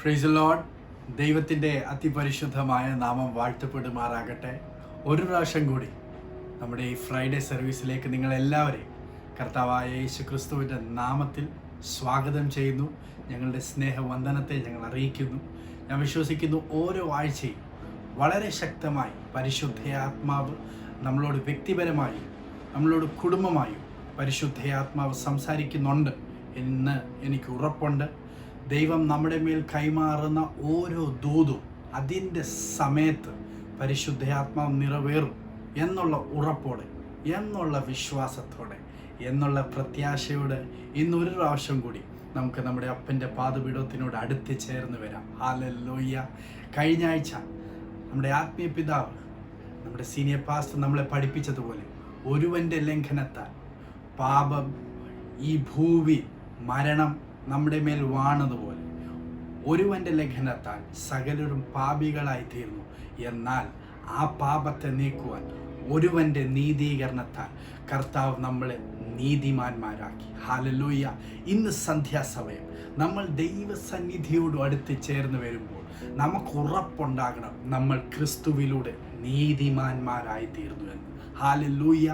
Praise Lord. ദൈവത്തിൻ്റെ അതിപരിശുദ്ധമായ നാമം വാഴ്ത്തപ്പെടുമാറാകട്ടെ. ഒരു പ്രാവശ്യം കൂടി നമ്മുടെ ഈ ഫ്രൈഡേ സർവീസിലേക്ക് നിങ്ങളെല്ലാവരെയും കർത്താവായ യേശു ക്രിസ്തുവിൻ്റെ നാമത്തിൽ സ്വാഗതം ചെയ്യുന്നു. ഞങ്ങളുടെ സ്നേഹവന്ദനത്തെ ഞങ്ങൾ അറിയിക്കുന്നു. ഞാൻ വിശ്വസിക്കുന്നു ഓരോ ആഴ്ചയും വളരെ ശക്തമായി പരിശുദ്ധയാത്മാവ് നമ്മളോട് വ്യക്തിപരമായും നമ്മളോട് കുടുംബമായും പരിശുദ്ധയാത്മാവ് സംസാരിക്കുന്നുണ്ട് എന്ന് എനിക്ക് ഉറപ്പുണ്ട്. ദൈവം നമ്മുടെ മേൽ കൈമാറുന്ന ഓരോ ദൂതും അതിൻ്റെ സമയത്ത് പരിശുദ്ധയാത്മാവ് നിറവേറും എന്നുള്ള ഉറപ്പോടെ, എന്നുള്ള വിശ്വാസത്തോടെ, എന്നുള്ള പ്രത്യാശയോടെ ഇന്നൊരു പ്രാവശ്യം കൂടി നമുക്ക് നമ്മുടെ അപ്പൻ്റെ പാദപീഠത്തിനോട് അടുത്ത് ചേർന്ന് വരാം. ഹല്ലേലൂയ. കഴിഞ്ഞ ആഴ്ച നമ്മുടെ ആത്മീയ പിതാവ്, നമ്മുടെ സീനിയർ പാസ്റ്റർ നമ്മളെ പഠിപ്പിച്ചതുപോലെ ഒരുവൻ്റെ ലംഘനത്താൽ പാപം, ഈ ഭൂമി, മരണം നമ്മുടെ മേൽ വാണതുപോലെ ഒരുവൻ്റെ ലംഘനത്താൽ സകലരും പാപികളായി തീർന്നു. എന്നാൽ ആ പാപത്തെ നീക്കുവാൻ ഒരുവൻ്റെ നീതീകരണത്താൽ കർത്താവ് നമ്മളെ നീതിമാന്മാരാക്കി. ഹല്ലേലൂയ. ഇന്ന് സന്ധ്യാസമയം നമ്മൾ ദൈവസന്നിധിയോട് അടുത്ത് ചേർന്ന് വരുമ്പോൾ നമുക്ക് ഉറപ്പുണ്ടാകണം, നമ്മൾ ക്രിസ്തുവിലൂടെ നീതിമാന്മാരായി തീർന്നു എന്ന്. ഹല്ലേലൂയ.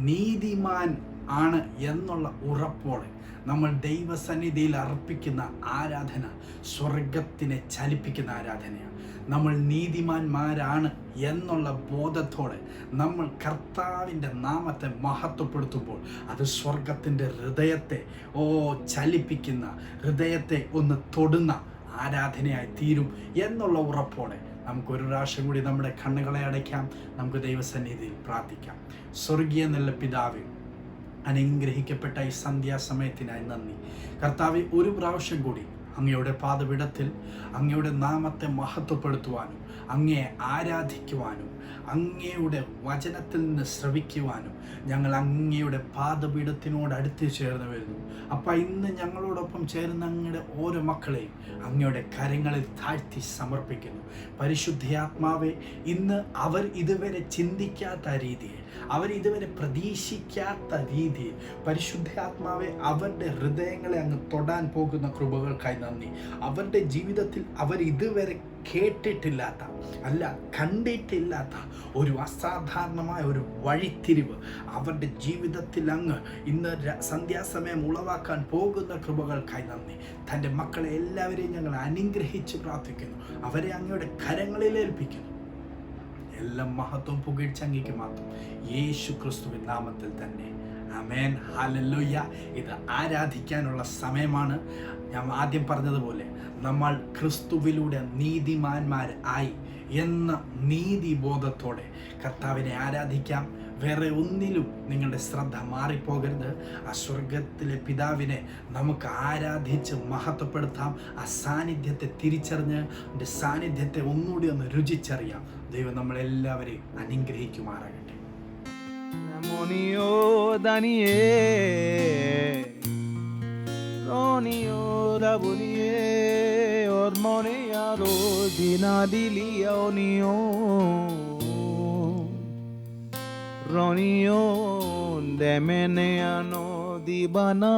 നീതിമാൻ ആണ് എന്നുള്ള ഉറപ്പോടെ നമ്മൾ ദൈവസന്നിധിയിൽ അർപ്പിക്കുന്ന ആരാധന സ്വർഗത്തിനെ ചലിപ്പിക്കുന്ന ആരാധനയാണ്. നമ്മൾ നീതിമാന്മാരാണ് എന്നുള്ള ബോധത്തോടെ നമ്മൾ കർത്താവിൻ്റെ നാമത്തെ മഹത്വപ്പെടുത്തുമ്പോൾ അത് സ്വർഗത്തിൻ്റെ ഹൃദയത്തെ ചലിപ്പിക്കുന്ന, ഹൃദയത്തെ ഒന്ന് തൊടുന്ന ആരാധനയായി തീരും എന്നുള്ള ഉറപ്പോടെ നമുക്കൊരു പ്രാവശ്യം കൂടി നമ്മുടെ കണ്ണുകളെ അടയ്ക്കാം. നമുക്ക് ദൈവസന്നിധിയിൽ പ്രാർത്ഥിക്കാം. സ്വർഗീയ നല്ല പിതാവേ, അനുഗ്രഹിക്കപ്പെട്ട ഈ സന്ധ്യാസമയത്തിനായി നന്ദി. കർത്താവെ, ഒരു പ്രാവശ്യം കൂടി അങ്ങയുടെ പാദപീഠത്തിൽ അങ്ങയുടെ നാമത്തെ മഹത്വപ്പെടുത്തുവാനും അങ്ങയെ ആരാധിക്കുവാനും അങ്ങയുടെ വചനത്തിൽ നിന്ന് ശ്രവിക്കുവാനും ഞങ്ങൾ അങ്ങയുടെ പാദപീഠത്തിനോട് അടുത്ത് ചേർന്ന് വരുന്നു. അപ്പം ഇന്ന് ഞങ്ങളോടൊപ്പം ചേർന്ന് അങ്ങയുടെ ഓരോ മക്കളെയും അങ്ങയുടെ കരങ്ങളിൽ താഴ്ത്തി സമർപ്പിക്കുന്നു. പരിശുദ്ധയാത്മാവെ, ഇന്ന് അവർ ഇതുവരെ ചിന്തിക്കാത്ത രീതിയിൽ, അവർ ഇതുവരെ പ്രതീക്ഷിക്കാത്ത രീതിയിൽ പരിശുദ്ധാത്മാവെ അവരുടെ ഹൃദയങ്ങളെ അങ്ങ് തൊടാൻ പോകുന്ന കൃപകൾക്കായി നന്ദി. അവരുടെ ജീവിതത്തിൽ അവർ ഇതുവരെ കേട്ടിട്ടില്ലാത്ത, അല്ല കണ്ടിട്ടില്ലാത്ത ഒരു അസാധാരണമായ ഒരു വഴിത്തിരിവ് അവരുടെ ജീവിതത്തിൽ അങ്ങ് ഇന്ന് സന്ധ്യാസമയം ഉളവാക്കാൻ പോകുന്ന കൃപകൾക്കായി നന്ദി. തൻ്റെ മക്കളെ എല്ലാവരെയും ഞങ്ങൾ അനുഗ്രഹിച്ച് പ്രാർത്ഥിക്കുന്നു. അവരെ അങ്ങയുടെ കരങ്ങളിൽ ഏൽപ്പിക്കുന്നു. എല്ലാം മഹത്വം പുകഴ്ച അങ്ങേക്ക് മാത്രം, യേശു ക്രിസ്തുവിൻ നാമത്തിൽ തന്നെ. ആമേൻ. ഹല്ലേലൂയ. ഇത് ആരാധിക്കാനുള്ള സമയമാണ്. ഞാൻ ആദ്യം പറഞ്ഞതുപോലെ നമ്മൾ ക്രിസ്തുവിലൂടെ നീതിമാന്മാർ ആയി എന്ന നീതിബോധത്തോടെ കർത്താവിനെ ആരാധിക്കാം. വേറെ ഒന്നിലും നിങ്ങളുടെ ശ്രദ്ധ മാറിപ്പോകരുത്. ആ സ്വർഗത്തിലെ പിതാവിനെ നമുക്ക് ആരാധിച്ച് മഹത്വപ്പെടുത്താം. ആ സാന്നിധ്യത്തെ തിരിച്ചറിഞ്ഞ് എൻ്റെ സാന്നിധ്യത്തെ ഒന്നുകൂടി ഒന്ന് രുചിച്ചറിയാം. ദൈവം നമ്മളെല്ലാവരെയും അനുഗ്രഹിക്കുമാറാകട്ടെ. Ronio de meneano di bana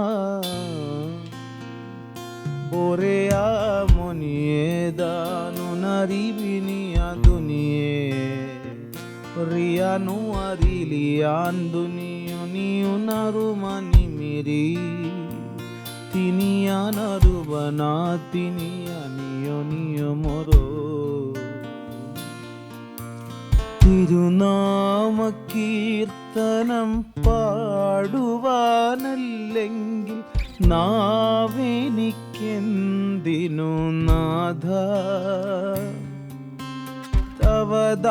Borea monieda nunaribini adunie Rianu arilian duniu niunarumani miri Tinianarubana tinianiyo moro തിരുനാമകീർത്തനം പാടുവാനല്ലെങ്കിൽ നാവെനിക്കെന്തിനു നാഥ തവദാനമെപ്പോഴും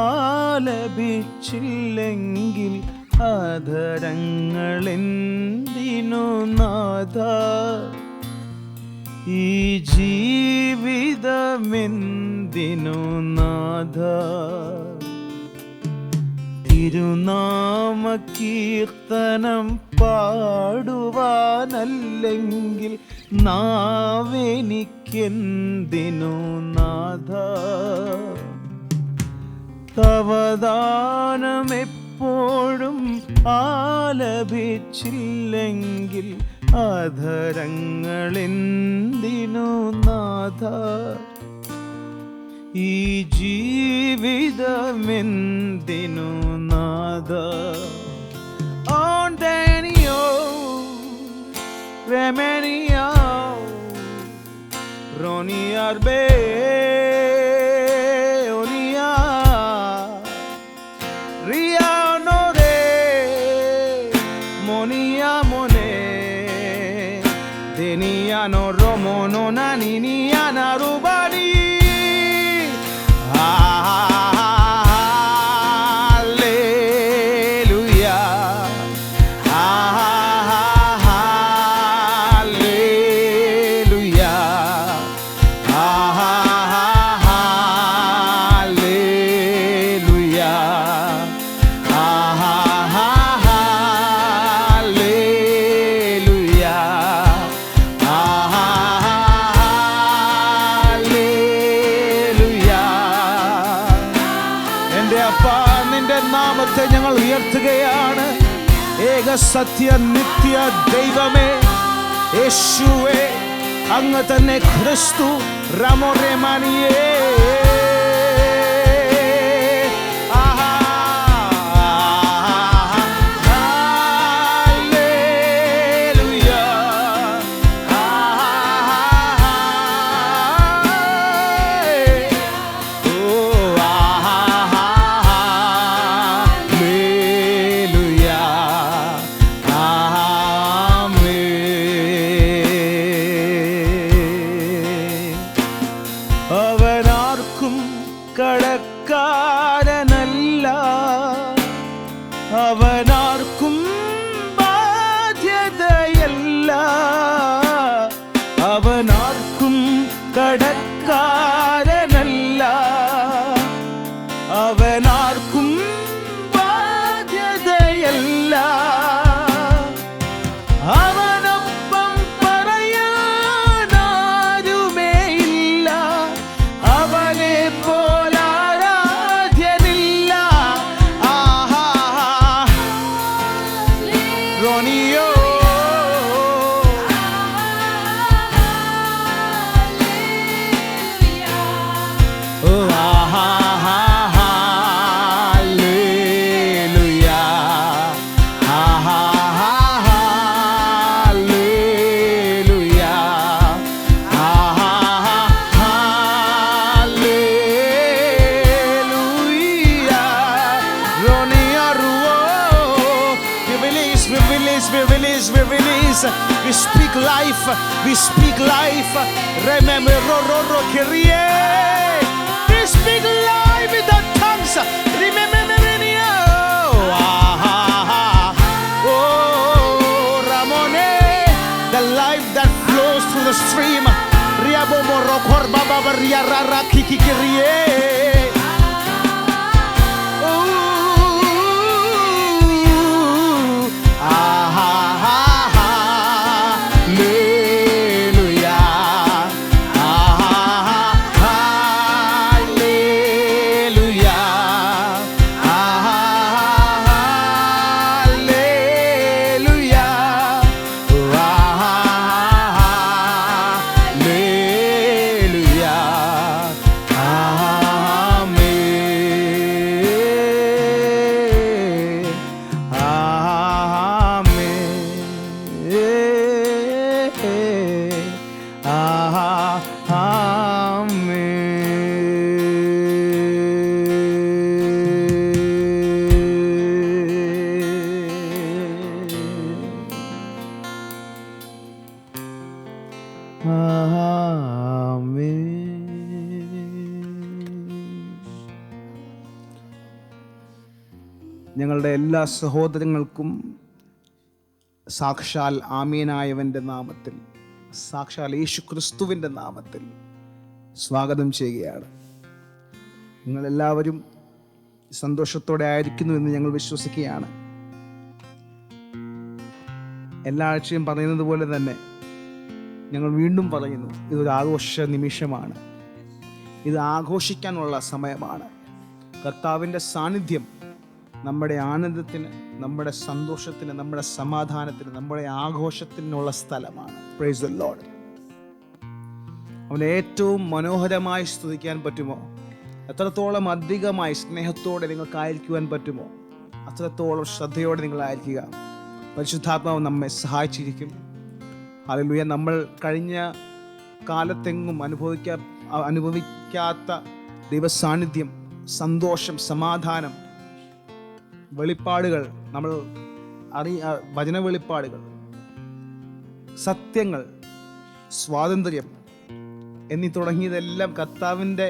ആലപിച്ചില്ലെങ്കിൽ അധരങ്ങളെന്തിനു നാഥ ഈ ജീവിതമെന്തിനു നാഥ തിരുനാമകീർത്തനം പാടുവാനല്ലെങ്കിൽ നാവെനിക്കെന്തിനു നാഥ തവദാനമെപ്പോഴും ആലപിച്ചില്ലെങ്കിൽ അധരങ്ങളെന്തിനു നാഥ, ഈ ജീവിതമെന്തിനു നാഥ. ഓണ്ടനിയോ റെമനിയോ റോണിയാർ ബേ ഓനിയാ റിയാനോ രേ മോനിയാ മോനെ deniano romo non aniniana rubani. Alleluia, alleluia, alleluia, alleluia. എന്റെ അപ്പാ, നിന്റെ നാമത്തെ ഞങ്ങൾ ഉയർത്തുകയാണ്. ഏക സത്യ നിത്യ ദൈവമേ, യേശുവേ, അങ്ങ് തന്നെ ക്രിസ്തു റമോറേമാനിയേ. അവനാർക്കും കടക്കാരനല്ല, അവനാർക്കും ബാധ്യതയല്ല, അവനാർക്കും കടക്കാരനല്ല, അവനാർക്കും ബാധ്യതയല്ല. അവനൊപ്പം പറയാനാരുമേ ഇല്ല, അവനെ പോലാരാധ്യനില്ല. ആഹാ റോണിയോ ഓ ആഹാ ഹല്ലേലൂയ, ആഹാ ഹല്ലേലൂയ, ആഹാ ഹല്ലേലൂയ. റോണിയാ റുവോ, we release, we release, we release, we release. We speak life, we speak life. Remember, ro ro ro kirie. We speak life with our tongues. Remember, oh Ramone, the life that flows through the stream. Riabo moro korba baba riarara kiki kirie. ഞങ്ങളുടെ എല്ലാ സഹോദരങ്ങൾക്കും സാക്ഷാൽ ആമീനായവൻ്റെ നാമത്തിൽ, സാക്ഷാൽ യേശു ക്രിസ്തുവിൻ്റെ നാമത്തിൽ സ്വാഗതം ചെയ്യുകയാണ്. നിങ്ങളെല്ലാവരും സന്തോഷത്തോടെ ആയിരിക്കുന്നു എന്ന് ഞങ്ങൾ വിശ്വസിക്കുകയാണ്. എല്ലാ ആഴ്ചയും പറയുന്നത് പോലെ തന്നെ ഞങ്ങൾ വീണ്ടും പറയുന്നു, ഇതൊരു ആഘോഷ നിമിഷമാണ്. ഇത് ആഘോഷിക്കാനുള്ള സമയമാണ്. കർത്താവിൻ്റെ സാന്നിധ്യം നമ്മുടെ ആനന്ദത്തിന് നമ്മുടെ സന്തോഷത്തിന്, നമ്മുടെ സമാധാനത്തിന്, നമ്മുടെ ആഘോഷത്തിനുള്ള സ്ഥലമാണ്. Price the Lord. അവനെ ഏറ്റവും മനോഹരമായി സ്തുതിക്കാൻ പറ്റുമോ? എത്രത്തോളം അധികമായി സ്നേഹത്തോടെ നിങ്ങൾക്കായിരിക്കുവാൻ പറ്റുമോ അത്രത്തോളം ശ്രദ്ധയോടെ നിങ്ങളായിരിക്കുക. പരിശുദ്ധാത്മാവ് നമ്മെ സഹായിച്ചിരിക്കും. ഹല്ലേലൂയ. നമ്മൾ കഴിഞ്ഞ കാലത്തെങ്ങും അനുഭവിക്കാത്ത ദൈവസാന്നിധ്യം, സന്തോഷം, സമാധാനം, വെളിപ്പാടുകൾ, നമ്മൾ വചന വെളിപ്പാടുകൾ, സത്യങ്ങൾ, സ്വാതന്ത്ര്യം എന്നീ തുടങ്ങിയതെല്ലാം കർത്താവിൻ്റെ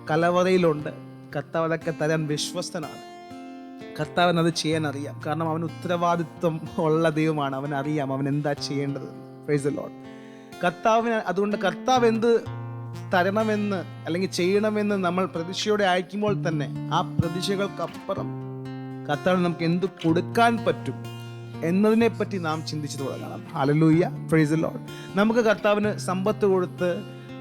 കലവറയിലുണ്ട്. കർത്താവ് അതൊക്കെ തരാൻ വിശ്വസ്തനാണ്. കർത്താവിന് അത് ചെയ്യാൻ അറിയാം. കാരണം അവന് ഉത്തരവാദിത്വം ഉള്ള ദൈവമാണ്. അവനറിയാം അവൻ എന്താ ചെയ്യേണ്ടത്. Price the Lord. കർത്താവിന് അതുകൊണ്ട് കർത്താവ് എന്ത് തരണമെന്ന് അല്ലെങ്കിൽ ചെയ്യണമെന്ന് നമ്മൾ പ്രതീക്ഷയോടെ അയക്കുമ്പോൾ തന്നെ ആ പ്രതീക്ഷകൾക്കപ്പുറം കർത്താവിന് നമുക്ക് എന്ത് കൊടുക്കാൻ പറ്റും എന്നതിനെ പറ്റി നാം ചിന്തിച്ചു തുടങ്ങണം. ഹല്ലേലൂയ. Price the Lord. നമുക്ക് കർത്താവിന് സമ്പത്ത് കൊടുത്ത്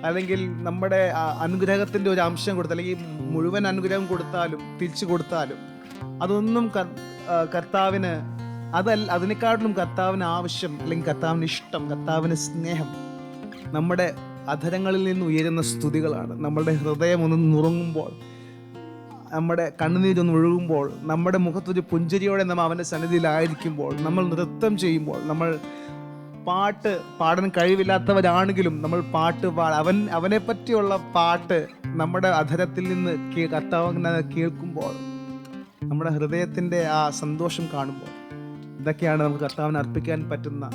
അല്ലെങ്കിൽ നമ്മുടെ അനുഗ്രഹത്തിൻ്റെ ഒരു അംശം കൊടുത്ത് അല്ലെങ്കിൽ മുഴുവൻ അനുഗ്രഹം കൊടുത്താലും തിരിച്ചു കൊടുത്താലും അതൊന്നും കർത്താവിന് അതിനെക്കാട്ടിലും കർത്താവിന് ആവശ്യം അല്ലെങ്കിൽ കർത്താവിന് ഇഷ്ടം, കർത്താവിന് സ്നേഹം നമ്മുടെ അധരങ്ങളിൽ നിന്ന് ഉയരുന്ന സ്തുതികളാണ്. നമ്മുടെ ഹൃദയം ഒന്ന് നുറുങ്ങുമ്പോൾ, നമ്മുടെ കണ്ണുനീരൊന്ന് ഒഴുകുമ്പോൾ, നമ്മുടെ മുഖത്തൊരു പുഞ്ചിരിയോടെ നമ്മൾ അവൻ്റെ സന്നിധിയിലായിരിക്കുമ്പോൾ, നമ്മൾ നൃത്തം ചെയ്യുമ്പോൾ, നമ്മൾ പാട്ട് പാടാൻ കഴിവില്ലാത്തവരാണെങ്കിലും നമ്മൾ പാട്ട് അവനെ പറ്റിയുള്ള പാട്ട് നമ്മുടെ അധരത്തിൽ നിന്ന് കർത്താവിനെ കേൾക്കുമ്പോൾ, നമ്മുടെ ഹൃദയത്തിൻ്റെ ആ സന്തോഷം കാണുമ്പോൾ, ഇതൊക്കെയാണ് നമുക്ക് കർത്താവിന് അർപ്പിക്കാൻ പറ്റുന്ന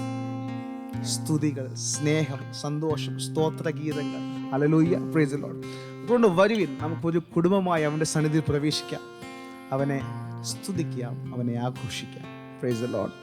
സ്തുതികൾ, സ്നേഹം, സന്തോഷം, സ്തോത്രഗീതങ്ങൾ. ഹല്ലേലൂയ. Price the Lord. അതുകൊണ്ട് വരുവിൻ, നമുക്കൊരു കുടുംബമായി അവൻ്റെ സന്നിധിയിൽ പ്രവേശിക്കാം, അവനെ സ്തുതിക്കാം, അവനെ ആഘോഷിക്കാം. Praise the lord.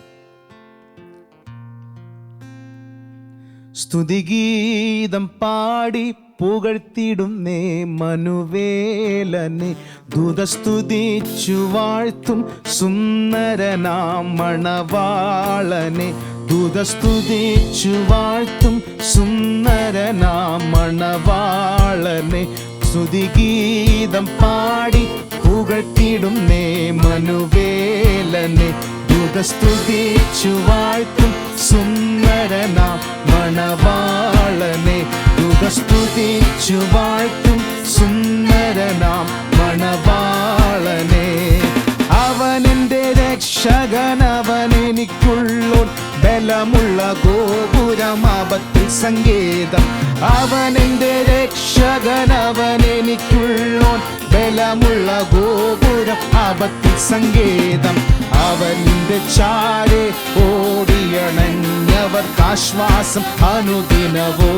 സ്തുതിഗീതം പാടി പുകഴ്ത്തിടുന്നേ മനുവേലനെ, ദൂതസ്തുതിച്ചു വാഴ്ത്തും സുന്ദരനാം മണവാളനെ, ദൂതസ്തുതിച്ചു വാഴ്ത്തും സുന്ദരനാം മണവാളനെ, സ്തുതിഗീതം പാടി പുകഴ്ത്തിടുന്നേ മനുവേലനെ, ദൂതസ്തുതിച്ചു വാഴ്ത്തും സുന്ദരനാം മണവാളനെ, ദൂതസ്തുതിച്ചു വാഴ്ത്തും സുന്ദരനാം മണവാളനെ. അവനെന്റെ രക്ഷകൻ, അവനെനിക്കുള്ളോൻ, ബലമുള്ള ഗോപുരം ആപത്തിൽ സങ്കേതം. അവനെന്റെ രക്ഷകൻ, അവനെനിക്കുള്ളോൻ, ബലമുള്ള ഗോപുരം ആപത്തിൽ സങ്കേതം. അവന്റെ ചാരെ ഓടിയണഞ്ഞവർക്കാശ്വാസം അനുദിനവോ.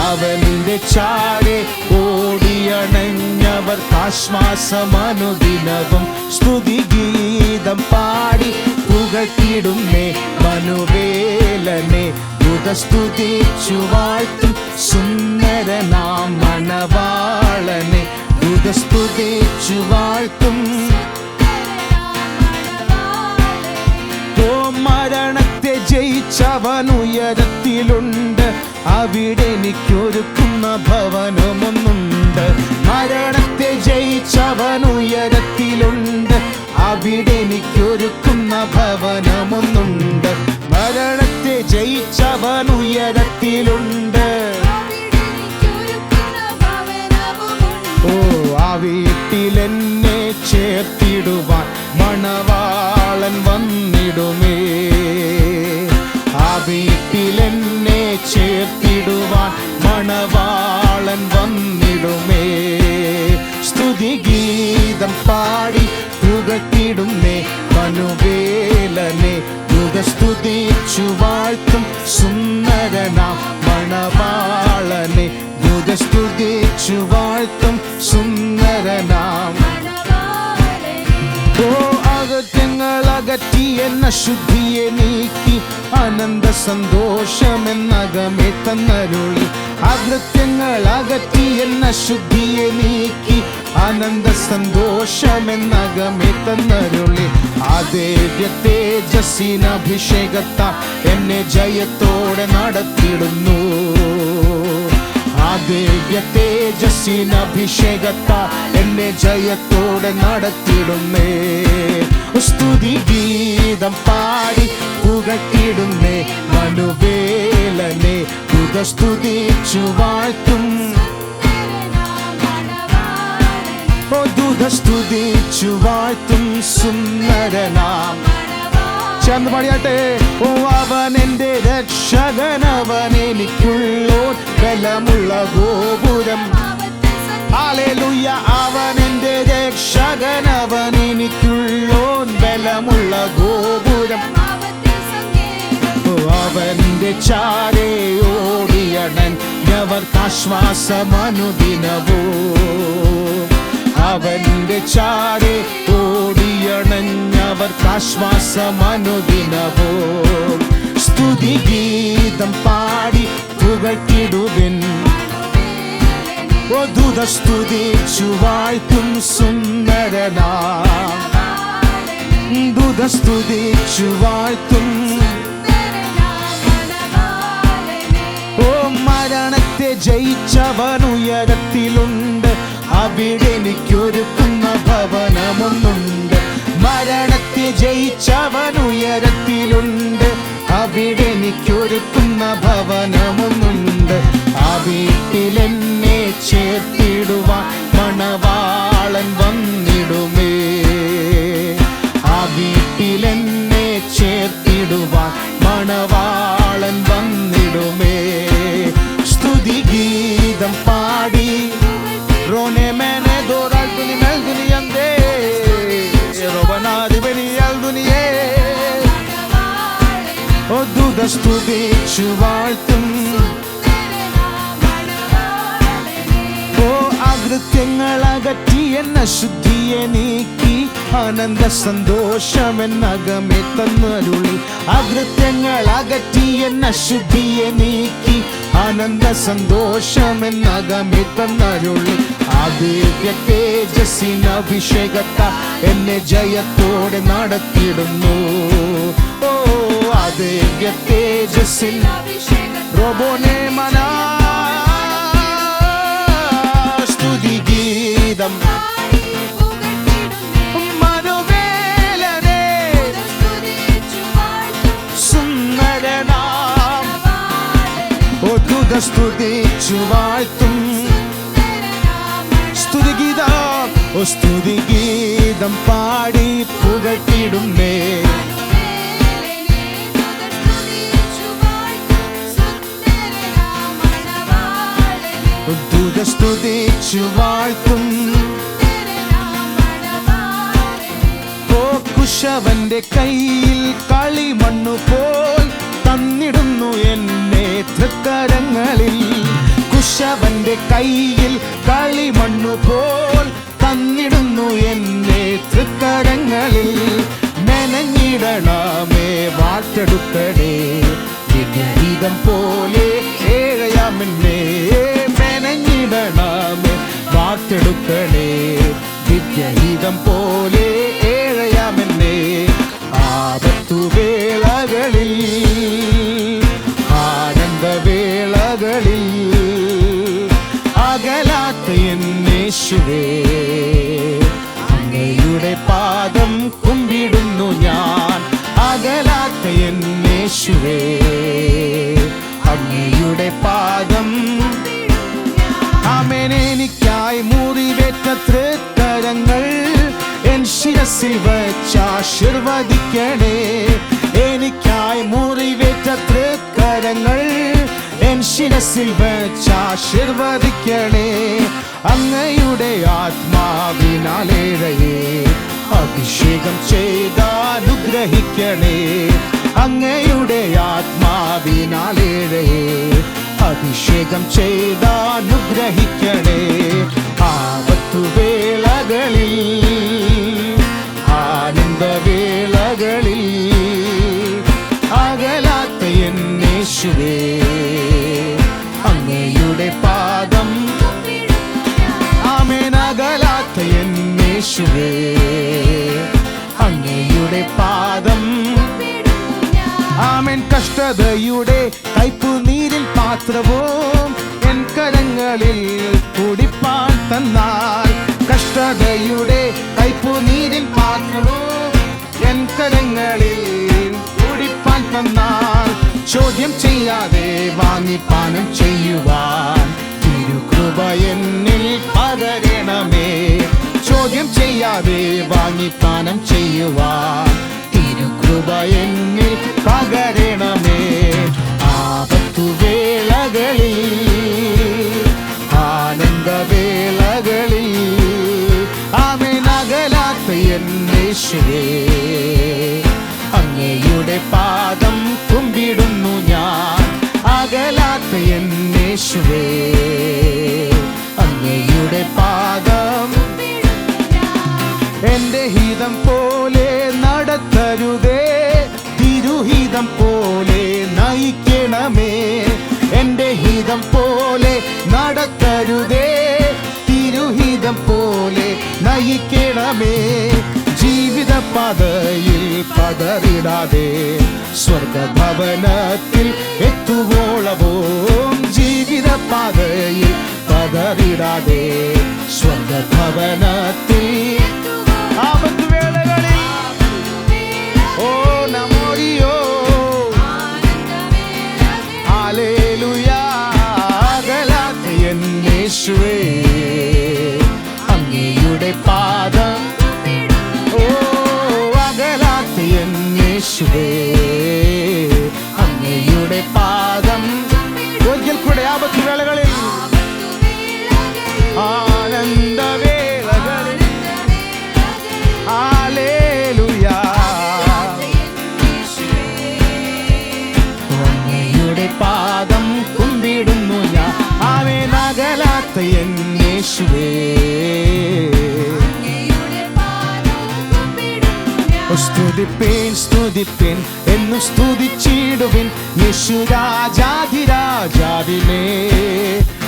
അവന്റെ ചാരെ ഓടിയണഞ്ഞവർക്കാശ്വാസം അനുദിനവും. സ്തുതിഗീതം പാടി പുകഴ്ത്തിടുന്നേ മനുവേലനെ, ദൂതസ്തുതിച്ചു വാഴ്ത്തും സുന്ദരനാം മണവാളനെ, ദൂതസ്തുതിച്ചു വാഴ്ത്തും. മരണത്തെ ജയിച്ചവൻ ഉയരത്തിലുണ്ട്, അവിടെ എനിക്കൊരുക്കുന്ന ഭവനമൊന്നുണ്ട്. മരണത്തെ ജയിച്ചവൻ ഉയരത്തിലുണ്ട്, അവിടെ എനിക്കൊരുക്കുന്ന ഭവനമൊന്നുണ്ട്. മരണത്തെ ജയിച്ചവൻ ഉയരത്തിലുണ്ട്. ഓ, ആ വീട്ടിലെന്നെ ചേർത്തിടുവാൻ മണവാളൻ വന്നിടുമേ. ആ വീട്ടിലെന്നെ ചേർത്തിടുവാൻ മണവാളൻ വന്നിടുമേ. സ്തുതിഗീതം പാടി പുകഴ്ത്തിടുന്നേ മനുവേലനെ, ദൂതസ്തുതിച്ചു വാഴ്ത്തും സുന്ദരനാം മണവാളനെ, ദൂതസ്തുതിച്ചു വാഴ്ത്തും സുന്ദരനാം. ഓ, അകത്യങ്ങൾ അകറ്റി എന്ന ശുദ്ധിയെ നീക്കി ആനന്ദ സന്തോഷമെന്നകമേ തന്നരുളി. അകൃത്യങ്ങൾ അകറ്റി എന്ന ശുദ്ധിയെ നീക്കി ആനന്ദ സന്തോഷമെന്നകമേ തന്നരുളി. ആദേവ്യ തേജസ്സിനഭിഷേകത്താ എന്നെ ജയത്തോടെ നടത്തിടുന്നു. ആദേവ്യ തേജസ്സിൻ അഭിഷേകത്താൽ എന്നെ ജയത്തോടെ നടത്തിടുന്നേ. സ്തുതി ഗീതം പാടി പുകഴ്ത്തിടുന്നേ. മനുവേലനെ സ്തുതിച്ചു വാഴ്ത്തും. സ്തുതിച്ചു വാഴ്ത്തും സുന്ദരനാം. ചേർന്ന് പാടിയാട്ടെ. ഓ അവൻ എന്റെ രക്ഷകൻ, അവൻ എനിക്കുള്ളോൻ ബലമുള്ള ഗോപുരം. ഹല്ലേലൂയ. അവൻ എന്റെ രക്ഷകൻ, അവൻ എനിക്കുള്ളോൻ ബലമുള്ള ഗോപുരം. അവന്റെ ചാരേ ഓടിയണഞ്ഞവർക്കാശ്വാസമനുദിനവോ. അവന്റെ ചാരേ ഓടിയണഞ്ഞവർക്കാശ്വാസമനുദിനവോ. സ്തുതി ഗീതം പാടി പുകഴ്ത്തിടുവിൻ. ദൂത സ്തുതിച്ചു വാഴ്ത്തും സുന്ദരനാം. ദൂത സ്തുതിച്ചു വാഴ്ത്തും. ഓ മരണത്തെ ജയിച്ചവൻ ഉയരത്തിലുണ്ട്, അവിടെ എനിക്കൊരുക്കുന്ന ഭവനമൊന്നുണ്ട്. മരണത്തെ ജയിച്ചവൻ ഉയരത്തിലുണ്ട്, അവിടെ എനിക്കൊരുക്കുന്ന ഭവനമൊന്നുണ്ട്. ആ വീട്ടിലെന്നെ ചേർത്തിടുവാൻ മണവാളൻ വന്നിടുമേ. ആ വീട്ടിലെന്നെ ചേർത്തിടുവാൻ മണവാളൻ വന്നിടുമേ. സ്തുതി ഗീതം പാടി റോനെ മേനെ ദോറാൽ തുനി മേൽ ദുനിയന്തേ റോബനാദി ബനിയൽ ദുനിയേ. ഓ ദൂത സ്തുതിച്ചു വാഴ്ത്തും. ഓ അകൃത്യങ്ങൾ അകറ്റി എന്ന ശുദ്ധിയെ നീക്കി ആനന്ദ സന്തോഷം എന്നകമേ തന്നരുളി. അകൃത്യങ്ങൾ അകറ്റി എന്ന ശുദ്ധിയെ നീക്കി ആനന്ദ സന്തോഷം എന്നകമേ തന്നരുളി. ആദിവ്യ തേജസ്സിൻ അഭിഷേകത്താൽ എന്നെ ജയത്തോടെ നടത്തിടുന്നു. ഓ ആദിവ്യ തേജസ്സിൻ റോബോനെ മനാ. സ്തുതി ഗീതം സ്തുതിച്ചു വാഴ്ത്തും. സ്തുതിഗീതം. ഓ സ്തുതിഗീതം പാടി പുകഴ്ത്തിടുന്നേ. ദൂത സ്തുതിച്ചു വാഴ്ത്തും. ഓ കുശവന്റെ കയ്യിൽ കളിമണ്ണു പോൽ തന്നിടുന്നു എന്നെ തൃക്കരങ്ങളിൽ. കുശവന്റെ കയ്യിൽ കളിമണ്ണു പോൽ തന്നിടുന്നു എന്നെ തൃക്കരങ്ങളിൽ. മെനഞ്ഞിടണമേ വാർത്തെടുക്കണേ ഗീതം പോലെ ഏഴയാമെന്നെ. മെനഞ്ഞിടണമേ വാർത്തെടുക്കണേ ദിവ്യഗീതം പോലെ ഏഴയാമെന്നെ. ആപത്തുവേളകളിൽ ആനന്ദവേളകളിൽ അകലാത്ത എന്നേശുവേ അങ്ങയുടെ പാദം കുമ്പിടുന്നു ഞാൻ. അകലാത്ത എന്നേശുവേ അങ്ങയുടെ പാദം. ആമേൻ. എനിക്കായി മുറിവേറ്റ തൃക്കരങ്ങൾ എൻ ശിരസിൽ വച്ചാശീർവദിക്കണേ. എനിക്കായി മുറിവേറ്റ തൃക്കരങ്ങൾ എൻ ശിരസിൽ വച്ചാശീർവദിക്കണേ. അങ്ങയുടെ ആത്മാവിനാലേഴയെ അഭിഷേകം ചെയ്താനുഗ്രഹിക്കണേ. അങ്ങയുടെ ആത്മാവിനാലേഴയെ അഭിഷേകം ചെയ്താനുഗ്രഹിക്കണേ. ആപത്തുവേളകളിൽ ആനന്ദവേളകളിൽ അകലാത്ത എന്നേശുവേ അങ്ങയുടെ പാദം. ആമേൻ. അകലാത്ത എന്നേശുവേ അങ്ങയുടെ പാദം. ആമേൻ. കഷ്ടതയുടെ കയ്പുനീരിൽ പാത്രവും എൻ കരങ്ങളിൽ കുടിപ്പാൻ തന്നാൽ കഷ്ടതയുടെ കൈപ്പുനീരിൽ പാർക്കണോ എൻ കരങ്ങളിൽ കുടിപ്പാൻ തന്നാൽ ചോദ്യം ചെയ്യാതെ വാങ്ങിപ്പാനം ചെയ്യുവാൻ തിരുകൃപ എന്നിൽ പകരണമേ ചോദ്യം ചെയ്യാതെ വാങ്ങിപ്പാനം ചെയ്യുവാൻ തിരുകൃപ എന്നിൽ പകരണമേ ആപത്തുവേളകളിൽ ആനന്ദവേളകളിൽ ആമേൻ അകലാത്ത യേശുവേ അങ്ങയുടെ പാദം കുമ്പിടുന്നു ഞാൻ അകലാത്ത യേശുവേ അങ്ങയുടെ പാദം എന്റെ ഹിതം പോലെ നടത്തരുതേ തിരുഹിതം പോലെ നയിക്കണമേ എന്റെ ഹിതം പോലെ നടത്തരുതേ തിരുഹിതം പോലെ നയിക്കണമേ ജീവിത പാതയിൽ പതറിടാതെ സ്വർഗഭവനത്തിൽ എത്തുവോളവും ജീവിത പാതയിൽ പതറിടാതെ സ്വർഗഭവനത്തിൽ ആപത്തുവേളകളിൽ ഓ നമോറിയോ ഹല്ലേലൂയ അകലാത്ത യേശുവേ അങ്ങയുടെ പാദം ഓ അകലാത്ത യേശുവേ അങ്ങയുടെ പാദം ഒരിക്കൽ കൂടെ ആപത്തുവേളകളിൽ ആനന്ദവേളകളിൽ ഹല്ലേലൂയ അങ്ങയുടെ പാദം കുമ്പിടുന്നു ഞാൻ ആമേൻ അകലാത്ത യേശുവേ സ്തുതിപ്പേൻ സ്തുതിപ്പേൻ എന്നും സ്തുതിച്ചിടുവിൻ യേശു രാജാധിരാജാവിനെ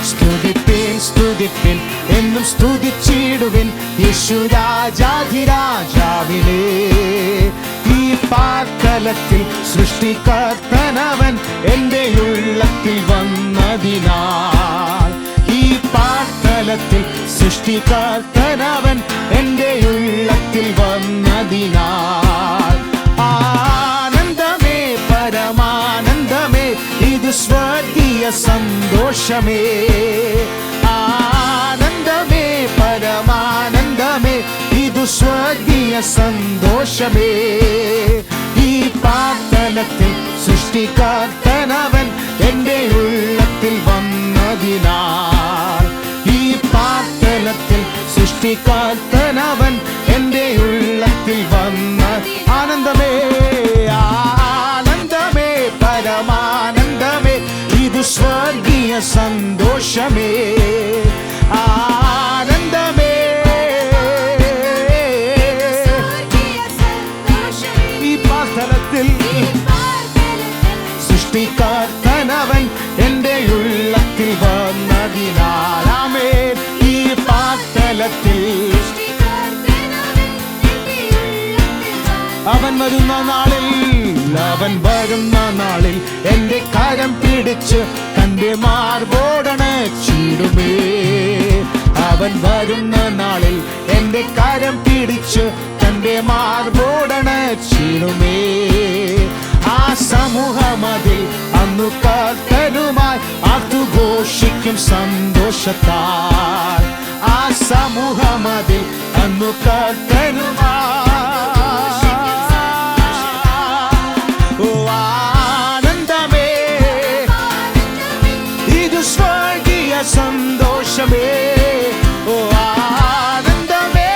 സ്തുതിപ്പേൻ സ്തുതിപ്പേൻ എന്നും സ്തുതിച്ചിടുവിൻ യേശു രാജാധിരാജാവിനെ ഈ പാർത്തലത്തിൽ സൃഷ്ടികർത്തനവൻ എൻ്റെ ഉള്ളത്തിൽ വന്നതിനാൽ ഈ പാർത്തലത്തിൽ സൃഷ്ടികർത്തനവൻ എൻ്റെ ഉള്ളത്തിൽ വന്നതിനാൽ ആനന്ദമേ പരമാനന്ദമേ ഇത് സ്വർഗീയ സന്തോഷമേ ആനന്ദമേ പരമാനന്ദമേ ഇത് സ്വർഗീയ സന്തോഷമേ ഈ പാർത്തലത്തിൽ സൃഷ്ടികർത്തനവൻ എൻ്റെ ഉള്ളത്തിൽ വന്നതിനാൽ ഈ പാർത്തലത്തിൽ സൃഷ്ടികർത്തനവൻ എൻ്റെ ഉള്ളത്തിൽ വന്ന ആനന്ദമേ ആനന്ദമേ പരമാനന്ദമേ ഇത് സ്വർഗീയ സന്തോഷമേ ആനന്ദമേ ഈ പാർത്തലത്തിൽ സൃഷ്ടികർത്തനവൻ എൻ്റെ ഉള്ളത്തിൽ വന്നതിനാൽ ആമേൻ ഈ പാർത്തലത്തിൽ അവൻ വരുന്ന നാളിൽ എൻ്റെ കരം പിടിച്ച് തൻ്റെ മാർബോടണച്ചിടുമേ അവൻ വരുന്ന നാളിൽ എൻ്റെ കരം പിടിച്ച് തൻ്റെ മാർബോടണച്ചിടുമേ ആ സമൂഹമതിൽ അന്നു കർത്തനുമായി ആർത്തുഘോഷിക്കും സന്തോഷത്താൽ ആ സമൂഹമതിൽ അന്നു കർത്തനുമായി ഓ ആനന്ദമേ ഇത് സ്വർഗീയ സന്തോഷമേ ഓ ആനന്ദമേ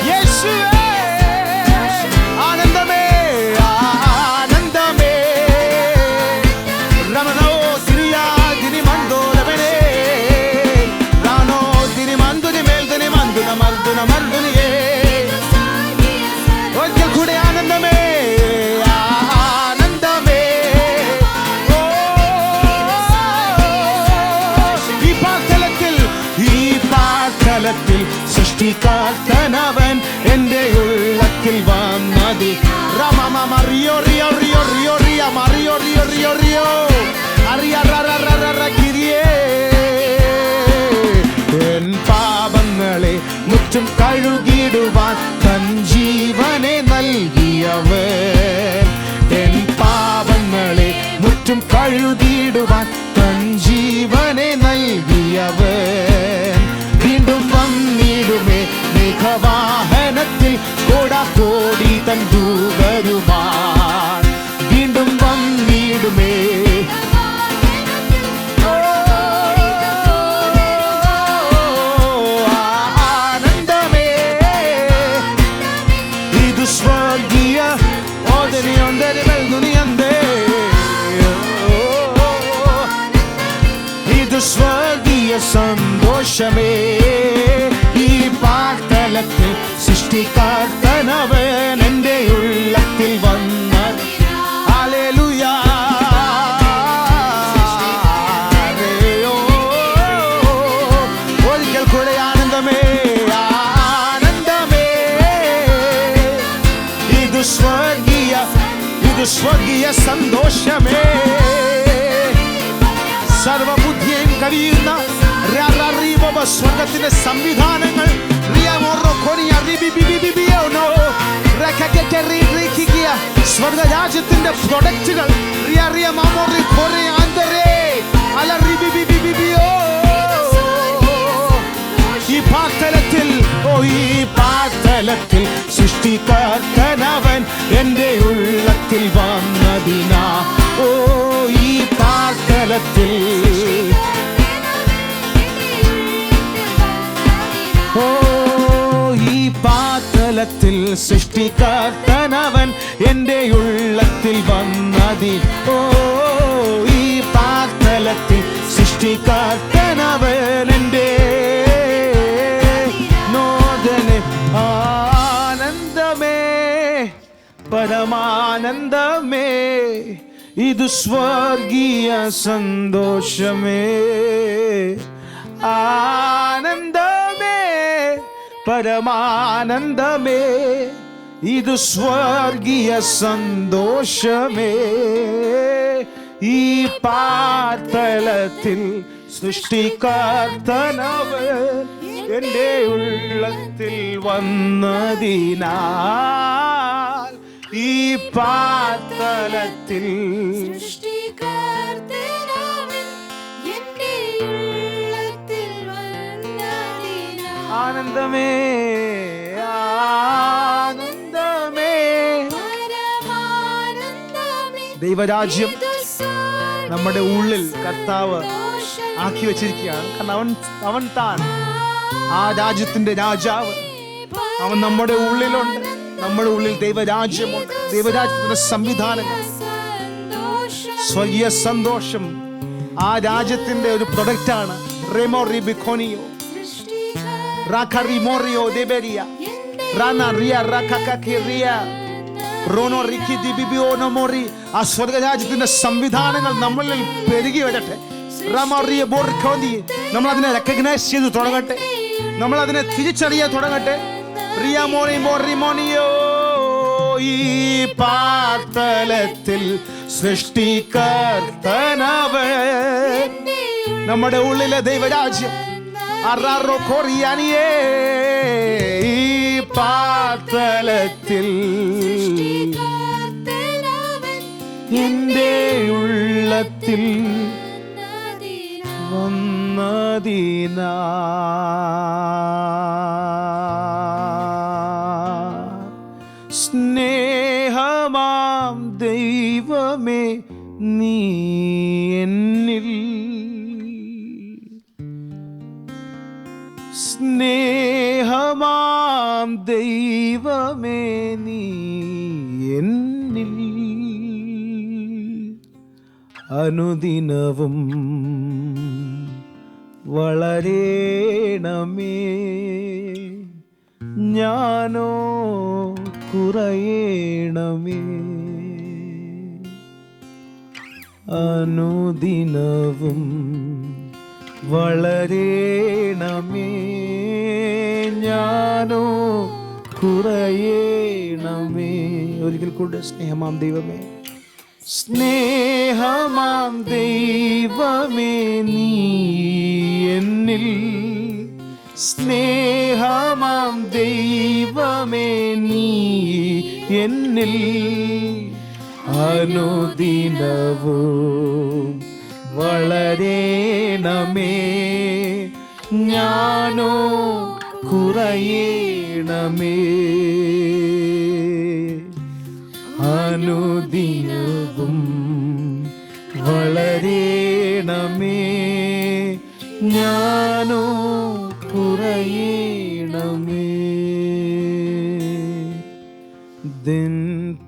യേശുവേ ആനന്ദമേ ആനന്ദമേ രമണോ തിരിയാ ദിനി മന്ദോലവനേ രാനോ ദിനി മന്ദുനി മേൽ ദിനി മന്ദുന മർദുന മർദുനിയേ ഒരിക്കൽ കൂടെ ആനന്ദമേ ആനന്ദമേ ഓ ഈ പാർത്തലത്തിൽ സൃഷ്ടികർത്തനവൻ എൻ്റെ ഉള്ളത്തിൽ വന്നതി റമമ മറിയോ റിയോ റിയോ റിയോ റിയ മറിയോ റിയോ റിയോ റിയോ അറിയ കഴുകിടുവാൻ തൻ ജീവനെ നൽകിയവൻ വീണ്ടും വന്നിടുമേ മേഘവാഹനത്തിൽ കോടാകോടി തൻ ദൂതരുമാൻ വീണ്ടും വന്നിടുമേ ആനന്ദമേ ഇത് സ്വർഗീയ ഇത് സ്വർഗീയ സന്തോഷമേ ഈ പാർത്തലത്തിൽ സൃഷ്ടിക്കാത്തനവൻ എൻ്റെ ഉള്ളത്തിൽ വന്ന ഹല്ലേലൂയ ഒരിക്കൽ കൂടെ ആനന്ദമേ ആനന്ദമേ ഇത് സ്വർഗീയ സന്തോഷമേ സർവബുദ്ധിയെയും കവിയുന്ന സ്വർഗത്തിന്റെ സംവിധാനങ്ങൾ സ്വർഗരാജ്യത്തിന്റെ പ്രൊഡക്റ്റുകൾ ഈ പാർത്തലത്തിൽ സൃഷ്ടിക്കാത്തനവൻ എൻ്റെ ഉള്ളത്തിൽ വന്നതിനാ ഓ ഈ പാർത്തലത്തിൽ ഈ പാർത്തലത്തിൽ സൃഷ്ടിക്കാത്തനവൻ എൻ്റെ ഉള്ളത്തിൽ വന്നതിൽ ഓ ഈ പാർത്തലത്തിൽ സൃഷ്ടിക്കാത്തനവൻ എൻ്റെ നോദനെ ആനന്ദമേ പരമാനന്ദമേ ഇത് സ്വർഗീയ സന്തോഷമേ ആനന്ദമേ പരമാനന്ദമേ ഇത് സ്വർഗീയ സന്തോഷമേ ഈ പാർത്തലത്തിൽ സൃഷ്ടിക്കാത്തനവൻ എൻ്റെ ഉള്ളത്തിൽ വന്നതിനാൽ ഈ പാർത്തലത്തിൽ ആനന്ദമേ ആനന്ദമേ ദൈവരാജ്യം നമ്മുടെ ഉള്ളിൽ കർത്താവ് ആക്കി വെച്ചിരിക്കുകയാണ്. കാരണം അവൻ താൻ ആ രാജ്യത്തിന്റെ രാജാവ്. അവൻ നമ്മുടെ ഉള്ളിലുണ്ട്. നമ്മുടെ ഉള്ളിൽ ദൈവരാജ്യമുണ്ട്. ദൈവരാജ്യത്തിന്റെ സംവിധാനങ്ങൾ സ്വർഗീയ സന്തോഷം ആ രാജ്യത്തിന്റെ ഒരു പ്രൊഡക്റ്റാണ്. Remo റിബിക്കോനിയോ Rakari-morio deberia Rana ria rakakakiria Rono riki dibibiono mori ആ സ്വർഗരാജ്യത്തിന്റെ സംവിധാനങ്ങൾ നമ്മളിൽ പെരുകി വരട്ടെ. റമറിയ ബോർക്കോന്തി നമ്മളതിനെ റെക്കഗ്നൈസ് ചെയ്ത് തുടങ്ങട്ടെ. നമ്മളതിനെ തിരിച്ചറിയാൻ തുടങ്ങട്ടെ. റിയ മോറി മോറി മോണിയോ ഈ പാർത്തലത്തിൽ സൃഷ്ടികർത്തനവൻ നമ്മുടെ ഉള്ളിലെ ദൈവരാജ്യം ഈ പാർത്തലത്തിൽ എൻ്റെ ഉള്ളത്തിൽ വന്നതിനാ സ്നേഹമാം ദൈവമേ നീ എന്നിൽ സ്നേഹമാം ദൈവമേ നീ എന്നിൽ അനുദിനവും വളരേണമേ ഞാനോ കുറയേണമേ അനുദിനവും വളരേണമേ ഞാനോ കുറയേണമേ. ഒരിക്കൽ കൂടെ സ്നേഹമാം ദൈവമേ സ്നേഹമാം ദൈവമേ നീ എന്നിൽ സ്നേഹമാം ദൈവമേ നീ എന്നിൽ അനുദിനവും വളരേണമേ, ഞാനോ കുറയേണമേ. അനുദിനവും വളരേണമേ, ഞാനോ കുറയേണമേ. दिन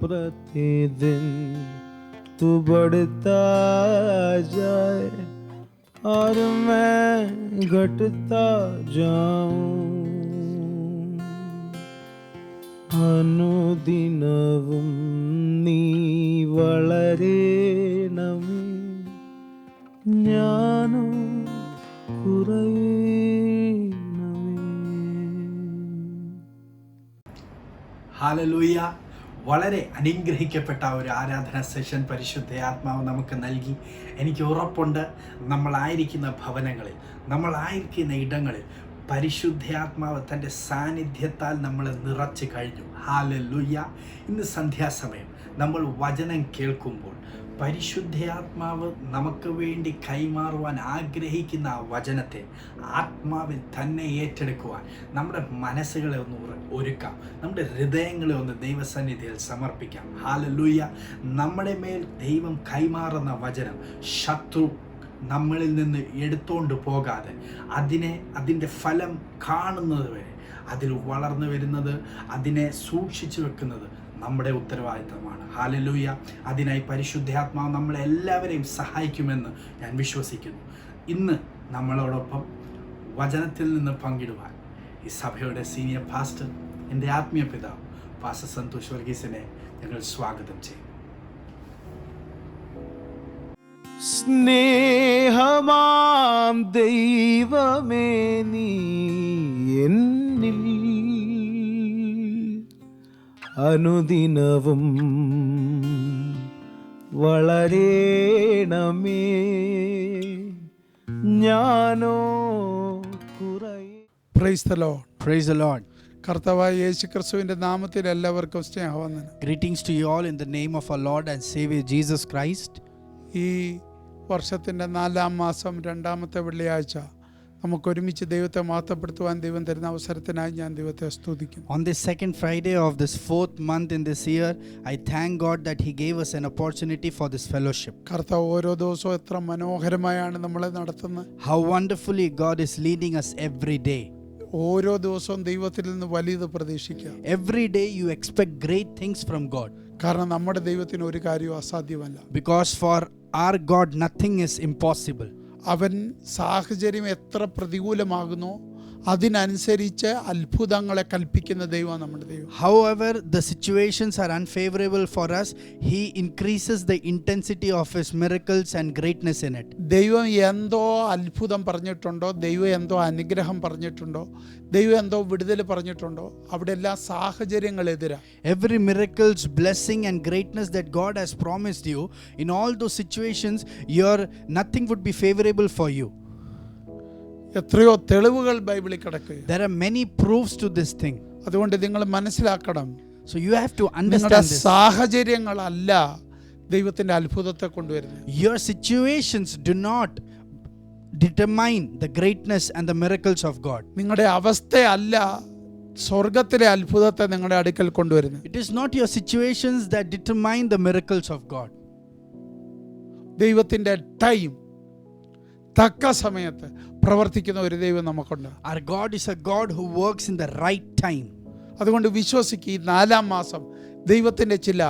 प्रतिदिन तू बढ़ता जाए और मैं घटता जाऊं. അനുദിനവും നീ വളരേണമേ, ഞാനോ കുറയേണമേ. ഹല്ലേലൂയ. വളരെ അനുഗ്രഹിക്കപ്പെട്ട ഒരു ആരാധന സെഷൻ പരിശുദ്ധ ആത്മാവ് നമുക്ക് നൽകി. എനിക്ക് ഉറപ്പുണ്ട് നമ്മളായിരിക്കുന്ന ഭവനങ്ങളിൽ, നമ്മളായിരിക്കുന്ന ഇടങ്ങളിൽ പരിശുദ്ധാത്മാവ് തൻ്റെ സാന്നിധ്യത്താൽ നമ്മളെ നിറച്ച് കഴിഞ്ഞു. ഹല്ലേലൂയ. ഇന്ന് സന്ധ്യാസമയം നമ്മൾ വചനം കേൾക്കുമ്പോൾ പരിശുദ്ധാത്മാവ് നമുക്ക് വേണ്ടി കൈമാറുവാൻ ആഗ്രഹിക്കുന്ന ആ വചനത്തെ ആത്മാവിൽ തന്നെ ഏറ്റെടുക്കുവാൻ നമ്മുടെ മനസ്സുകളെ ഒന്ന് ഒരുക്കാം, നമ്മുടെ ഹൃദയങ്ങളെ ഒന്ന് ദൈവസന്നിധിയിൽ സമർപ്പിക്കാം. ഹല്ലേലൂയ. നമ്മുടെ മേൽ ദൈവം കൈമാറുന്ന വചനം ശത്രു നമ്മളിൽ നിന്ന് എടുത്തുകൊണ്ട് പോകാതെ അതിൻ്റെ ഫലം കാണുന്നത് വരെ അതിൽ വളർന്നു വരുന്നത്, അതിനെ സൂക്ഷിച്ചു വെക്കുന്നത് നമ്മുടെ ഉത്തരവാദിത്തമാണ്. ഹല്ലേലൂയ. അതിനായി പരിശുദ്ധാത്മാവ് നമ്മളെല്ലാവരെയും സഹായിക്കുമെന്ന് ഞാൻ വിശ്വസിക്കുന്നു. ഇന്ന് നമ്മളോടൊപ്പം വചനത്തിൽ നിന്ന് പങ്കിടുവാൻ ഈ സഭയുടെ സീനിയർ പാസ്റ്റർ, എൻ്റെ ആത്മീയ പിതാവ് പാസ്റ്റർ സന്തോഷ് വർഗീസിനെ ഞങ്ങൾ സ്വാഗതം ചെയ്യും. സ്നേഹമാം ദൈവമേ, നീ എന്നിൽ അനുദിനവും വളരേണമേ, ഞാനോ കുറയേ. Praise the lord. Praise the Lord. കർത്താവായ യേശുക്രിസ്തുവിന്റെ നാമത്തിൽ എല്ലാവർക്കും സ്നേഹവന്ദനം. Greetings to you all in the name of our Lord and Savior Jesus Christ. ഈ വർഷത്തിൻ്റെ 4-ാം മാസം 2-ാമത്തെ വെള്ളിയാഴ്ച നമുക്ക് ഒരുമിച്ച് ദൈവത്തെ മഹത്വപ്പെടുത്തുവാൻ ദൈവം തരുന്ന അവസരത്തിനായി ഞാൻ ദൈവത്തെ സ്തുതിക്കുന്നു. On this second Friday of this 4th month in this year, I thank God that He gave us an opportunity for this fellowship. കർത്താവ് ഓരോ ദിവസവും എത്ര മനോഹരമായാണ് നമ്മളെ നടത്തുന്നത്. How wonderfully God is leading us every day. ഓരോ ദിവസവും ദൈവത്തിൽ നിന്ന് വലിയത് പ്രതീക്ഷിക്കുക. Every day you expect great things from God. കാരണം നമ്മുടെ ദൈവത്തിന് ഒരു കാര്യവും അസാധ്യമല്ല. Because for our God nothing is impossible. അവൻ സാഹചര്യം എത്ര പ്രതികൂലമാകുന്നു അതിനനുസരിച്ച് അത്ഭുതങ്ങളെ കൽപ്പിക്കുന്ന ദൈവമാണ് നമ്മുടെ ദൈവം. However the situations are unfavorable for us, He increases the intensity of His miracles and greatness in it. ദൈവം എന്തോ അത്ഭുതം പറഞ്ഞിട്ടുണ്ടോ, ദൈവം എന്തോ അനുഗ്രഹം പറഞ്ഞിട്ടുണ്ടോ, ദൈവം എന്തോ വിടുതൽ പറഞ്ഞിട്ടുണ്ടോ, അവിടെ എല്ലാ സാഹചര്യങ്ങൾ എതിരാ. Every miracles, blessing and greatness that God has promised you, in all those situations nothing would be favorable for you. എത്രയോ തെളിവുകൾ ബൈബിളിൽ കിടക്കുക. There are many proofs to this thing. അതുകൊണ്ട് നിങ്ങൾ മനസ്സിലാക്കണം, So you have to നിങ്ങളുടെ understand this. സാഹചര്യങ്ങളല്ല ദൈവത്തിന്റെ അത്ഭുതത്തെ കൊണ്ടുവരുന്നത്. Your situations do not determine the greatness and the miracles of God. നിങ്ങളുടെ അവസ്ഥയല്ല സ്വർഗത്തിലെ അത്ഭുതത്തെ നിങ്ങളുടെ അടുക്കൽ കൊണ്ടുവരുന്നത്. It is not your situations that determine the miracles of God. ദൈവത്തിന്റെ ടൈം, തക്ക സമയത്ത് പ്രവർത്തിക്കുന്ന ഒരു ദൈവം നമുക്കുണ്ട്. Our God is a God who works in the right time. അതുകൊണ്ട് വിശ്വസിക്കുക, ഈ 4-ാം മാസം ദൈവത്തിന്റെ ചില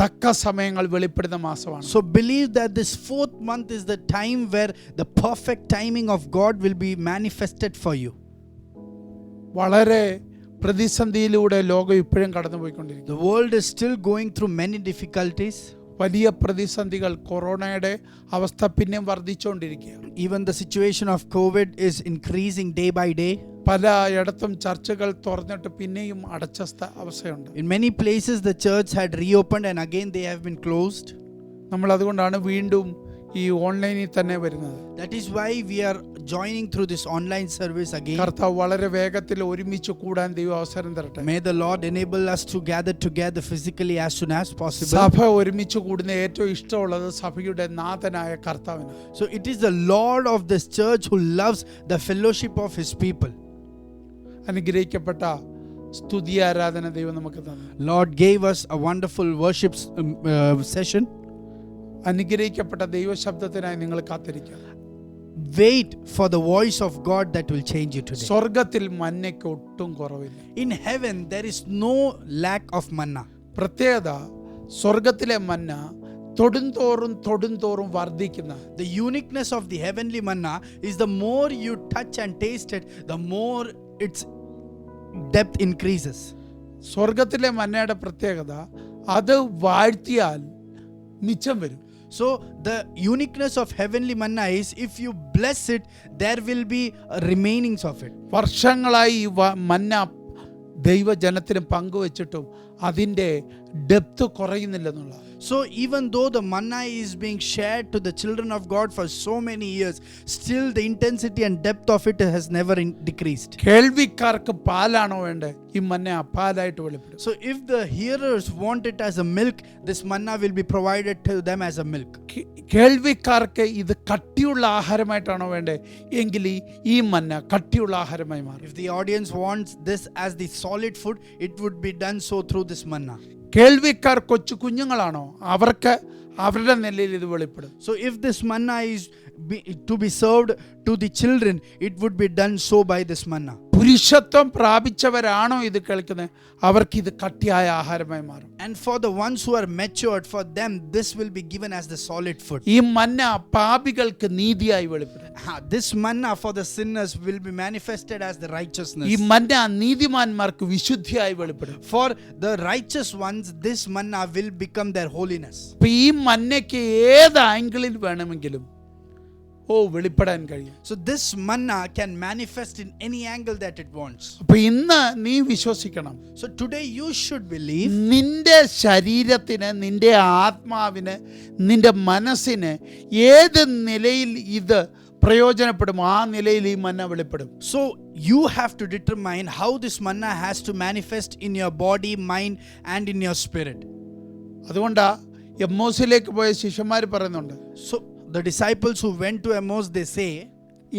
തക്ക സമയങ്ങൾ വെളിപ്പെടുന്ന മാസമാണ്. So believe that this 4th month is the time where the perfect timing of God will be manifested for you. വളരെ പ്രതിസന്ധിയിലൂടെ ലോകം ഇപ്പോഴും കടന്നുപോയിക്കൊണ്ടിരിക്കുന്നു. The world is still going through many difficulties. വലിയ പ്രതിസന്ധികൾ, കൊറോണയുടെ അവസ്ഥ പിന്നെയും വർദ്ധിച്ചുകൊണ്ടിരിക്കുക. Even the situation of COVID is increasing day by day. പലയിടത്തും ചർച്ചകൾ തുറന്നിട്ട് പിന്നെയും അടച്ച അവസ്ഥയുണ്ട്. In many places the church had reopened and again they have been closed. നമ്മൾ അതുകൊണ്ടാണ് വീണ്ടും ഈ ഓൺലൈനിൽ തന്നെ വരുന്നത്. That is why we are joining through this online service again. കർത്താവ് വളരെ വേഗത്തിൽ ഒരുമിച്ച് കൂടാൻ ദൈവം അവസരം തരട്ടെ. May the Lord enable us to gather together physically as soon as possible. സഭ ഒരുമിച്ച് കൂടുന്ന ഏറ്റവും ഇഷ്ടമുള്ളത് സഭയുടെ നാഥനായ കർത്താവിന്. So it is the Lord of this church who loves the fellowship of his people. അനുഗ്രഹിക്കപ്പെട്ട സ്തുതി ആരാധന ദൈവം നമുക്ക് തന്നു. Lord gave us a wonderful worship session. അനുഗ്രഹിക്കപ്പെട്ട ദൈവശബ്ദത്തിനായി നിങ്ങൾ കാത്തിരിക്കുക. Wait for the voice of God that will change you today. സ്വർഗ്ഗത്തിൽ മന്നയ്ക്ക് ഒട്ടും കുറവില്ല. In heaven there is no lack of manna. പ്രത്യേകത സ്വർഗ്ഗത്തിലെ മന്ന തൊടുന്തോറും വർദ്ധിക്കുന്ന. The uniqueness of the heavenly manna is the more you touch and taste it, the more its depth increases. സ്വർഗ്ഗത്തിലെ മന്നയുടെ പ്രത്യേകത അത് വാഴ്ത്തിയാൽ മിച്ചം വരും. So the uniqueness of heavenly manna is if you bless it, there will be remainings of it. വർഷങ്ങളായി ഈ മന്ന ദൈവജനത്തിന് പങ്കുവച്ചിട്ടും അതിൻ്റെ depth കുറയുന്നില്ലെന്നുള്ള. So even though the manna is being shared to the children of God for so many years, still the intensity and depth of it has never decreased. കേൾവിക്കാർക്ക് പാലാണോ വേണ്ടേ? ഈ മന്ന പാലായിട്ട് വെളിപ്പെടും. So if the hearers want it as a milk, this manna will be provided to them as a milk. കേൾവിക്കാർക്ക് ഇത് കട്ടിയുള്ള ആഹാരമായിട്ടാണോ വേണ്ടേ? എങ്കിൽ ഈ മന്ന കട്ടിയുള്ള ആഹാരമായി മാറും. If the audience wants this as the solid food, it would be done so through this manna. കേൾവിക്കാർ കൊച്ചു കുഞ്ഞുങ്ങളാണോ? അവർക്ക് അവരുടെ നിലയിൽ ഇത് വെളിപ്പെടും. So if this manna is to be served to the children, it would be done so by this manna. പുരുഷത്വം പ്രാപിച്ചവരാണോ ഇത് കേൾക്കുന്നത്? അവർക്ക് ഇത് കട്ടിയായ ആഹാരമായി മാറും. And for the ones who are matured, for them this will be given as the solid food. ഈ മന്ന പാപികൾക്ക് നീതിയായി വെളിപ്പെടും. This manna for the sinners will be manifested as the righteousness. ഈ മന്ന നീതിമാന്മാർക്ക് വിശുദ്ധിയായി വെളിപ്പെടും. For the righteous ones, this manna will become their holiness. ഈ മന്നയ്ക്ക് ഏത് ആംഗിളിൽ വേണമെങ്കിലും വെളിപ്പെടാൻ കഴിയും. So this manna can manifest in any angle that it wants. അപ്പൊ ഇന്ന് നീ വിശ്വസിക്കണം. So today you should believe. നിന്റെ ശരീരത്തിന്, നിന്റെ ആത്മാവിന്, നിന്റെ മനസ്സിന് ഏത് നിലയിൽ ഇത് പ്രയോജനപ്പെടും ആ നിലയിൽ ഈ മന്ന വെളിപ്പെടും. So you have to determine how this manna has to manifest in your body, mind and in your spirit. അതുകൊണ്ടാ എമ്മോസിലേക്ക് പോയ ശിഷ്യന്മാർ പറയുന്നുണ്ട്. So the disciples who went to Emmaus, they say,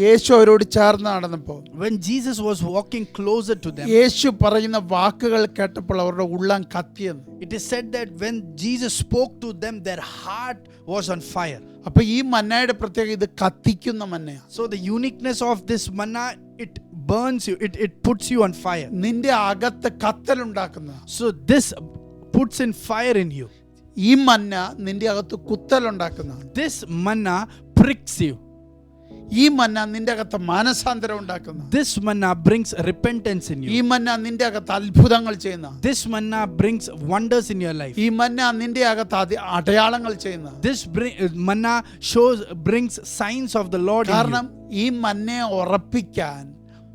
യേശു അവരോട് ചേർന്ന് നടന്നപ്പോൾ, when Jesus was walking closer to them, യേശു പറയുന്ന വാക്കുകൾ കേട്ടപ്പോൾ അവരുടെ ഉള്ളം കത്തിയെന്ന്. it is said that when Jesus spoke to them, their heart was on fire. അപ്പൊ ഈ മന്നയുടെ പ്രത്യേകത ഇത് കത്തിക്കുന്ന മന്നയാണ്. So the uniqueness of this manna, it burns you, it puts you on fire. നിന്റെ അകത്ത് കത്തലുണ്ടാക്കുന്ന. So this puts in fire in you. ഈ മന്ന നിന്റെ അകത്ത് കുത്തലുണ്ടാക്കുന്ന. This manna pricks you. ഈ മന്ന നിന്റെ അകത്ത് മാനസാന്തരം ഉണ്ടാക്കുന്ന. This manna brings repentance in ഈ you. മന്ന നിന്റെ അകത്ത് അത്ഭുതങ്ങൾ ചെയ്യുന്ന. This manna brings wonders in your life. ഈ മന്ന നിന്റെ അകത്ത് അടയാളങ്ങൾ ചെയ്യുന്ന. This manna brings signs of the Lord in കാരണം you. ഈ മന്നയെ ഉറപ്പിക്കാൻ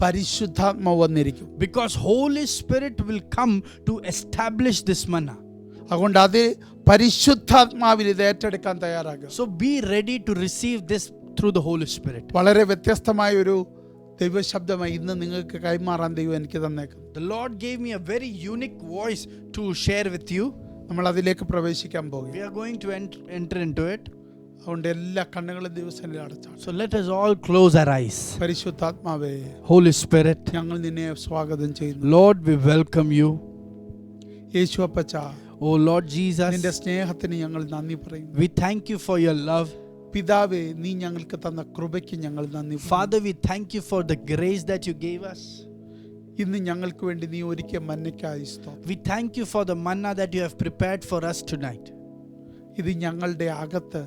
പരിശുദ്ധാത്മാവ് വന്നിരിക്കും. Because Holy Spirit will come to establish this manna. അതുകൊണ്ട് അത് പരിശുദ്ധാത്മാവിൽ ഇത് ഏറ്റെടുക്കാൻ തയ്യാറാകുക. So be ready to receive this through the Holy Spirit. വളരെ വ്യത്യസ്തമായ ഒരു ദൈവശബ്ദമായി ഇന്ന് നിങ്ങൾക്ക് കൈമാറാൻ ദൈവം എനിക്ക് തന്നേക്കും. The Lord gave me a very unique voice to share with you. നമ്മൾ അതിലേക്ക് പ്രവേശിക്കാൻ പോകും. We are going to enter into it. അതുകൊണ്ട് എല്ലാ കണ്ണുകളും ദിവസങ്ങളിൽ അടച്ചാണ്. So let us all close our eyes. പരിശുദ്ധാത്മാവേ, Holy Spirit, ഞങ്ങൾ നിന്നെ സ്വാഗതം ചെയ്യുന്നു. Lord, we welcome you. യേശു അപ്പച്ച, Oh Lord Jesus, നിന്റെ സ്നേഹത്തിന് ഞങ്ങൾ നന്ദി പറയുന്നു. we thank you for your love. പിതാവേ, നീ ഞങ്ങൾക്ക് തന്ന കൃപയ്ക്ക് ഞങ്ങൾ നന്ദി. Father, we thank you for the grace that you gave us. ഇന്ന് ഞങ്ങൾക്ക് വേണ്ടി നീ ഒരുക്കിയ മന്നയ്ക്കായി സ്തോത്രം. We thank you for the manna that you have prepared for us tonight. ഇത് ഞങ്ങളുടെ അകത്ത്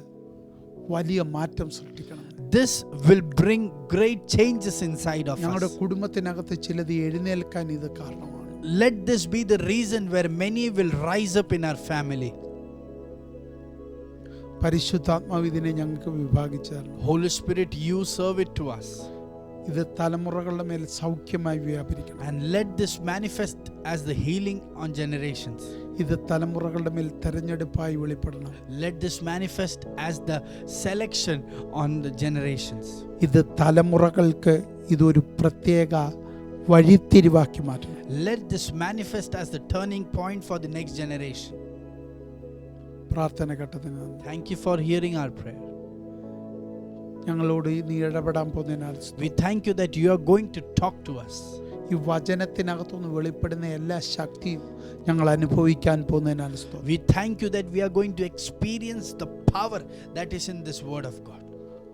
വലിയ മാറ്റം സൃഷ്ടിക്കണം. This will bring great changes inside of ഞങ്ങളുടെ us. കുടുംബത്തിനകത്ത് ചിലത് എഴുന്നേൽക്കാൻ ഇത് കാരണമാണ്. Let this be the reason where many will rise up in our family. പരിശുദ്ധാത്മാവ് ഇതിനെ ഞങ്ങൾക്ക് വിഭാഗിച്ചു തരണം. Holy Spirit, you serve it to us. ഇത് തലമുറകളുടെ മേൽ സൗഖ്യമായി വ്യാപരിക്കണം. And let this manifest as the healing on generations. ഇത് തലമുറകളുടെ മേൽ തെരഞ്ഞെടുപ്പായി വെളിപ്പെടണം. Let this manifest as the selection on the generations. ഇത് തലമുറകൾക്ക് ഇതൊരു പ്രത്യേക വഴിത്തിരിവാക്കി മാറ്റണം. Let this manifest as the turning point for the next generation. പ്രാർത്ഥന ഘട്ടത്തിന് നന്ദി. Thank you for hearing our prayer. ഞങ്ങളോട് നീ ഇടപെടാൻ പോകുന്നതിനാൽ We thank you that you are going to talk to us. ഈ വചനത്തിനകത്തുനിന്ന് വെളിപ്പെടുന്ന എല്ലാ ശക്തിയും ഞങ്ങൾ അനുഭവിക്കാൻ പോകുന്നതിനാൽ We thank you that we are going to experience the power that is in this word of God.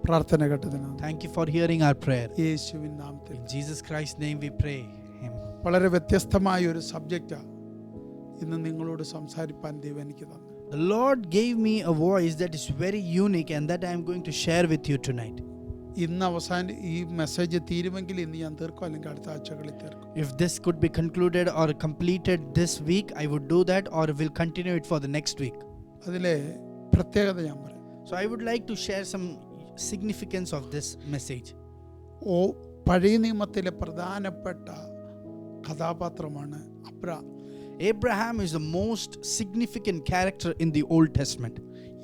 പ്രാർത്ഥന ഘട്ടത്തിന് നന്ദി. Thank you for hearing our prayer. യേശുവിൻ നാമത്തിൽ. In Jesus Christ's name we pray. Amen. വളരെ വ്യത്യസ്തമായ ഒരു സബ്ജക്റ്റാണ് ഇന്ന് നിങ്ങളോട് സംസാരിപ്പാൻ ദൈവം എനിക്ക് തന്നു. The Lord gave me a voice that is very unique and that I am going to share with you tonight. ഇന്ന് അവസാനം ഈ മെസ്സേജ് തീരുമെങ്കിൽ ഇന്ന് ഞാൻ തീർക്കും, അല്ലെങ്കിൽ അടുത്ത ആഴ്ചകളിൽ തീർക്കും. If this could be concluded or completed this week, I would do that, or will continue it for the next week. അതിലെ പ്രത്യേകത ഞാൻ പറയാം. So I would like to share some significance of this message. പഴയ നിയമത്തിലെ പ്രധാനപ്പെട്ട കഥാപാത്രമാണ് Abraham. Abraham is the most significant character in the Old Testament.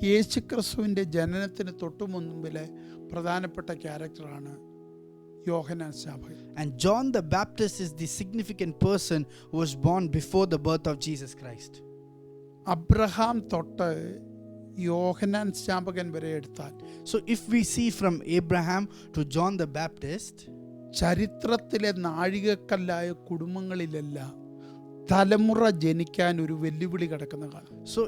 യേശുക്രിസ്തുവിൻ്റെ ജനനത്തിന് തൊട്ടു മുൻപിലെ പ്രധാനപ്പെട്ട ക്യാരക്ടറാണ് യോഹന്നാൻ സ്നാപകൻ. And John the Baptist is the significant person who was born before the birth of Jesus Christ. Abraham തൊട്ട് യോഹന്നാൻ സ്നാപകൻ വരെ എടുത്താൽ, So if we see from Abraham to John the Baptist, ചരിത്രത്തിലെ നാഴികക്കല്ലായ കുടുംബങ്ങളിലെല്ലാം തലമുറ ജനിക്കാൻ ഒരു വെല്ലുവിളി കിടക്കുന്ന കാലം. so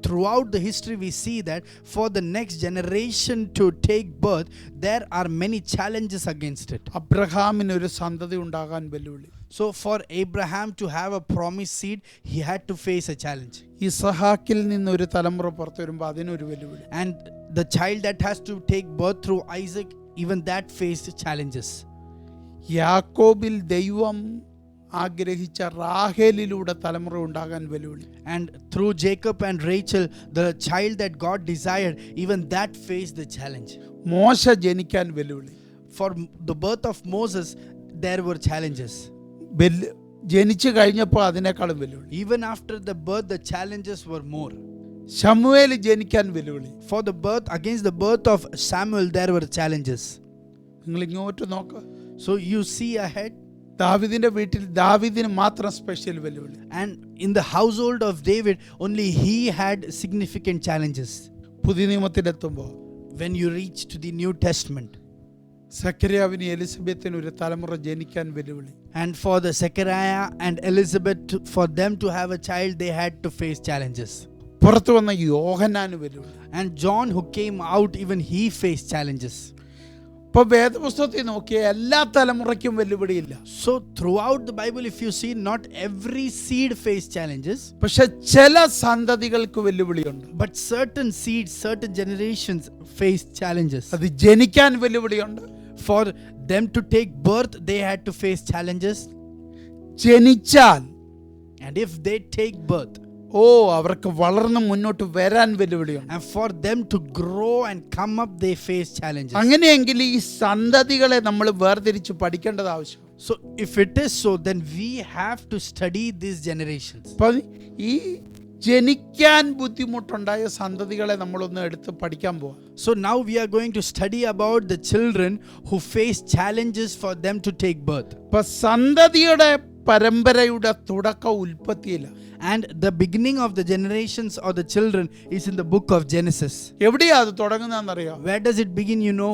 throughout the history we see that for the next generation to take birth, there are many challenges against it. അബ്രഹാമിന് ഒരു സന്തതി ഉണ്ടാകാൻ വെല്ലുവിളി. So for Abraham to have a promised seed, he had to face a challenge. ഇസഹാക്കിൽ നിന്ന് ഒരു തലമുറ പുറത്തു വരുമ്പോൾ അതിനൊരു വെല്ലുവിളി. And the child that has to take birth through Isaac, even that faced challenges. യാക്കോബിൽ ദൈവം ആഗ്രഹിച്ച റാഹേലിലൂടെ തലമുറ ഉണ്ടാകാൻ വെല്ലുവിളി. And through Jacob and Rachel, the child that God desired, even that faced the challenge. മോശ ജനിക്കാൻ വെല്ലുവിളി. For the birth of Moses, there were challenges. ജനിച്ചു കഴിഞ്ഞപ്പോൾ അതിനേക്കാളും വെല്ലുവിളി. Even after the birth, the challenges were more. ശമൂവേൽ ജനിക്കാൻ വെല്ലുവിളി. For the birth, against the birth of Samuel, there were challenges. നിങ്ങൾ ഇങ്ങോട്ട് നോക്ക്. So you see ahead. ദാവീദിന്റെ വീട്ടിൽ ദാവീദിന് മാത്രം സ്പെഷ്യൽ വെല്ലുവിളി. And in the household of David, only he had significant challenges. പുതിയ നിയമത്തിലെത്തുമ്പോൾ When you reach to the New Testament, സക്കറിയാവിന് എലിസബത്തിന് ഒരു തലമുറ ജനിക്കാൻ വെല്ലുവിളി. and for the Zechariah and Elizabeth, for them to have a child, they had to face challenges. പുറത്തു വന്ന യോഹന്നാന് വെല്ലുവിളി. And John, who came out, even he faced challenges. ഇപ്പൊ വേദപുസ്തകത്തിൽ നോക്കിയ എല്ലാ തലമുറയ്ക്കും വെല്ലുവിളിയില്ല. So throughout the Bible, if you see, not every seed faced challenges, പക്ഷെ ചില സന്തതികൾക്ക് വെല്ലുവിളിയുണ്ട്. but certain seeds, certain generations faced challenges. അത് ജനിക്കാൻ വെല്ലുവിളിയുണ്ട്. For them to take birth, they had to face challenges. ജനിച്ചാൽ And if they take birth, അവർക്ക് വളർന്ന് മുന്നോട്ട് വരാൻ വെല്ലുവിളിയുണ്ട്. and for them to grow and come up, they face challenges. അങ്ങനെയെങ്കിൽ ഈ സന്തതികളെ നമ്മൾ വേർതിരിച്ച് പഠിക്കേണ്ടത് ആവശ്യം. So if it is so, then we have to study these generations. അപ്പൊ ഈ ജനിക്കാൻ ബുദ്ധിമുട്ടുണ്ടായ സന്തതികളെ നമ്മളൊന്ന് എടുത്ത് പഠിക്കാൻ പോവാം. So now we are going to study about the children who face challenges for them to take birth. ഇപ്പൊ സന്തതിയുടെ പരമ്പരയുടെ തുടക്കം ഉൽപ്പത്തിയില്ല. And the beginning of the generations or the children is in the book of Genesis. എവിടെയാ അത് തുടങ്ങുന്നതെന്നറിയാം? Where does it begin, you know?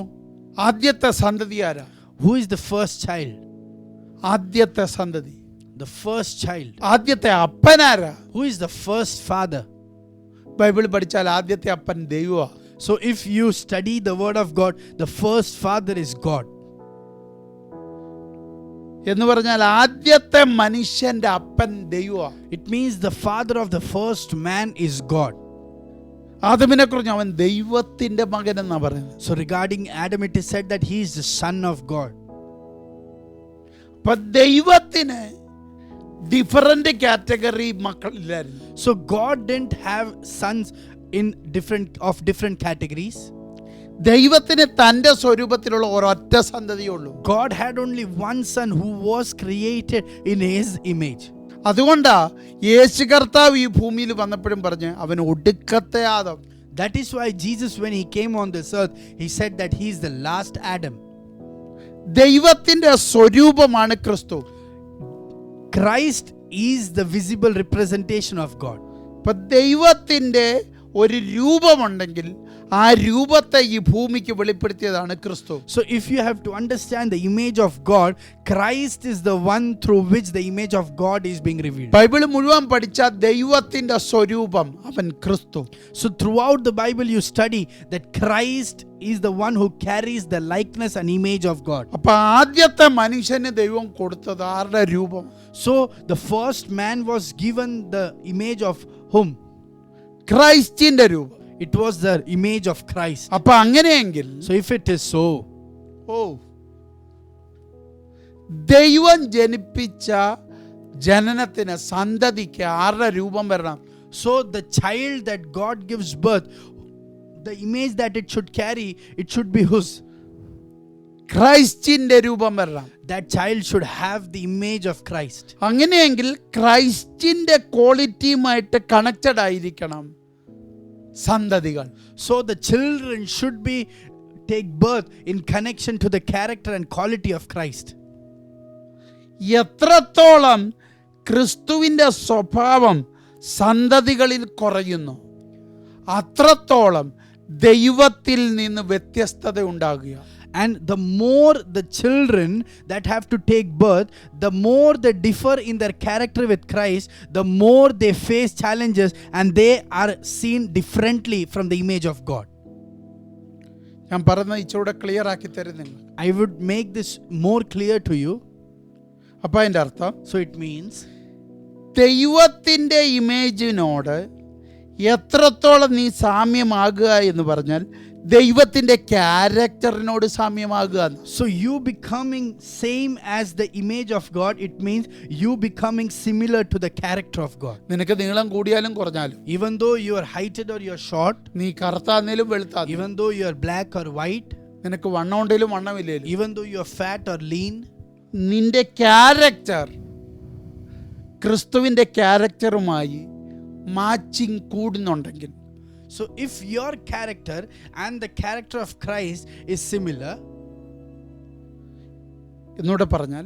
ആദ്യത്തെ സന്തതി ആരാ? Who is the first child? ആദ്യത്തെ സന്തതി. The first child. ആദ്യത്തെ അപ്പനാരാ? Who is the first father? Bible പഠിച്ചാൽ ആദ്യത്തെ അപ്പൻ ദൈവമാ. So if you study the word of God, the first father is God. എന്ന് പറഞ്ഞാൽ ആദ്യത്തെ മനുഷ്യന്റെ അപ്പൻ ദൈവമാ. It means the father of the first man is God. ആദമിനെ കുറിച്ച് അവൻ ദൈവത്തിന്റെ മകൻ എന്നാ പറയുന്നത്. So regarding Adam, it is said that he is the son of God. അപ്പൊ ദൈവത്തിന് ഡിഫറന്റ് കാറ്റഗറി മക്കളില്ലായിരുന്നു. So God didn't have sons in different categories. ദൈവത്തിന് തൻ്റെ സ്വരൂപത്തിലുള്ള ഒരൊറ്റ സന്തതിയേ ഉള്ളൂ. God had only one son who was created in his image. അതുകൊണ്ടാ യേശു കർത്താവ് ഈ ഭൂമിയിൽ വന്നപ്പോഴും പറഞ്ഞ് അവൻ ഒടുക്കത്തെ Adam. That is why Jesus, when he came on this earth, he said that he is the last Adam. ദൈവത്തിൻ്റെ സ്വരൂപമാണ് ക്രിസ്തു. Christ is the visible representation of God. ഇപ്പൊ ദൈവത്തിൻ്റെ ഒരു രൂപമുണ്ടെങ്കിൽ ആ രൂപത്തെ ഈ ഭൂമിക്ക് വെളിപ്പെടുത്തിയതാണ് ക്രിസ്തു. So if you have to understand the image of God, Christ is the one through which the image of God is being revealed. Bible മുഴുവൻ പഠിച്ച ദൈവത്തിൻ്റെ സ്വരൂപം അവൻ ക്രിസ്തു. So throughout the Bible you study that Christ is the one who carries the likeness and image of God. അപ്പൊ ആദ്യത്തെ മനുഷ്യന് ദൈവം കൊടുത്തത് ആരുടെ രൂപം? So the first man was given the image of whom? ക്രൈസ്റ്റിന്റെ രൂപം. It was the image of Christ. അപ്പൊ അങ്ങനെയെങ്കിൽ So if it is so, ദൈവം ജനിപ്പിച്ച ജനനത്തിന് സന്തതിക്ക് ആരുടെ രൂപം വരണം? so the child that God gives birth, the image that it should carry, it should be whose? ക്രൈസ്റ്റിന്റെ രൂപം വരണം. That child should have the image of Christ. അങ്ങനെയെങ്കിൽ ക്രൈസ്റ്റിന്റെ ക്വാളിറ്റിയുമായിട്ട് കണക്റ്റഡ് ആയിരിക്കണം സന്തതികൾ. So the children should be take birth in connection to the character and quality of Christ. എത്രത്തോളം ക്രിസ്തുവിൻ്റെ സ്വഭാവം സന്തതികളിൽ കുറയുന്നു അത്രത്തോളം ദൈവത്തിൽ നിന്ന് വ്യത്യസ്തത ഉണ്ടാകുക. And the more the children that have to take birth, the more they differ in their character with Christ, the more they face challenges and they are seen differently from the image of God. ഞാൻ പറയുന്നത് ഇച്ചിരൂടെ clear ആക്കി തരുന്നില്ല. I would make this more clear to you. അപ്പം അതിൻ്റെ അർത്ഥം, So it means ദൈവത്തിൻ്റെ ഇമേജിനോട് എത്രത്തോളം നീ സാമ്യമാകുക എന്ന് പറഞ്ഞാൽ ദൈവത്തിൻ്റെ ക്യാരക്ടറിനോട് സാമ്യമാകുക. so you becoming same as the image of God, it means you becoming similar to the character of God. നിനക്ക് നീളം കൂടിയാലും കുറഞ്ഞാലും, Even though you are heighted or you are short, നീ കറുത്താന്നേലും വെളുത്താന്നേലും, even though you are black or white, നിനക്ക് വണ്ണം ഉണ്ടെങ്കിലും വണ്ണമില്ലേലും, even though you are fat or lean, നിന്റെ character ക്രിസ്തുവിൻ്റെ ക്യാരക്ടറുമായി matching കൂടുന്നുണ്ടെങ്കിൽ, so if your character and the character of Christ is similar, എന്നൂടെ പറഞ്ഞാൽ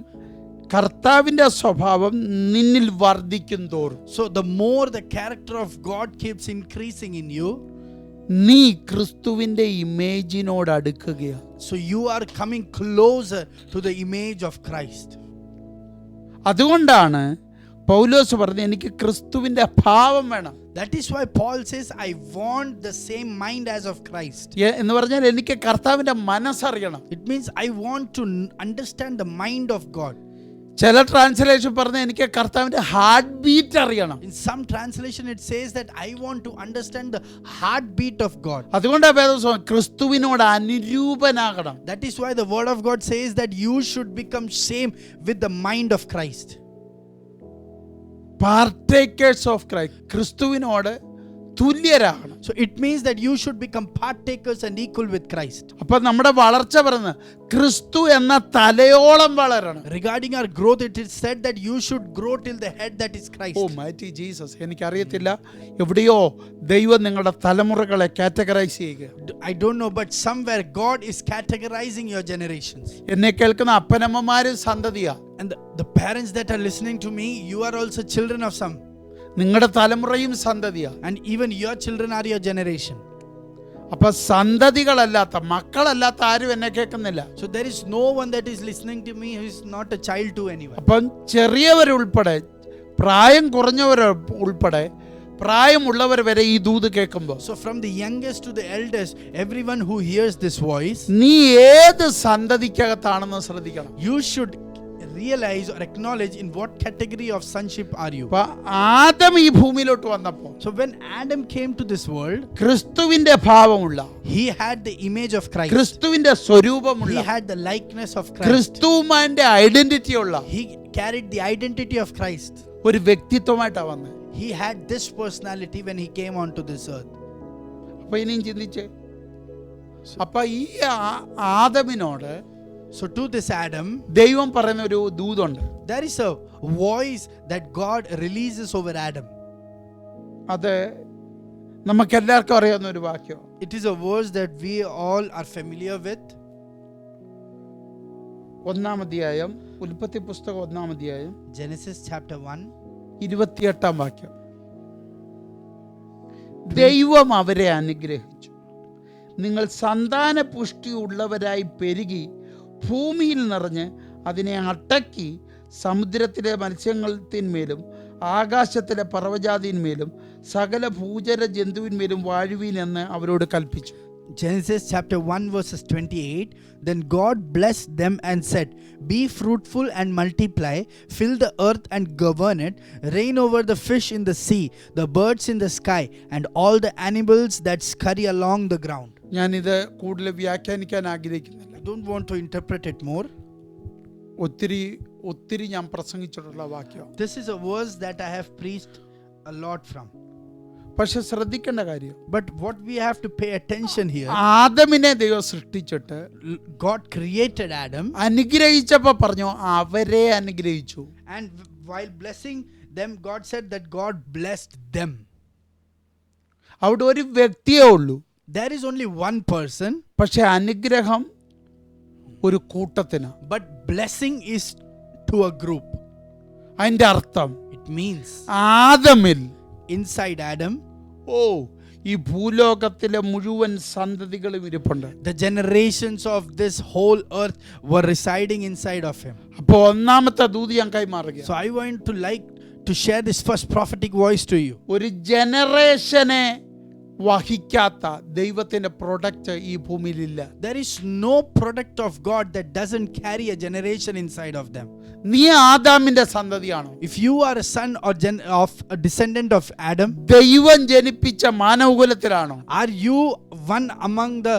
കർത്താവിൻ്റെ സ്വഭാവം നിന്നിൽ വർദ്ധിക്കും തോറും, so the more the character of God keeps increasing in you, നീ ക്രിസ്തുവിൻ്റെ ഇമേജിനോട് അടുക്കുകയാണ്. so you are coming closer to the image of Christ. അതുകൊണ്ടാണ് പൗലോസ് പറഞ്ഞത് എനിക്ക് ക്രിസ്തുവിൻ്റെ ഭാവം വേണം. That is why Paul says, I want the same mind as of Christ. എന്ന് പറഞ്ഞാൽ എനിക്ക് കർത്താവിൻ്റെ മനസ്സറിയണം. It means I want to understand the mind of God. ചില ട്രാൻസ്ലേഷൻ പറഞ്ഞ എനിക്ക് കർത്താവിൻ്റെ ഹാർട്ട് ബീറ്റ് അറിയണം. In some translation it says that I want to understand the heartbeat of God. അതുകൊണ്ടാണ് വേദപുസ്തകം ക്രിസ്തുവിനോട് അനുരൂപനാകണം. That is why the word of God says that you should become same with the mind of Christ. Partakers of Christ, ക്രിസ്തുവിനോട് തുല്യരാകണം. So it means that you should become partakers and equal with Christ. അപ്പൊ നമ്മുടെ വളർച്ച പറയുന്നത് ക്രിസ്തു എന്ന തലയോളം വളരണം. Regarding our growth, it is said that you should grow till the head, that is Christ. Oh mighty Jesus. എനിക്കറിയത്തില്ല, എവിടെയോ ദൈവം നിങ്ങളുടെ തലമുറകളെ കാറ്റഗറൈസ് ചെയ്യുക. I don't know, but somewhere God is categorizing your generations. എന്നെ കേൾക്കുന്ന അപ്പനമ്മമാരും സന്തതിയാ. And the parents that are listening to me, you are also children of some. നിങ്ങളുടെ തലമുറയും സന്തതിയാ. And even your children are your generation. അപ്പൊ സന്തതികളല്ലാത്ത മക്കളല്ലാത്ത ആരും എന്നെ കേൾക്കുന്നില്ല. So there is no one that is listening to me who is not a child to anyone. അപ്പം ചെറിയവരുൾപ്പെടെ പ്രായം കുറഞ്ഞവർ ഉൾപ്പെടെ പ്രായമുള്ളവർ വരെ ഈ ദൂത് കേൾക്കുമ്പോൾ, So from the youngest to the eldest, everyone who hears this voice, നീ ഏത് സന്തതിക്കകത്താണെന്ന് ശ്രദ്ധിക്കണം. you should realize or acknowledge in what category of sonship are you. അപ്പൊ ആദം ഈ ഭൂമിയിലോട്ട് വന്നപ്പോൾ So when Adam came to this world, ക്രിസ്തുവിന്റെ ഭാവമുള്ള, he had the image of Christ. ക്രിസ്തുവിന്റെ He സ്വരൂപമുള്ള, had the likeness of Christ. ക്രിസ്തുവിന്റെ identity ഉള്ള He carried the identity of Christ. ഒരു വ്യക്തിത്വമായിട്ടാണ് വന്നത്. He had this personality when he came onto this earth. അപ്പൊ ഇനിയും ചിന്തിച്ച്, അപ്പൊ ഈ ആദമിനോട് So to this Adam, ദൈവം പറയുന്ന ഒരു ദൂതുണ്ട്. there is a voice that God releases over Adam. അത് നമുക്ക് എല്ലാവർക്കും അറിയാവുന്ന ഒരു വാക്യം. It is a verse that we all are familiar with. 1-ാം അധ്യായം, ഉൽപ്പത്തി പുസ്തകം 1-ാം അധ്യായം, Genesis chapter 1. 28-ാം വാക്യം. ദൈവം അവരെ അനുഗ്രഹിച്ചു, നിങ്ങൾ സന്താന പുഷ്ടിയുള്ളവരായി പെരുകി ഭൂമിയിൽ നിറഞ്ഞ് അതിനെ അടക്കി സമുദ്രത്തിലെ മത്സ്യങ്ങൾത്തിന്മേലും ആകാശത്തിലെ പർവ്വജാതിന്മേലും സകല ഭൂചര ജന്തുവിന്മേലും വാഴുവീൻ എന്ന് അവരോട് കൽപ്പിച്ചു. Genesis chapter 1 verses 28. Then God blessed them and said, be fruitful and multiply, fill the earth and govern it, reign over the fish in the sea, the birds in the sky, and all the animals that scurry along the ground. ഞാനിത് കൂടുതൽ വ്യാഖ്യാനിക്കാൻ ആഗ്രഹിക്കുന്നില്ല. I don't want to interpret it more. ഒത്തിരി ഞാൻ പ്രസംഗിച്ചിട്ടുള്ള വാക്യം. This is a verse that I have preached a lot from. പക്ഷെ ശ്രദ്ധിക്കേണ്ട കാര്യം, But what we have to pay attention here, ആദമിനെ ദൈവം സൃഷ്ടിച്ചിട്ട് God created Adam, അനുഗ്രഹിച്ചപ്പോ പറഞ്ഞു അവരെ അനുഗ്രഹിച്ചു. and while blessing them, God said that God blessed them. അവിടെ ഒരു വ്യക്തിയേ ഉള്ളൂ. There is only one person, പക്ഷെ അനുഗ്രഹം ഒരു കൂട്ടത്തിന്. but blessing is to a group. അതിന്റെ അർത്ഥം It means ആദമിൽ inside Adam, ഈ ഭൂലോകത്തിലെ മുഴുവൻ സന്തതികളും ഇരിപ്പുണ്ട്. the generations of this whole earth were residing inside of him. അപ്പൊ ഒന്നാമത്തെ ദൂത് ഞാൻ കൈമാറുക. So I want to share this first prophetic voice to you. ഒരു ജനറേഷനെ വഹിക്കാത്ത ദൈവത്തിന്റെ പ്രൊഡക്റ്റ് ഈ ഭൂമിയിലില്ല. There is no product of God that doesn't carry a generation inside of them. നീ ആദാമിന്റെ സന്തതിയാണോ? If you are a son or of a descendant of Adam, ദൈവം ജനിപ്പിച്ച മാനവകുലത്തിലാണോ? are you one among the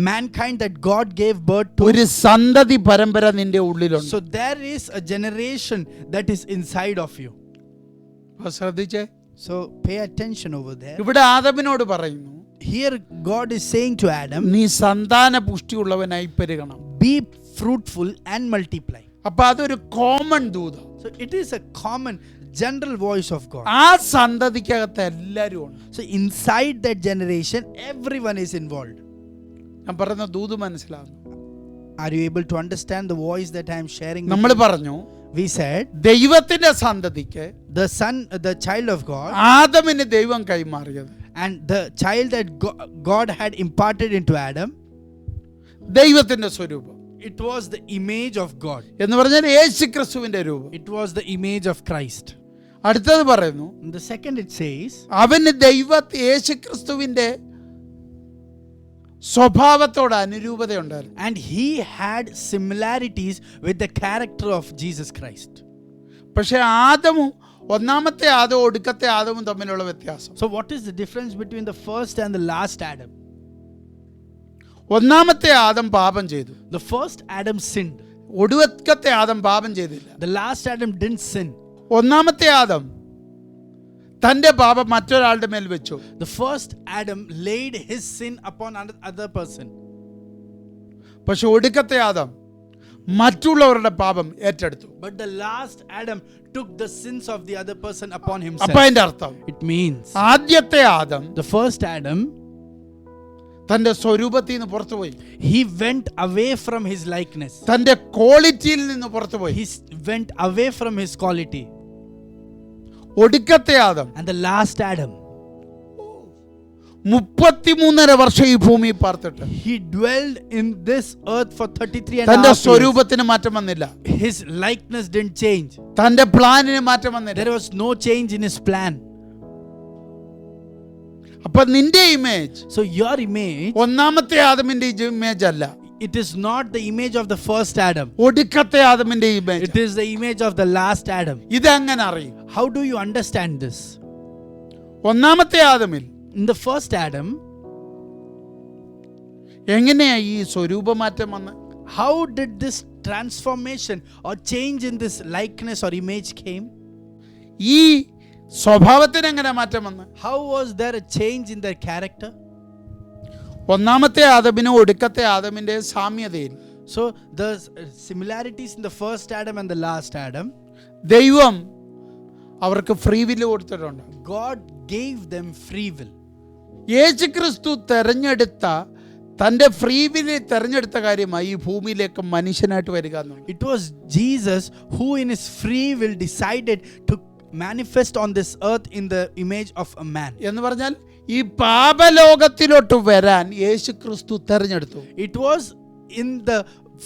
mankind that God gave birth to? ഒരു സന്തതി പരമ്പര നിന്റെ ഉള്ളിലുണ്ട്. So there is a generation that is inside of you. ശ്രദ്ധിച്ചേ. So pay attention over there. ഇവിടെ ആദമിനോട് പറയുന്നു, Here God is saying to Adam, നീ സന്താന പുഷ്ടിയുള്ളവനായി പെരുകണം. be fruitful and multiply. അപ്പൊ അതൊരു common Dootha. So it is a common general voice of God. ആ സന്തതിക്കകത്ത് എല്ലാവരും ഉണ്ട്. So inside that generation, everyone is involved. ഞാൻ പറയുന്ന ദൂത് മനസ്സിലാകുന്നു. Are you able to understand the voice that I am sharing? നമ്മൾ പറഞ്ഞു, We said ദൈവത്തിന്റെ സന്തതിക്ക് the child of God, ആദമിന് ദൈവം കൈമാറിയത്, and the child that God had imparted into Adam, ദൈവത്തിന്റെ സ്വരൂപം it was the image of God. എന്ന് പറഞ്ഞാൽ യേശുക്രിസ്തുവിന്റെ രൂപം. It was the image of Christ. അടുത്തത് പറയുന്നു, In the second it says, അവന് യേശുക്രിസ്തുവിന്റെ സ്വഭാവത്തോട് അനുരൂപതയുണ്ടായിരുന്നു. and he had similarities with the character of Jesus Christ. പക്ഷെ ആദമും ഒന്നാമത്തെ ആദവും ഒടുക്കത്തെ ആദവും തമ്മിലുള്ള വ്യത്യാസം, So what is the difference between the first and the last Adam? ഒന്നാമത്തെ ആദം പാപം ചെയ്തു, The first Adam sinned. ഒടുക്കത്തെ ആദം പാപം ചെയ്തില്ല. The last Adam didn't sin. ഒന്നാമത്തെ ആദം തന്റെ പാപം മറ്റൊരാളുടെ മേൽ വെച്ചു. The first Adam laid his sin upon another person. പക്ഷെ ഒടുക്കത്തെ ആദം മറ്റുള്ളവരുടെ പാപം ഏറ്റെടുത്തു. But the last Adam took the sins of the other person upon അപ്പൊ himself. അതിന്റെ അർത്ഥം, It means ആദ്യത്തെ ആദം the first Adam, തന്റെ സ്വരൂപത്തിൽ നിന്ന് പുറത്തുപോയി, he went away from his likeness. തന്റെ ക്വാളിറ്റിയിൽ നിന്ന് പുറത്തുപോയി. He went away from his quality. ഒടുക്കത്തെ Adam And the last Adam, 33.5 വർഷം ഈ ഭൂമി പാർത്തിട്ട് he dwelled in this earth for 33 and a തന്റെ half years. സ്വരൂപത്തിന് മാറ്റം വന്നില്ല, His likeness didn't change. തന്റെ പ്ലാനിന് മാറ്റം വന്നില്ല. There was no change in his plan. അപ്പൊ നിന്റെ ഇമേജ് So your image, ഒന്നാമത്തെ ആദമിന്റെ ഇമേജ് അല്ല, it is not the image of the first Adam. ഒടുക്കത്തെ ആദമിന്റെ image. It is the image of the last Adam. ഇതെങ്ങനെ അറിയും? How do you understand this? ഒന്നാമത്തെ ആദമിൽ In the first Adam, എങ്ങനെയാ ഈ സ്വരൂപമാറ്റം വന്ന്? how did this transformation or change in this likeness or image came? ഈ സ്വഭാവത്തിന് എങ്ങനെ മാറ്റം വന്ന്? How was there a change in their character? ഒന്നാമത്തെ ആദമിനും ഒടുക്കത്തെ ആദമിൻ്റെ സാമ്യതയിൽ So the similarities in the first Adam and the last Adam, ദൈവം അവർക്ക് free വില്ല് കൊടുത്തിട്ടുണ്ട്. God gave them free will. യേശുക്രിസ്തു തെരഞ്ഞെടുത്ത തൻ്റെ ഫ്രീ വില്ല് തെരഞ്ഞെടുത്ത കാര്യമായി ഈ ഭൂമിയിലേക്ക് മനുഷ്യനായിട്ട് വരിക എന്നുള്ളത്. It was Jesus who in his free will decided to manifest on this earth in the image of a man. എന്ന് പറഞ്ഞാൽ ഈ പാപലോകത്തിലോട്ട് വരാൻ യേശുക്രിസ്തു തെരഞ്ഞെടുത്തു. It was in the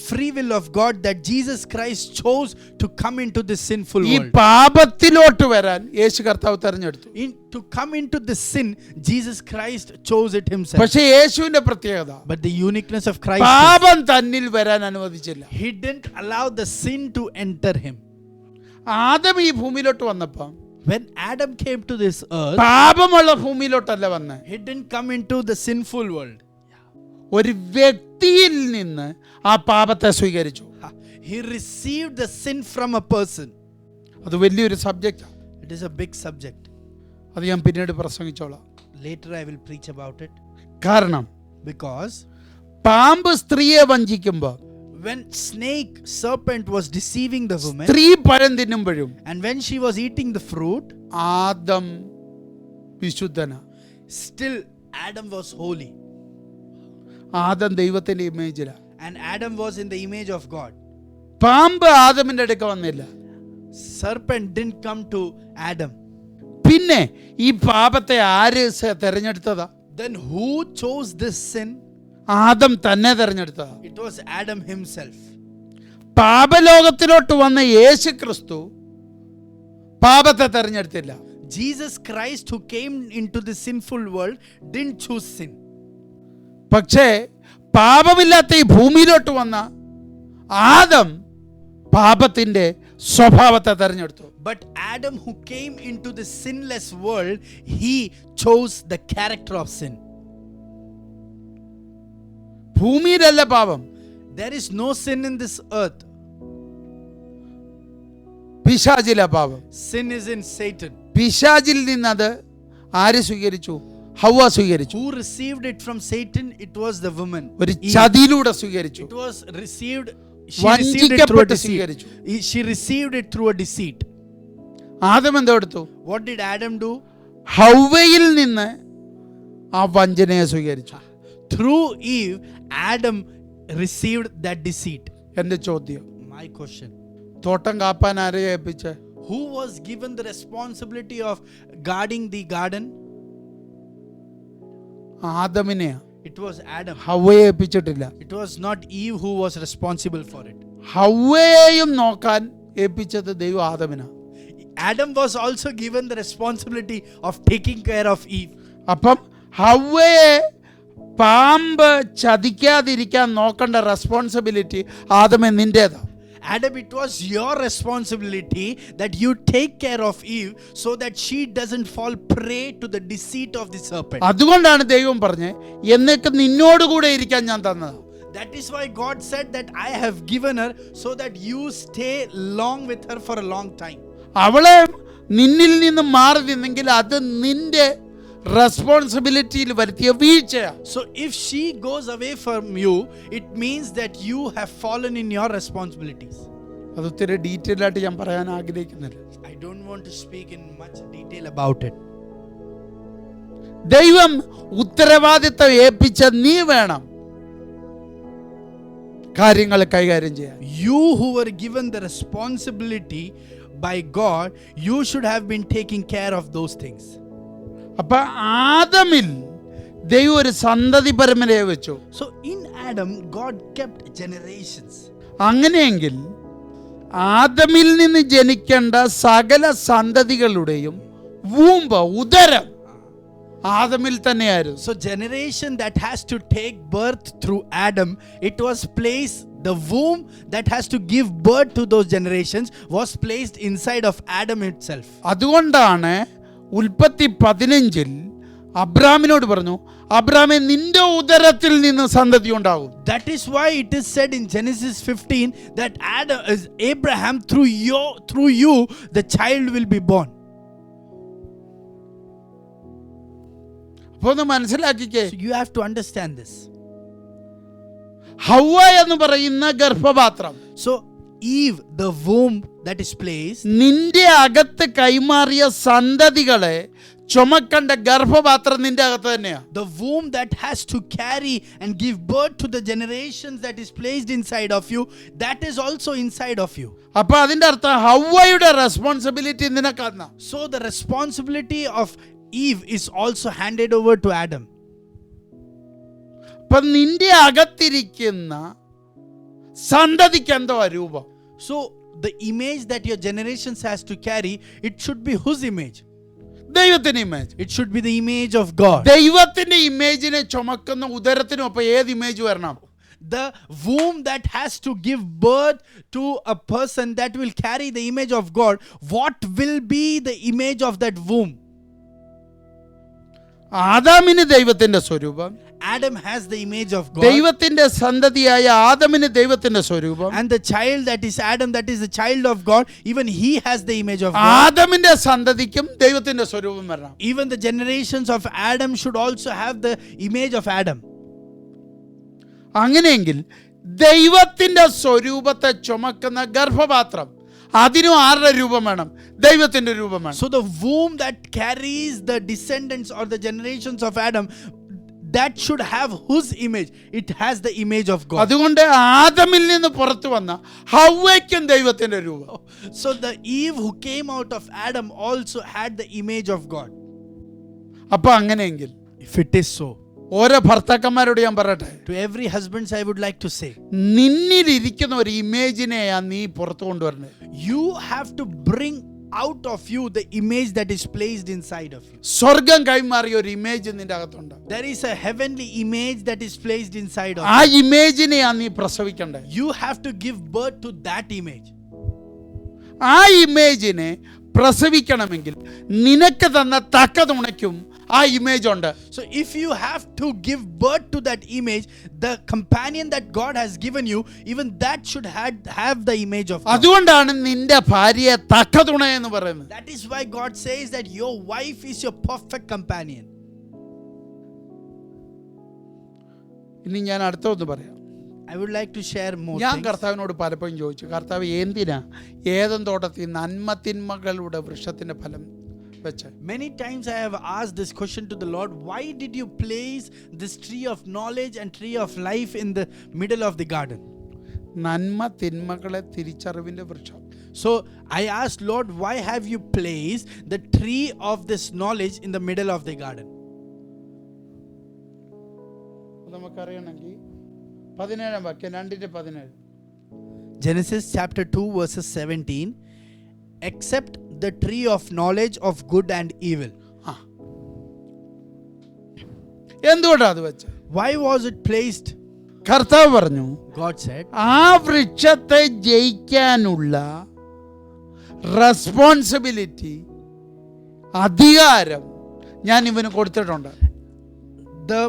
free will of God that Jesus Christ chose to come into this sinful ഈ world. പാപത്തിലോട്ട് വരാൻ യേശു കർത്താവ് തെരഞ്ഞെടുത്തു. To come into this sin, Jesus Christ chose it himself. പക്ഷേ യേശുവിന്റെ പ്രത്യേകത, But the uniqueness of Christ is, പാപം തന്നിൽ വരാൻ അനുവദിച്ചില്ല. he didn't allow the sin to enter him. Adam ഈ ഭൂമിയിലോട്ട് വന്നപ്പം When Adam came to this earth, പാപമുള്ള ഭൂമിയിലോട്ടല്ല വന്ന്, he didn't come into the sinful world. ഒരു വ്യക്തിയിൽ നിന്ന് ആ പാപത്തെ സ്വീകരിച്ചു. He received the sin from a person. അത് വലിയൊരു സബ്ജക്റ്റാണ്. It is a big subject. അത് ഞാൻ പിന്നീട് പ്രസംഗിച്ചോളാം. Later I will preach about it. കാരണം Because പാമ്പ് സ്ത്രീയെ വഞ്ചിക്കുമ്പോൾ, when serpent was deceiving the woman, സ്ത്രീ പഴം തിന്നുമ്പോഴും and when she was eating the fruit, Adam വിശുദ്ധനാ. still Adam was holy. Adam ദൈവത്തിന്റെ ഇമേജിലാ. And Adam was in the image of God. പാമ്പ് ആദമിന്റെ അടുക്ക വന്നില്ല. Serpent didn't come to Adam. പിന്നെ ഈ പാപത്തെ ആര് തെരഞ്ഞെടുത്തതാ? Then who chose this sin? Adam തന്നെ തെരഞ്ഞെടുത്തതാ. It was Adam himself. പാപലോകത്തിലോട്ട് വന്ന യേശു ക്രിസ്തു പാപത്തെ തെരഞ്ഞെടുത്തില്ല. Jesus Christ who came into the sinful world didn't choose sin. പക്ഷേ പാപമില്ലാത്ത ഈ ഭൂമിയിലോട്ട് വന്ന ആദം പാപത്തിന്റെ സ്വഭാവത്തെ തെരഞ്ഞെടുത്തു. But Adam who came into the sinless world, he chose the character of sin. ഭൂമിയിലല്ല പാപം, There is no sin in this earth. പിശാചില പാപം. Sin is in Satan. പിശാചിൽ നിന്നത് ആര് സ്വീകരിച്ചു? ഹവ്വ സ്വീകരിച്ചു. Who received it from Satan? It was the woman. ഒരു Eve. ചതിയിലൂടെ സ്വീകരിച്ചു. It was received. She received it through a deceit. She received it through a deceit. Adam എന്തോ എടുത്തു? What did Adam do? ഹവ്വയിൽ നിന്ന് ആ വഞ്ചനയെ സ്വീകരിച്ചു. Through Eve, Adam received that deceit. എന്റെ ചോദ്യം, My question. തോട്ടം Kappan ആരെയെ ഏൽപ്പിച്ചേ? Who was given the responsibility of guarding the garden? ആദമിനെയാ. It was Adam. ഹവ്വയെ ഏൽപ്പിച്ചിട്ടില്ല. It was not Eve who was responsible for it. ഹവ്വയെയും നോക്കാൻ ഏൽപ്പിച്ചത് ദൈവം ആദമിനാ. Adam was also given the responsibility of taking care of Eve. അപ്പം ഹവ്വയെ പാമ്പ് ചതിക്കാതിരിക്കാൻ നോക്കേണ്ട responsibility ആദമേ നിന്റേതാ. Adam, it was your responsibility that you take care of Eve so that she doesn't fall prey to the deceit of the serpent. അതുകൊണ്ടാണ് ദൈവം പറഞ്ഞേ, എന്നേക്ക് നിന്നോടുകൂടെ ഇരിക്കാൻ ഞാൻ തന്നത്. That is why God said that I have given her so that you stay long with her for a long time. അവളെ നിന്നിൽ നിന്ന് മാറി നിന്നെങ്കിൽ അത് നിന്റെ റെസ്പോൺസിബിലിറ്റിയിൽ വരുത്തിയ വീഴ്ചയാ. So if she goes away from you, it means that you have fallen in your responsibilities. അത് ഒത്തിരി detail ആയിട്ട് ഞാൻ പറയാൻ ആഗ്രഹിക്കുന്നില്ല. I don't want to speak in much detail about it. ദൈവം ഉത്തരവാദിത്തം ഏൽപ്പിച്ച നീ വേണം കാര്യങ്ങൾ കൈകാര്യം ചെയ്യാൻ. You who were given the responsibility by God, you should have been taking care of those things. അപ്പൊ ആദമിൽ ദൈവം ഒരു സന്തതി പരമ്പരയെ വെച്ചു. So in Adam, God kept generations. അങ്ങനെയെങ്കിൽ ആദമിൽ നിന്ന് ജനിക്കേണ്ട സകല സന്തതികളുടെയും ഉദരം ആദമിൽ തന്നെയായിരുന്നു. So generation that has to take birth through Adam, it was placed, the womb that has to give birth to those generations was placed inside of Adam itself. അതുകൊണ്ടാണ് ഉൽപ്പത്തി 15 അബ്രാമിനോട് പറഞ്ഞു, അബ്രാമേ നിന്റെ ഉദരത്തിൽ നിന്ന് സന്തതി ഉണ്ടാകും. That is why it is said in Genesis 15 that Abraham, through you the child will be born. അപ്പൊ ഒന്ന് മനസ്സിലാക്കിക്കേ, So you have to understand this. ഹവ്വ എന്ന് പറയുന്ന ഗർഭപാത്രം So Eve, the womb that is placed, നിന്റെ അകത്ത് കൈമാറിയ സന്തതികളെ ചുമക്കണ്ട ഗർഭപാത്രം നിന്റെ അകത്ത് തന്നെയാ. the womb that has to carry and give birth to the generations that is placed inside of you, that is also inside of you. അപ്പൊ അതിന്റെ അർത്ഥം ഹവ്വയുടെ responsibility നിനക്കാന്ന. So the responsibility of Eve is also handed over to Adam. അപ്പൊ നിന്റെ അകത്തിരിക്കുന്ന സന്തതിക്ക് എന്തോ രൂപം. So the image that your generations has to carry, it should be whose image? ദൈവത്തിന്റെ image. It should be the image of God. ദൈവത്തിന്റെ ഇമേജിനെ ചുമക്കുന്ന ഉദരത്തിനും അപ്പൊ ഏത് image വരണം? The womb that has to give birth to a person that will carry the image of God, what will be the image of that womb? ആദാമിന് ദൈവത്തിന്റെ സ്വരൂപം, Adam has the image of God, ദൈവത്തിന്റെ സന്തതിയായ ആദമിന് ദൈവത്തിന്റെ സ്വരൂപം, and the child that is Adam, that is the child of God, even he has the image of God. ആദമിന്റെ സന്തതിക്കും ദൈവത്തിന്റെ സ്വരൂപം വരണം. Even the generations of Adam should also have the image of Adam. അങ്ങനെയെങ്കിൽ ദൈവത്തിന്റെ സ്വരൂപത്തെ ചുമക്കുന്ന ഗർഭപാത്രം, അതിനും ആരുടെ രൂപം വേണം? ദൈവത്തിന്റെ രൂപം വേണം. So the womb that carries the descendants or the generations of Adam, that should have whose image? It has the image of God. അതുകൊണ്ട് ആദമിൽ നിന്ന് പുറത്തു വന്ന ഹവ്വയ്ക്കും ദൈവത്തിന്റെ രൂപം. So the Eve who came out of Adam also had the image of God. അപ്പൊ അങ്ങനെയെങ്കിൽ If it is so, ഓരോ ഭർത്താക്കന്മാരോട് ഞാൻ പറയട്ടെ, to every husbands I would like to say, നിന്നിലിരിക്കുന്ന ഒരു ഇമേജിനെയാ നീ പുറത്തു കൊണ്ടുവരണേ. you have to bring out of you the image that is placed inside of you. സ്വർഗം കൈമാറിയ ഒരു ഇമേജ് നിന്റെ അകത്തുണ്ട്. There is a heavenly image that is placed inside of ആ you. ഇമേജിനെയാ നീ പ്രസവിക്കണ്ടേ. You have to give birth to that image. ആ ഇമേജിനെ പ്രസവിക്കണമെങ്കിൽ നിനക്ക് തന്ന തക്ക തുണയ്ക്കും ആ ഇമേജ് ഉണ്ട്. So if you have to give birth to that image, the companion that God has given you, even that should have the image of God. അതുകൊണ്ടാണ് നിന്റെ ഭാര്യയെ തക്ക തുണ എന്ന് പറയുന്നത്. That is why God says that your wife is your perfect companion. ഇനി ഞാൻ അടുത്തൊന്ന് പറയാം. I would like to share more ഞാൻ things. കർത്താവിനോട് പലപ്പോഴും ചോദിച്ചു, കർത്താവ് എന്തിനാ ഏദൻ തോട്ടത്തിൽ നന്മതിന്മകളുടെ വൃക്ഷത്തിന്റെ ഫലം വെച്ച്? Many times I have asked this question to the Lord, why did you place this tree of knowledge and tree of life in the middle of the garden? നന്മ തിന്മകളെ തിരിച്ചറിവിന്റെ വൃക്ഷം. So I asked, Lord, why have you placed the tree of this knowledge in the middle of the garden? നമുക്കറിയണമെങ്കിൽ 17 വാക്യം 2:17. Genesis chapter 2 verses 17, except the tree of knowledge of good and evil. എന്തുകൊണ്ടാണ് അത് വെച്ച്? Why was it placed? കർത്താവ് പറഞ്ഞു, God said, ആ വൃക്ഷത്തെ ജയിക്കാനുള്ള responsibility, അധികാരം ഞാൻ ഇവന് കൊടുത്തിട്ടുണ്ട്. the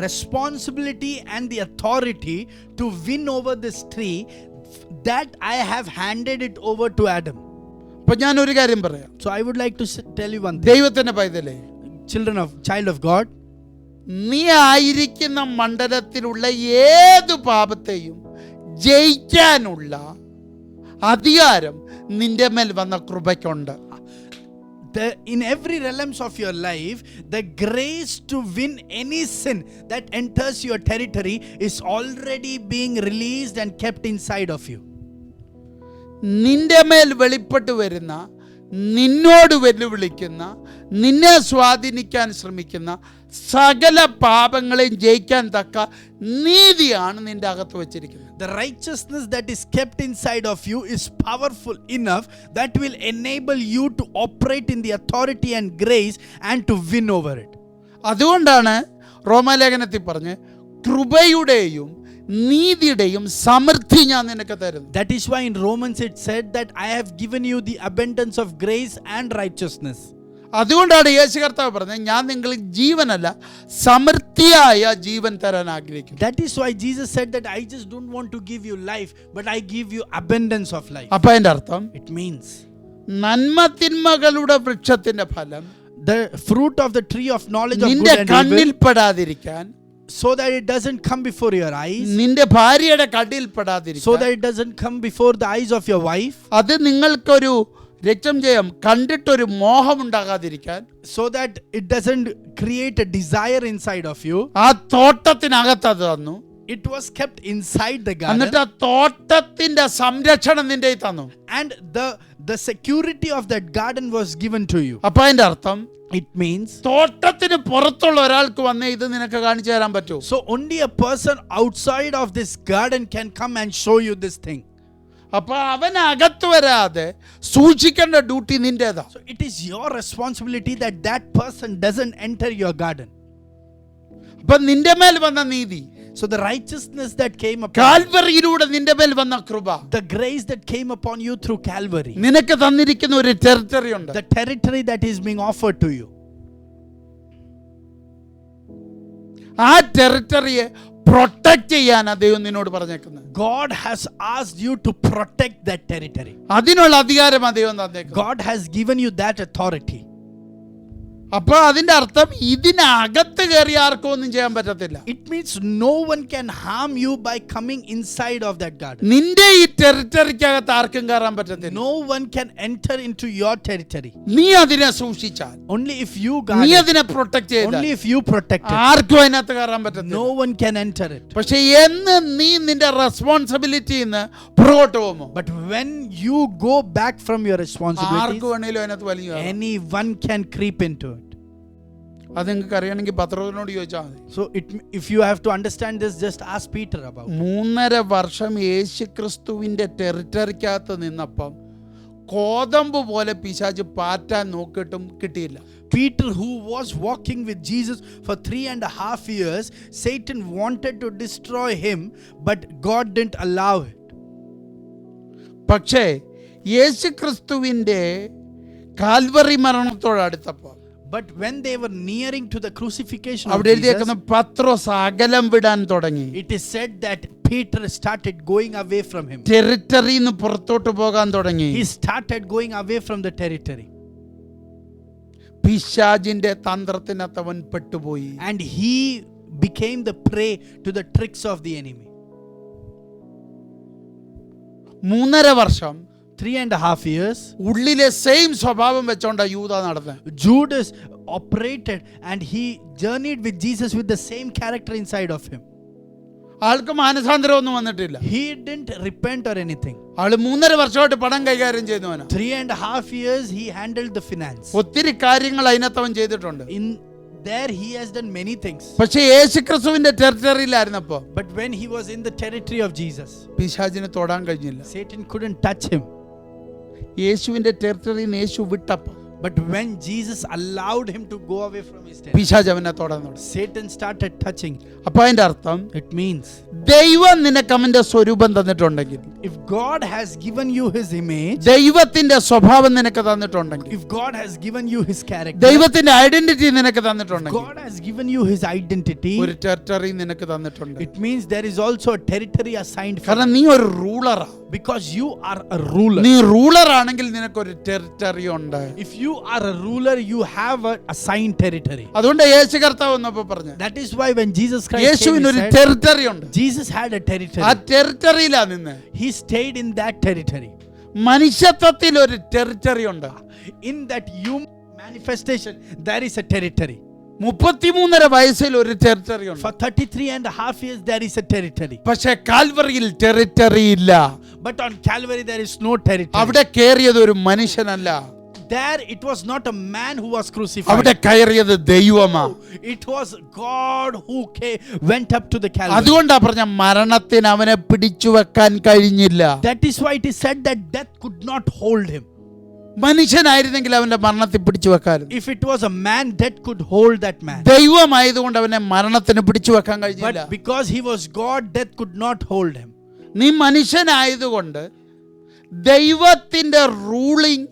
responsibility and the authority to win over this tree, that I have handed it over to Adam. അപ്പൊ ഞാൻ ഒരു കാര്യം പറയാം. So I would like to tell you one thing. ദൈവത്തിന്റെ പൈതലേ, Child of God, നീ ആയിരിക്കുന്ന മണ്ഡലത്തിലുള്ള ഏത് പാപത്തെയും ജയിക്കാനുള്ള അധികാരം നിന്റെ മേൽ വന്ന കൃപയ്ക്കുണ്ട്. in every realms of your life, the grace to win any sin that enters your territory is already being released and kept inside of you. നിന്റെ മേൽ വെളിപ്പെട്ടു വരുന്ന, നിന്നോട് വെല്ലുവിളിക്കുന്ന, നിന്നെ സ്വാധീനിക്കാൻ ശ്രമിക്കുന്ന സകല പാപങ്ങളെയും ജയിക്കാൻ തക്ക നീതിയാണ് നിന്റെ അകത്ത് വച്ചിരിക്കുന്നത്. The righteousness that is kept inside of you is powerful enough that will enable you to operate in the authority and grace and to win over it. അതുകൊണ്ടാണ് റോമാലേഖനത്തിൽ പറഞ്ഞ് കൃപയുടെയും നീതിയുടെയും സമൃദ്ധി ഞാൻ നിനക്ക് തരുന്നു. That is why in Romans it said that I have given you the abundance of grace and righteousness. അതുകൊണ്ടാണ് യേശു കർത്താവ് പറഞ്ഞത്, ഞാൻ നിങ്ങൾക്ക് ജീവനല്ല സമൃദ്ധിയായ ജീവൻ തരാൻ ആഗ്രഹിക്കുന്നു. That is why Jesus said that I just don't want to give you life, but I give you abundance of life. അപ്പൊ അതിന്റെ അർത്ഥം, It means നന്മ തിന്മകളുടെ വൃക്ഷത്തിന്റെ ഫലം the fruit of the tree of knowledge of നിന്റെ good and കണ്ണിൽ evil, പെടാതിരിക്കാൻ, so that it doesn't come before your eyes, നിന്റെ ഭാര്യയുടെ കണ്ണിൽ so പെടാതിരിക്കാൻ, that it doesn't come before the eyes of your wife, അത് നിങ്ങൾക്കൊരു രക്തം ചെയ്യാം കണ്ടിട്ടൊരു മോഹമുണ്ടാകാതിരിക്കാൻ, so that it doesn't create a desire inside of you. ആ തോട്ടത്തിനകത്ത് അത് തന്നു. It was kept inside the garden, എന്നിട്ട് ആ തോട്ടത്തിന്റെ സംരക്ഷണം നിന്റെ കയ്യിൽ തന്നു. and the security of that garden was given to you. അപ്പൊ അതിന്റെ അർത്ഥം It means, തോട്ടത്തിന് പുറത്തുള്ള ഒരാൾക്ക് വന്നേ ഇത് നിനക്ക് കാണിച്ചു തരാൻ പറ്റൂ. so only a person outside of this garden can come and show you this thing. അപ്പൊ അവൻ അകത്ത് വരാതെ സൂക്ഷിക്കേണ്ട duty നിന്റേതാ. So it is your responsibility that that person doesn't enter your garden. അപ്പൊ നിന്റെ മേൽ വന്ന നീതി, So the righteousness that came upon കാൽവറിയിലൂടെ നിന്റെ മേൽ വന്ന കൃപ, the grace that came upon you through Calvary, നിനക്ക് തന്നിരിക്കുന്ന ഒരു ടെറിട്ടറി ഉണ്ട്. the territory that is being offered to you, ആ ടെറിട്ടറിയെ പ്രൊട്ടക്ട് ചെയ്യാനാ ദൈവം നിന്നോട് പറഞ്ഞേക്കുന്നത്. God has asked you to protect that territory. അതിനുള്ള അധികാരമാണ് ദൈവം തന്നേക്കുന്നത്. God has given you that authority. അപ്പൊ അതിന്റെ അർത്ഥം ഇതിനകത്ത് കയറി ആർക്കും ഒന്നും ചെയ്യാൻ പറ്റത്തില്ല. It means no one can harm you by coming inside of that garden. നിന്റെ ഈ ടെറിട്ടറിക്കകത്ത് ആർക്കും കയറാൻ പറ്റത്തില്ല. No one can enter into your territory. നീ അതിനെ സൂക്ഷിച്ചാൽ, Only if you guard നീ it. അതിനെ പ്രൊട്ടക്ട് ചെയ്താൽ Only if you protect it. ആർക്കും അതിനകത്ത് കയറാൻ പറ്റത്തില്ല. No one can enter it. പക്ഷെ എന്ന് നീ നിന്റെ റെസ്പോൺസിബിലിറ്റിന്ന് പുറകോട്ട് പോകുമോ, But when you go back from your responsibilities, ആർക്ക് വേണേലും അതിനകത്ത് വലിയ anyone can creep into it. അത് നിങ്ങൾക്ക് അറിയണമെങ്കിൽ പത്രോസിനോട് ചോദിച്ചാൽ മതി. So if you have to understand this, just ask Peter about it. 3.5 വർഷം യേശു ക്രിസ്തുവിന്റെ ടെറിട്ടറിക്കകത്ത് നിന്നപ്പം കോതമ്പ് പോലെ പിശാച് പാറ്റാൻ നോക്കിയിട്ടും കിട്ടിയില്ല. Peter, who was walking with Jesus for 3.5 years, Satan wanted to destroy him, but God didn't allow it. പക്ഷേ യേശു ക്രിസ്തുവിന്റെ Calvary മരണത്തോടടുത്തപ്പോൾ, But when they were nearing to the crucifixion of അവിടെ എഴുതിയേക്കുന്ന Jesus, പത്രോസ് അകലം വിടാൻ തുടങ്ങി. it is said that Peter started going away from him. ടെറിട്ടറിന്ന് പുറത്തോട്ട് പോകാൻ തുടങ്ങി. He started going away from the territory. പിശാചിന്റെ തന്ത്രത്തിനകത്ത് അവൻ പെട്ടുപോയി. And he became the prey to the tricks of the enemy. 3.5 വർഷം 3.5 years, ഉള്ളിലെ സെയിം സ്വഭാവം വെച്ചോണ്ടാ യൂദാ നടന്നത്. Judas operated and he journeyed with Jesus with the same character inside of him. ആൾക്ക് മാനസാന്തരം ഒന്നും വന്നിട്ടില്ല. He didn't repent or anything. ആള് 3.5 വർഷമായിട്ട് പണം കൈകാര്യം ചെയ്യുന്നവനാ. 3.5 years he handled the finance. ഒത്തിരി കാര്യങ്ങൾ അതിനകത്ത് അവൻ ചെയ്തിട്ടുണ്ട്. In there he has done many things. പക്ഷെ യേശു ക്രിസ്തുവിന്റെ ടെറിട്ടറിയിലായിരുന്നപ്പോ But when he was in the territory of Jesus, പിശാചിനെ തൊടാൻ കഴിഞ്ഞില്ല. Satan couldn't touch him. യേശുവിന്റെ ടെറിട്ടറിയിൽ യേശു വിട്ടപ്പോ But when Jesus allowed him to go away from his territory, പിശാച് അവനെ തൊടാൻ തുടങ്ങി. Satan started touching. അപ്പൊ അതിന്റെ അർത്ഥം, It means ദൈവം നിനക്ക് അവന്റെ സ്വരൂപം തന്നിട്ടുണ്ടെങ്കിൽ, if God has given you his image, ദൈവത്തിന്റെ സ്വഭാവം നിനക്ക് തന്നിട്ടുണ്ടെങ്കിൽ, if God has given you his character, ദൈവത്തിന്റെ ഐഡന്റിറ്റി നിനക്ക് തന്നിട്ടുണ്ടെങ്കിൽ, God has given you his identity, ഒരു ടെറിട്ടറി നിനക്ക് തന്നിട്ടുണ്ട്. it means there is also a territory assigned for കാരണം you. നീ ഒരു റൂളറാ. Because you are a ruler. നീ റൂളർ ആണെങ്കിൽ നിനക്കൊരു ടെറിട്ടറി ഉണ്ട്. If you are a ruler, you have a assigned territory. അതുകൊണ്ട് യേശു കർത്താവ് വന്നപ്പോ പറഞ്ഞു, That is why when Jesus Christ came, യേശുവിന് he ഒരു said, ടെറിട്ടറി ഉണ്ട്. Jesus had a ആ territory. ടെറിട്ടറിയിലാ നിന്ന്. He stayed in that territory. മനുഷ്യത്വത്തിൽ ഒരു ടെറിട്ടറി ഉണ്ട്. In that human manifestation, there is a territory. 33.5 വയസ്സിൽ ഒരു ടെറിട്ടറി ഉണ്ട്. For 33.5 years, there is a territory. പക്ഷെ കാൽവറിയിൽ ടെറിട്ടറി ഇല്ല. But on Calvary, there is no territory. അവിടെ കയറിയത് ഒരു മനുഷ്യനല്ല. There, it was not a man who was crucified. അവിടെ കയറിയത് ദൈവമാ. It was God who went up to the Calvary. അതുകൊണ്ടാ പറഞ്ഞ മരണത്തിന് അവനെ പിടിച്ചു വെക്കാൻ കഴിഞ്ഞില്ല. That is why it is said that death could not hold him. മനുഷ്യനായിരുന്നെങ്കിൽ അവന്റെ മരണത്തിൽ പിടിച്ചു വെക്കാൻ. If it was a man, death could hold that man. ദൈവമായതുകൊണ്ട് അവനെ മരണത്തിന് പിടിച്ചു വെക്കാൻ കഴിഞ്ഞില്ല. But because he was God, death could not hold him. നീ മനുഷ്യനായതുകൊണ്ട് ദൈവത്തിന്റെ റൂളിംഗ്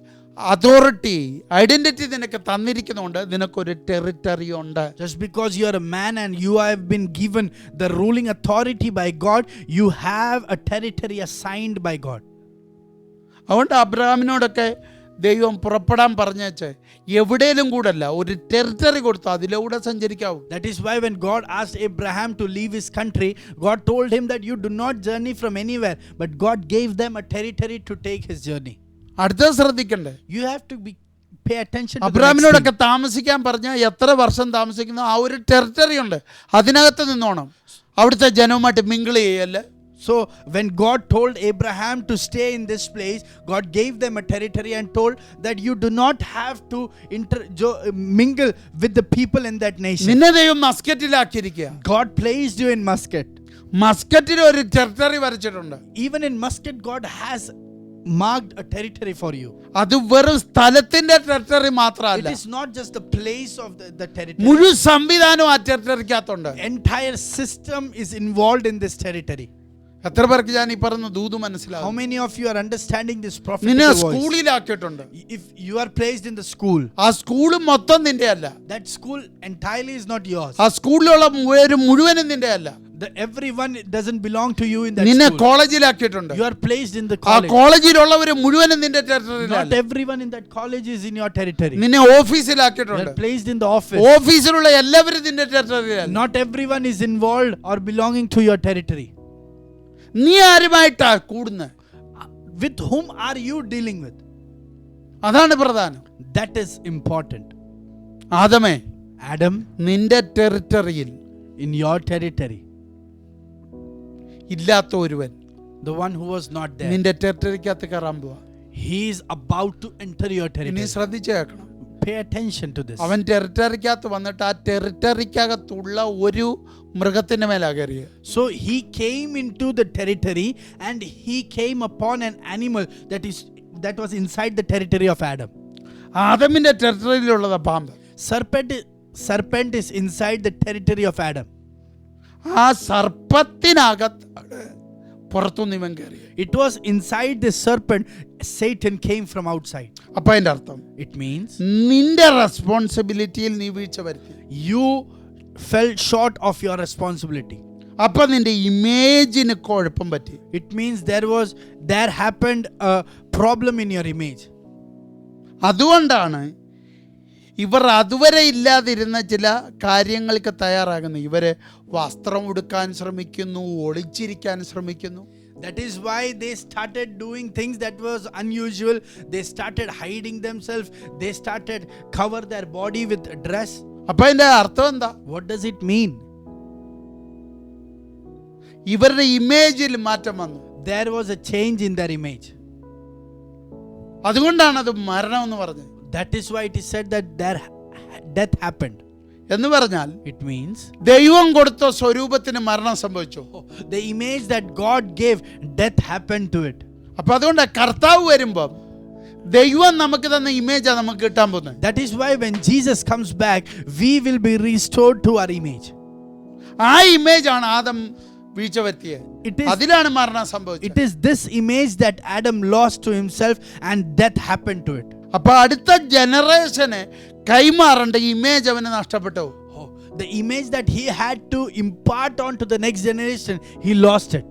അതോറിറ്റി ഐഡന്റിറ്റി നിനക്ക് തന്നിരിക്കുന്നതുകൊണ്ട് നിനക്കൊരു ടെറിട്ടറി ഉണ്ട്. Just because you are a man and you have been given the ruling authority by God, you have a territory assigned by God. അതുകൊണ്ട് അബ്രഹാമിനോടൊക്കെ ദൈവം പുറപ്പെടാൻ പറഞ്ഞേച്ച് എവിടെയും കൂടല്ല, ഒരു ടെറിട്ടറി കൊടുത്തു, അതിലൂടെ സഞ്ചരിക്കാവൂ. That is why when God asked Abraham to leave his country, God told him that you do not journey from anywhere, but God gave them a territory to take his journey. അടുത്തത് ശ്രദ്ധിക്കണ്ടേ, You have to pay attention to the next അബ്രാമിനോടൊക്കെ thing. താമസിക്കാൻ പറഞ്ഞാൽ എത്ര വർഷം താമസിക്കുന്നു, ആ ഒരു territory ഉണ്ട്, അതിനകത്ത് നിന്നോണം. അവിടുത്തെ ജനവുമായിട്ട് മിങ്കിൾ ചെയ്യല്ലേ. So when God told Abraham to stay in this place, God gave them a territory and told that you do not have to mingle with the people in that nation. നിന്നെ ദൈവം മസ്കറ്റിലാക്കിയിരിക്കുക. God placed you in Muscat. മസ്കറ്റിൽ ഒരു territory വരച്ചിട്ടുണ്ട്. Even in Muscat, God has marked a territory for you. അത് വെറും സ്ഥലത്തിന്റെ territory It മാത്രമല്ല, is not just the place of the territory. മുഴുവൻ സംവിധാനവും ആ ടെറിട്ടറിക്കകത്തുണ്ട്. Entire system is involved in this territory. എത്ര പേർക്ക് ഞാൻ ഈ പറഞ്ഞ ദൂത് How മനസ്സിലാവും? many of you are understanding this നിന്നെ prophetic voice? സ്കൂളിലാക്കിയിട്ടുണ്ട്. If you are placed in the school, ആ സ്കൂള് മൊത്തം നിന്റെ അല്ല, that school entirely is not yours. ആ സ്കൂളിലുള്ള മുഴുവനും നിന്റെ അല്ല. Everyone doesn't belong to you in that നിന്നെ school. കോളേജിലാക്കിയിട്ടുണ്ട്. You are placed in the ആ college. കോളേജിലുള്ളവര് മുഴുവനും നിന്റെ Not ടെറിട്ടറിയിലല്ല. everyone in that college is in your territory. നിന്നെ You ഓഫീസിലാക്കിയിട്ടുണ്ട്. are placed in the office. ഓഫീസിലുള്ള എല്ലാവരും നിന്റെ ടെറിട്ടറിയിലല്ല. Not everyone is involved or belonging to your territory. നീ ആരുമായിട്ടാ കൂടുന്നത്? With whom are you dealing with? അതാണ് പ്രധാനം. That is important. ആദമേ, Adam, നിന്റെ ടെറിട്ടറിയിൽ in your territory, ഇല്ലാത്ത ഒരുവൻ the one who was not there, നിന്റെ ടെറിട്ടറിക്കകത്ത് കയറാൻ പോവാ. he is about to enter your ഇനി territory. ശ്രദ്ധിച്ചു കേൾക്കണം. Pay attention to this. അവൻ ടെറിട്ടറിക്കകത്ത് വന്നിട്ട് ആ ടെറിട്ടറിക്കകത്തുള്ള ഒരു മൃഗത്തിന്റെ മേലാ കയറിയത്. So he came into the territory and he came upon an animal that was inside the territory of Adam. ആദമിന്റെ ടെറിട്ടറിയിലുള്ളത് പാമ്പ്. Serpent is inside the territory of Adam. ആ സർപ്പത്തിനകത്ത് പുറത്തുനിന്ന് ഇവൻ കയറി. It was inside the serpent. Satan came from outside. അപ്പൊ അതിന്റെ അർത്ഥം, It means നിന്റെ റെസ്പോൺസിബിലിറ്റിയിൽ നീ വീഴ്ച വരുത്തി. you fell short of your responsibility. അപ്പൊ നിന്റെ ഇമേജിന് കുഴപ്പം പറ്റി. It means there happened a problem in your image. അതുകൊണ്ടാണ് ഇവർ അതുവരെ ഇല്ലാതിരുന്ന ചില കാര്യങ്ങൾക്ക് തയ്യാറാകുന്നു. ഇവര് വസ്ത്രം ഉടുക്കാൻ ശ്രമിക്കുന്നു, ഒളിച്ചിരിക്കാൻ ശ്രമിക്കുന്നു. That is why they started doing things that was unusual. They started hiding themselves. They started cover their body with a dress. അപ്പൊ അതിന്റെ അർത്ഥം എന്താ? What does it mean? ഇവരുടെ ഇമേജിൽ മാറ്റം വന്നു. There was a change in their image. അതുകൊണ്ടാണ് അത് മരണം എന്ന് പറഞ്ഞത്. That is why it is said that their death happened. എന്ന് പറഞ്ഞാൽ It means ദൈവം കൊടുത്ത സ്വരൂപത്തിന് മരണം സംഭവിച്ചു. the image that God gave, death happened to it. അപ്പൊ അതുകൊണ്ട് കർത്താവ് വരുമ്പം ദൈവം നമുക്ക് തന്ന ഇമേജാ നമുക്ക് കിട്ടാൻ പോകുന്നത്. That is why when Jesus comes back, we will be restored to our image. ആ ഇമേജ് ആണ് ആദം വീഴ്ച വരുത്തിയത്. അതിലാണ് മരണം സംഭവിച്ചത്. It is this image that Adam lost to himself and death happened to it. അപ്പൊ അടുത്ത ജനറേഷന് കൈമാറേണ്ട ഇമേജ് അവന് നഷ്ടപ്പെട്ടു. The image that he had to impart on to the next generation, he lost it.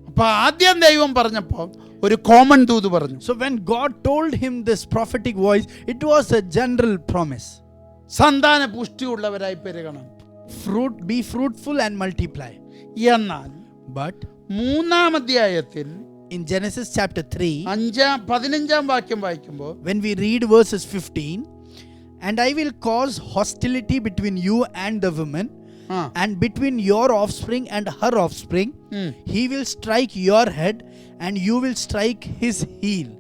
അപ്പൊ ആദ്യം ദൈവം പറഞ്ഞപ്പോ ഒരു കോമൺ ദൂത് പറഞ്ഞു. So when God told him this prophetic voice, it was a general promise. സന്താന പുഷ്ടിയുള്ളവരായി പെരുകണം, Be fruitful and multiply. എന്നാൽ But മൂന്നാം അധ്യായത്തിൽ in Genesis chapter 3, 15 വാക്യം വായിക്കുമ്പോൾ, when we read verses 15, and I will cause hostility between you and the woman, and between your offspring and her offspring. He will strike your head and you will strike his heel.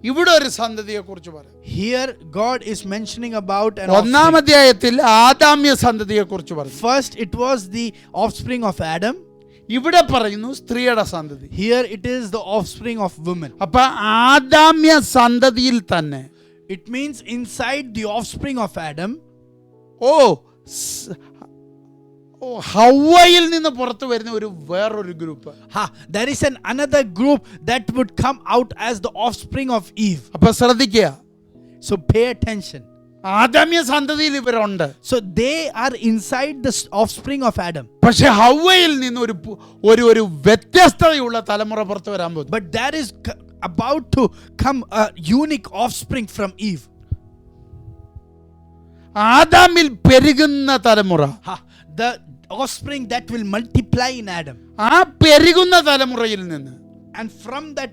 ഇവിടെ ഒരു സന്തതിയെ കുറിച്ച് പറയും. Here God is mentioning about an ഒന്നാം offspring. അധ്യായത്തിൽ ആദാമ്യ സന്തതിയെ കുറിച്ച് പറഞ്ഞു. First it was the offspring of Adam. ഇവിടെ പറയുന്നു സ്ത്രീയുടെ സന്തതി. Here it is the offspring of woman. അപ്പൊ ആദാമ്യ സന്തതിയിൽ തന്നെ, It means inside the offspring of Adam, ഹവ്വയിൽ നിന്ന് പുറത്തു വരുന്ന വേറൊരു group. there is another group that would come out as the offspring of Eve. അപ്പൊ ശ്രദ്ധിക്കുക. So pay attention. ആദാമ്യ സന്തതിയിൽ ഇവരുണ്ട്. So they are inside the offspring of Adam. പക്ഷെ ഹവ്വയിൽ നിന്ന് ഒരു വ്യത്യസ്തതയുള്ള തലമുറ പുറത്തു വരാൻ പോകുന്നു. But there is about to come a unique offspring from Eve. ആദാമിൽ പെരുകുന്ന തലമുറ, The offspring that will multiply in Adam. ആ പെരുകുന്ന തലമുറയിൽ നിന്ന് And from that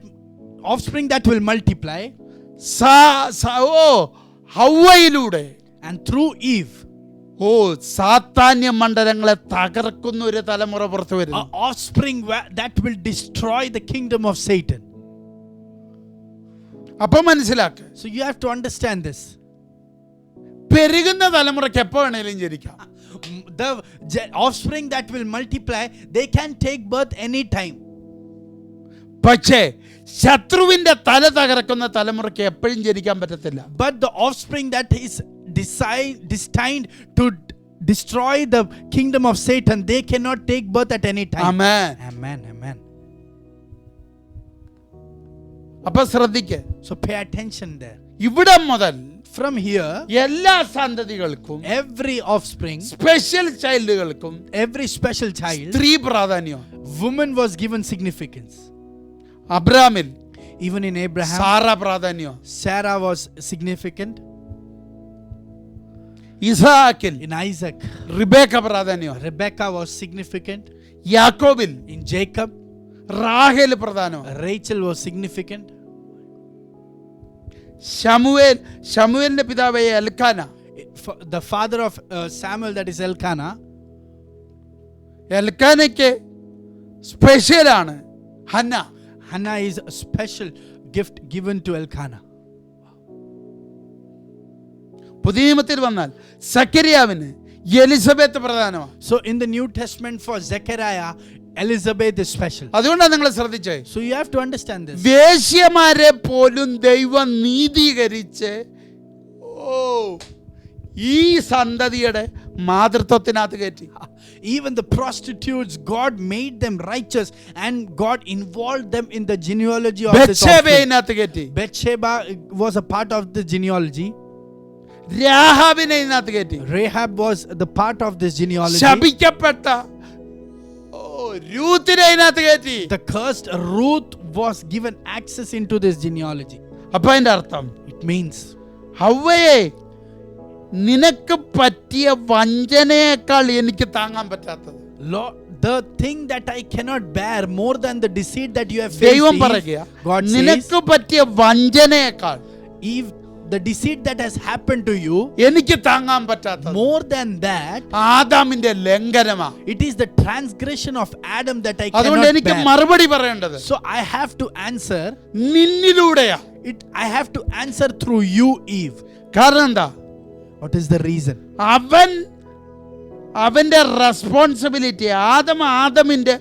offspring that will multiply, ഹൗവയിലൂടെ and through Eve, സാത്താന്യ മണ്ഡലങ്ങളെ തകർക്കുന്ന ഒരു തലമുറ പുറത്തു വരുന്നു. an offspring that will destroy the kingdom of Satan. അപ്പൊ മനസ്സിലാക്ക, So you have to understand this. പെരുകുന്ന തലമുറയ്ക്ക് എപ്പോ വേണേലും ജനിക്കാം. The offspring that will multiply, they can take birth anytime. പക്ഷേ ശത്രുവിന്റെ തല തകർക്കുന്ന തലമുറയ്ക്ക് എപ്പോഴും ജനിക്കാൻ പറ്റത്തില്ല. But the offspring that is destined to destroy the kingdom of Satan, they cannot take birth at any time. Amen. Amen. Amen. അപ്പൊ ശ്രദ്ധിക്ക്, So pay attention there. ഇവിടെ മുതൽ From here, എല്ലാ സന്തതികൾക്കും, every offspring, സ്പെഷ്യൽ ചൈൽഡുകൾക്കും every special child, സ്ത്രീ പ്രാധാന്യം. woman was given significance. അബ്രാമിൽ Even in Abraham, സാറ പ്രാധാന്യം. Sarah was significant. ഇസാക്കിൽ In Isaac, റിബേക്ക പ്രാധാന്യം. Rebecca was significant. യാക്കോബിൽ In Jacob, റാഹേൽ പ്രധാനം. Rachel was significant. ശമൂവേലിന്റെ പിതാവായ Elkanah, The father of Samuel, that is Elkanah. എൽക്കാനയ്ക്ക് സ്പെഷ്യലാണ് Hannah. Hannah is a special gift given to Elkanah. പുതിയ നിയമത്തിൽ വന്നാൽ സക്കരിയാവിന് എലിസബത്ത് പ്രധാനമാണ്. So in the New Testament for Zechariah, Elizabeth is special. അതുകൊണ്ടാണ് നിങ്ങൾ ശ്രദ്ധിച്ചേ, So you have to understand this. വേശ്യമാരെ പോലും ദൈവം നീതീകരിച്ച് ഈ സന്തതിയുടെ മാതൃത്വത്തിനകത്ത് കയറ്റി. Even the prostitutes, God made them righteous and God involved them in the genealogy of this offspring. ബത്ശേബയിനകത്ത് കയറ്റി. Bathsheba was a part of the genealogy. രാഹാബിനെ ഇതിനകത്ത് കയറ്റി. Rahab was the part of this genealogy. ശപിക്കപ്പെട്ട രൂത്തിനെ ഇതിനകത്ത് കയറ്റി. The cursed Ruth was given access into this genealogy. അപ്പൊ അതിന്റെ അർത്ഥം, It means, ഹവ്വയെ നിനക്ക് പറ്റിയ വഞ്ചനയേക്കാൾ എനിക്ക് താങ്ങാൻ പറ്റാത്തത്. Lord, the thing that I cannot bear more than the deceit that you have ദൈവം faced, പറയുക, God says, നിനക്ക് പറ്റിയ വഞ്ചനയേക്കാൾ Eve, the deceit that has happened to you, എനിക്ക് താങ്ങാൻ പറ്റാത്തത് more than that, ആദാമിന്റെ ലംഘനമാ. it is the transgression of Adam that I അതുകൊണ്ട് cannot എനിക്ക് bear. മറുപടി പറയേണ്ടത് So I have to answer നിന്നിലൂടെയാ. it. I have to answer through you, Eve. കാരണം എന്താ? What is the reason? അവന്റെ റെസ്പോൺസിബിലിറ്റി, ആദമിന്റെ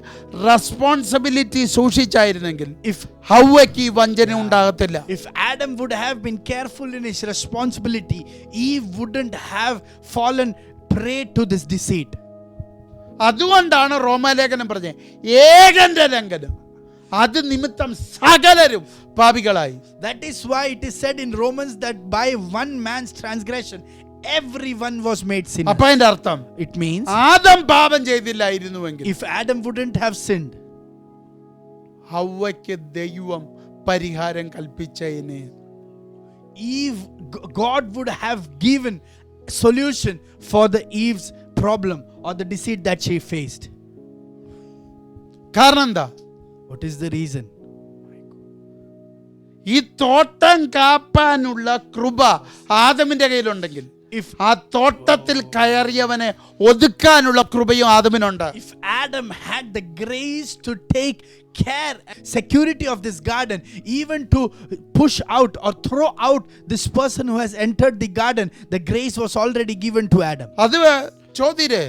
responsibility സൂക്ഷിച്ചായിരുന്നെങ്കിൽ If ഹവ്വയ്ക്ക് ഈ വഞ്ചന ഉണ്ടാകത്തില്ല. If Adam would have been careful in his responsibility, Eve wouldn't have fallen prey to this deceit. അതുകൊണ്ടാണ് റോമാലേഖനം പറഞ്ഞത്, ഏകന്റെ ലംഘനം അത് നിമിത്തം സകലരും പാപികളായി. That is why it is said in Romans that by one man's transgression everyone was made sinner. അപ്പൊ അതിന്റെ അർത്ഥം, It means ആദം പാപം ചെയ്തില്ലായിരുന്നുവെങ്കിൽ if Adam wouldn't have sinned, ഹവ്വയ്ക്ക് ദൈവം പരിഹാരം കൽപ്പിച്ചതിനെ. Eve, God would have given solution for the Eve's problem or the deceit that she faced. കാരണം എന്താ? What is the reason? ഈ തോട്ടം കാപ്പാനുള്ള കൃപ ആദമിന്റെ കയ്യിലുണ്ടെങ്കിൽ ആ തോട്ടത്തിൽ കയറിയവനെ ഒതുക്കാനുള്ള കൃപയും ആദമിനുണ്ട്. If Adam had the grace to take care, security of this garden, even to push out or throw out this person who has entered the garden, the grace was already given to Adam. അത് ചോദ്യരേ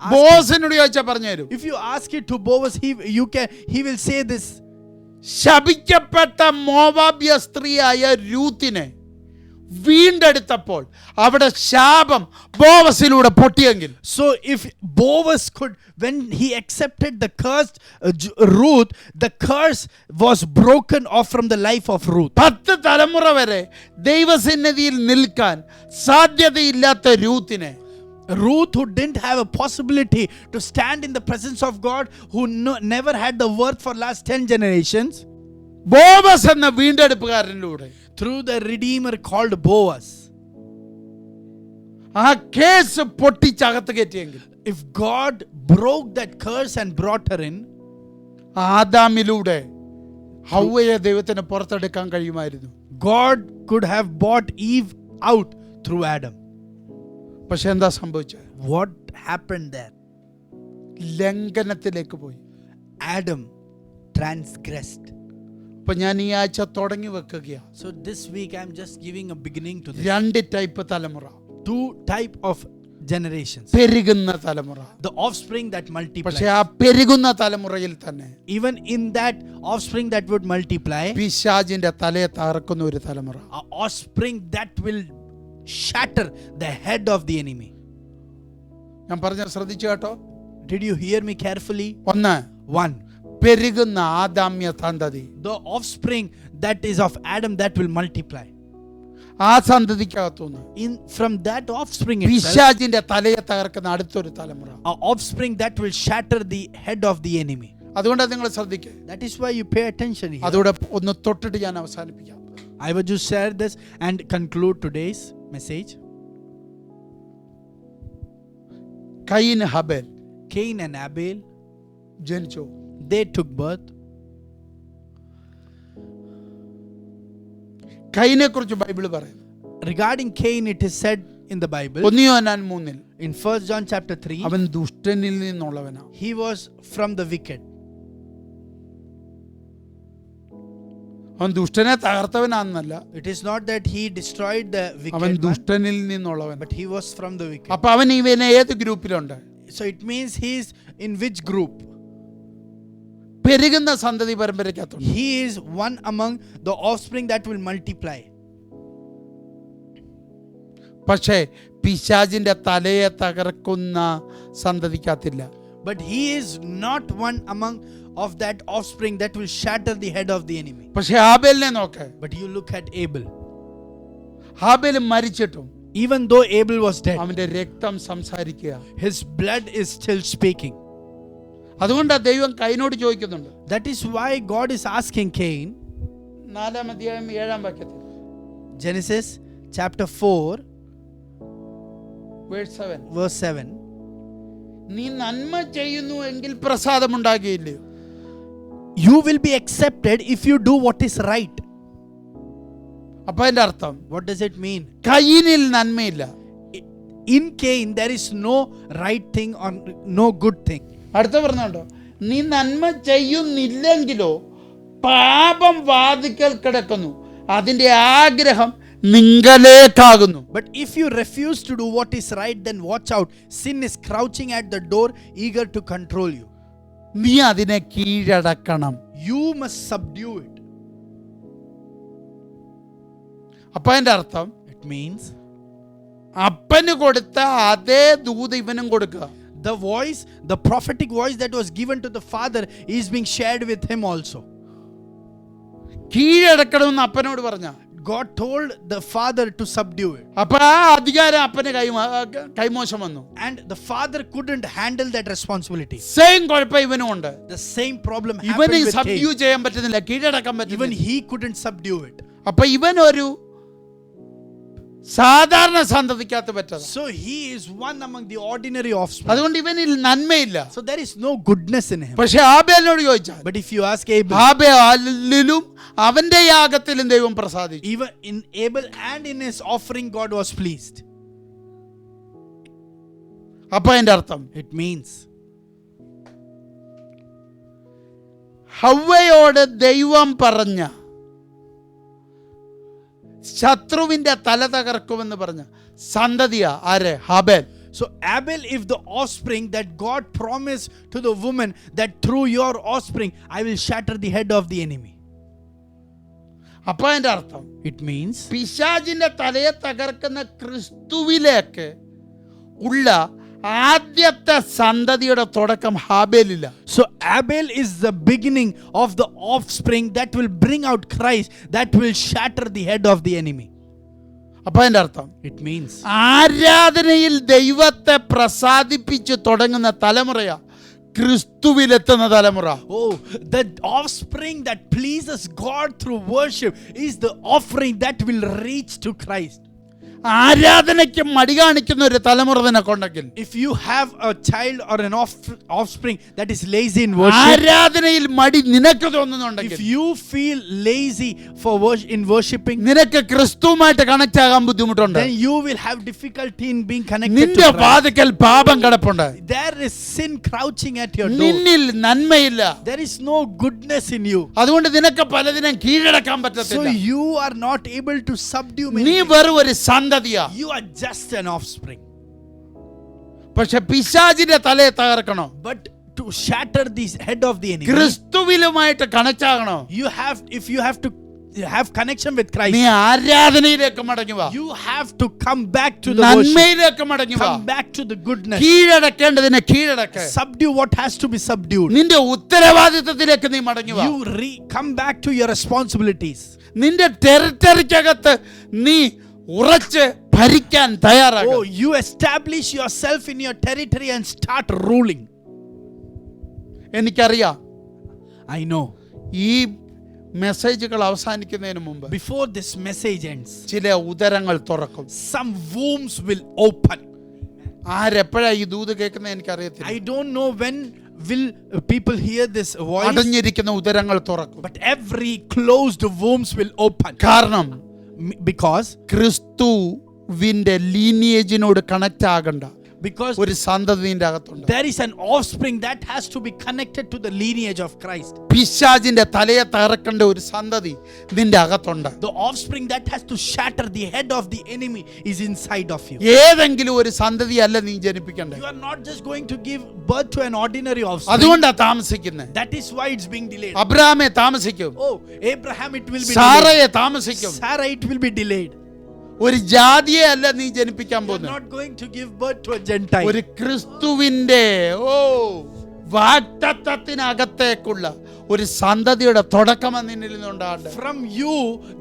ബോസിനോട് ചോദിച്ചാ പറഞ്ഞു തരും. If you ask it to Boaz, he will say this. ശപിക്കപ്പെട്ട മോവാബ്യ സ്ത്രീയായ രൂത്തിനെ വീണ്ടെടുത്തപ്പോൾ അവിടെ ശാപം ബോവസിലൂടെ പൊട്ടിയെങ്കിൽ, So if Boaz could, when he accepted the cursed Ruth, the curse was broken off from the life of Ruth. 10 തലമുറ വരെ ദൈവസന്നിധിയിൽ നിൽക്കാൻ സാധ്യതയില്ലാത്ത രൂത്തിനെ, Ruth, who didn't have a possibility to stand in the presence of God, who never had the worth for last 10 generations, Boaz എന്ന വീണ്ടെടുപ്പുകാരനിലൂടെ through the Redeemer called Boaz. ആ curse പൊട്ടിച്ചകത്ത് കയറ്റിയെങ്കിൽ, If God broke that curse and brought her in, ആദാമിലൂടെ ഹവ്വയെ ദൈവത്തിന് പുറത്തെടുക്കാൻ കഴിയുമായിരുന്നു. God could have brought Eve out through Adam. പക്ഷെ എന്താ സംഭവിച്ചത്? What happened there? ലംഘനത്തിലേക്ക് പോയി. Adam transgressed. അപ്പൊ ഞാൻ ഈ ആഴ്ച തുടങ്ങി വെക്കുകയാണ്. So this week I'm just giving a beginning to this. 2 type തലമുറ. 2 type of generations. പെരുകുന്ന തലമുറ. The offspring that multiplies. പക്ഷെ ആ പെരുകുന്ന തലമുറയിൽ തന്നെ Even in that offspring that would multiply, പിശാചിന്റെ തലയെ തകർക്കുന്ന ഒരു തലമുറ. a offspring that will shatter the head of the enemy. ഞാൻ പറഞ്ഞ ശ്രദ്ധിച്ചു കേട്ടോ. Did you hear me carefully? 1, പെരുകുന്ന ആദാമ്യ സന്തതി. The offspring that is of Adam that will multiply. ആ സന്തതിക്കകത്തുനിന്ന് From that offspring itself, പിശാചിന്റെ തലയെ തകർക്കുന്ന അടുത്തൊരു തലമുറ. a offspring that will shatter the head of the enemy. അതുകൊണ്ടാണ് നിങ്ങൾ ശ്രദ്ധിക്കുക. That is why you pay attention here. അതോടെ ഒന്ന് തൊട്ടിട്ട് ഞാൻ അവസാനിപ്പിക്കാം. I will just share this and conclude today's message. Cain ഹബേൽ Cain and Abel, ജനിച്ചു. they took birth. കയീനെ കുറിച്ച് ബൈബിൾ പറയുന്നു. Regarding Cain, it is said in the Bible, 1 Yohannan 3 in 1 John chapter 3, അവൻ ദുഷ്ടനിൽ നിന്നുള്ളവനാണ്. he was from the wicked. അവൻ ദുഷ്ടനെ തകർത്തവനാണെന്നല്ല, It is not that he destroyed the അവൻ wicked one, ദുഷ്ടനിൽ നിന്നുള്ളവൻ. but he was from the wicked. അപ്പൊ അവൻ ഇവനെ ഏത് ഗ്രൂപ്പിലുണ്ട്? So it means he is in which group? പെരുകുന്ന സന്തതി പരമ്പരയ്ക്കകത്തുണ്ട്. He is one among the offspring that will multiply. പക്ഷേ പിശാചിന്റെ തലയെ തകർക്കുന്ന സന്തതിക്കകത്തില്ല. But he is not one among of that offspring that will shatter the head of the enemy. പക്ഷേ ആബേലിനെ നോക്ക്. But you look at Abel. Abel മരിച്ചിട്ടും Even though Abel was dead, അവന്റെ രക്തം സംസാരിക്കുക. his blood is still speaking. അതുകൊണ്ടാണ് ദൈവം കൈനോട് ചോദിക്കുന്നുണ്ട്. That is why God is asking Cain, 4 അധ്യായം 7 വാക്യത്തിൽ, Genesis chapter 4, verse 7, നീ നന്മ ചെയ്യുന്നു എങ്കിൽ പ്രസാദമുണ്ടാകുകയില്ലയോ? you will be accepted if you do what is right. അപ്പൊ അതിന്റെ അർത്ഥം, What does it mean? കയീനിൽ നന്മയില്ല. In Cain there is no right thing or no good thing. അടുത്ത പറഞ്ഞുണ്ടോ, നീ നന്മ ചെയ്യുന്നില്ലെങ്കിലോ പാപം വാതിക്കൽ കിടക്കുന്നു, അതിന്റെ ആഗ്രഹം നിങ്കലേക്കാകുന്നു. But if you refuse to do what is right, then watch out. Sin is crouching at the door, eager to control you. നീ അതിനെ കീഴടക്കണം. You must subdue it. അപ്പൊ അതിന്റെ അർത്ഥം, It means അപ്പന് കൊടുത്ത അതേ ദൂത് ഇവനും കൊടുക്കുക. the voice, the prophetic voice that was given to the father is being shared with him also. കീഴടക്കണമെന്ന് അപ്പനോട് പറഞ്ഞ, God told the father to subdue it. അപ്പൊ ആ അധികാരം അപ്പന് കൈമോശം വന്നു. And the father couldn't handle that responsibility. Same കുഴപ്പം ഇവനും ഉണ്ട്. The same problem happened ഇവന് with സബ്ഡ്യൂ Cain. ചെയ്യാൻ പറ്റുന്നില്ല, കീഴടക്കാൻ Even പറ്റുന്നില്ല. he couldn't subdue it. അപ്പൊ ഇവൻ ഒരു സാധാരണ സന്തതിക്കകത്ത് പറ്റത്. So he is one among the ordinary offspring. അതുകൊണ്ട് ഇവനിൽ നന്മയില്ല. So there is no goodness in him. പക്ഷെ ആബേലിനോട് ചോദിച്ചാൽ, But if you ask Abel, ആബേലിലും അവന്റെ യാഗത്തിലും ദൈവം പ്രസാദിച്ചു. even in Abel and in his offering, God was pleased. അപ്പൊ അതിന്റെ അർത്ഥം, It means ഹവ്വയോട് ദൈവം പറഞ്ഞ ശത്രുവിന്റെ തല തകർക്കുമെന്ന് പറഞ്ഞ സന്തതിയാ ആര്? ഹാബേൽ. so Abel, if the offspring that God promised to the woman that through your offspring I will shatter the head of the enemy. അപ്പൊ അതിന്റെ അർത്ഥം, It means പിശാചിന്റെ തലയെ തകർക്കുന്ന ക്രിസ്തുവിലേക്ക് ഉള്ള ആദ്യത്തെ സന്തതിയുടെ തുടക്കം ഹാബേലില്ല. so Abel is the beginning of the offspring that will bring out Christ, that will shatter the head of the enemy. അപ്പൊ അതിന്റെ അർത്ഥം, It means ആരാധനയിൽ ദൈവത്തെ പ്രസാദിപ്പിച്ച് തുടങ്ങുന്ന തലമുറയാ ക്രിസ്തുവിലെത്തുന്ന തലമുറ. Oh, the offspring that pleases God through worship is the offering that will reach to Christ. ആരാധനയ്ക്ക് മടി കാണിക്കുന്ന ഒരു തലമുറ നിനക്കുണ്ടെങ്കിൽ, If you have a child or an offspring that is lazy in worship, ആരാധനയിൽ മടി നിനക്ക് തോന്നുന്നുണ്ടെങ്കിൽ, if you feel lazy for in worshiping, നിനക്ക് ക്രിസ്തുവുമായിട്ട് കണക്ട് ആകാൻ ബുദ്ധിമുട്ടുണ്ട്. then you will have difficulty in being connected നിന്റെ to Christ. വാതിക്കൽ പാപം കിടപ്പുണ്ട്. There is sin crouching at your door. നിന്നിൽ നന്മയില്ല. There is no goodness in you. അതുകൊണ്ട് നിനക്ക് പലതിനും കീഴടക്കാൻ So പറ്റത്തില്ല. you are not able to subdue നീ many. വെറും ഒരു സന്തതിയാ. You are just an offspring. പക്ഷെ പിശാചിന്റെ തലയെ തകർക്കണോ? But to shatter the head of the enemy, ക്രിസ്തുവിലുമായിട്ട് കണക്ട് ആകണോ? if you have to have connection with നീ Christ, ആരാധനയിലേക്ക് മടങ്ങുക. you have to come back to the worship. നന്മയിലേക്ക് മടങ്ങുക. Come back to the goodness. കീഴടക്കേണ്ടതിനെ കീഴടക്ക്. Subdue what has to be subdued. നിന്റെ ഉത്തരവാദിത്തത്തിലേക്ക് നീ മടങ്ങുക. You come back to your responsibilities. നിന്റെ ടെറിട്ടറിക്കകത്ത് നീ ഉറച്ച് ഭരിക്കാൻ Oh, തയ്യാറാകും. you establish yourself in your territory and start ruling. എനിക്കറിയാം, I know. ഈ മെസ്സേജുകൾ അവസാനിക്കുന്നതിന് മുമ്പ് Before this message ends, ചില ഉദരങ്ങൾ തുറക്കും. some wombs will open. ആരെപ്പോഴാ ഈ ദൂത് കേൾക്കുന്നത് എനിക്കറിയത്തില്ല. I don't know when will people hear this voice, അടഞ്ഞിരിക്കുന്ന ഉദരങ്ങൾ തുറക്കും. but every closed wombs will open. കാരണം Because ക്രിസ്തുവിന്റെ ലീനിയേജിനോട് കണക്ട് ആകണ്ട because ഒരു സന്തതി നിന്റെ അകത്തുണ്ട്. there is an offspring that has to be connected to the lineage of Christ. പിശാചിന്റെ തലയെ തകർക്കേണ്ട ഒരു സന്തതി നിന്റെ അകത്തുണ്ട്. The offspring that has to shatter the head of the enemy is inside of you. ഏതെങ്കിലും ഒരു സന്തതി അല്ല നീ ജനിപ്പിക്കണ്ടേ. You are not just going to give birth to an ordinary offspring. അതുകൊണ്ടാ താമസിക്കുന്നത്. That is why it's being delayed. അബ്രഹാമെ താമസിക്കും, Oh, Abraham, it will be delayed. സാറയെ താമസിക്കും. Sarah, it will be delayed. ഒരു ജാതിയെ അല്ല നീ ജനിപ്പിക്കാൻ You are പോകുന്നത്. not going to give birth to a Gentile. ഒരു ക്രിസ്തുവിന്റെ വാഗ്ദത്തത്തിനകത്തേക്കുള്ള ഒരു സന്തതിയുടെ തുടക്കം നിന്നിൽ നിന്നുണ്ടാകട്ടെ. From you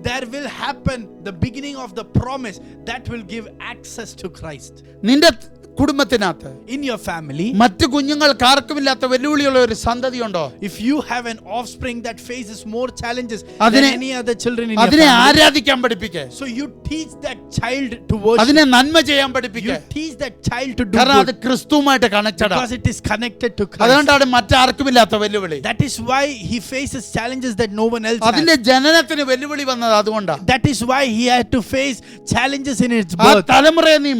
there will happen the beginning of the promise that will give access to Christ. നിന്റെ കുടുംബത്തിനകത്ത് In your family, മറ്റു കുഞ്ഞുങ്ങൾക്ക് ആർക്കുമില്ലാത്ത വെല്ലുവിളിയുള്ള ഒരു സന്തതി ഉണ്ടോ? if you have an offspring that faces more challenges than അതിനെ- any other children in your അതിനെ family, ആരാധിക്കാൻ പഠിപ്പിക്കേ. so you teach that child to worship. അതിനെ നന്മ ചെയ്യാൻ You പഠിപ്പിക്കേ. teach that child to do കാരണം അത് good ക്രിസ്തുവുമായിട്ട് കണക്റ്റഡാ. because it is connected to Christ. അതുകൊണ്ടാണ് മറ്റാർക്കുമില്ലാത്ത വെല്ലുവിളി. That is why he faces challenges that no one else has. അതിന്റെ ജനനത്തിന് വെല്ലുവിളി വന്നത് അതുകൊണ്ടാ. That is why he had to face challenges in its ആ birth. തലമുറയെ നീ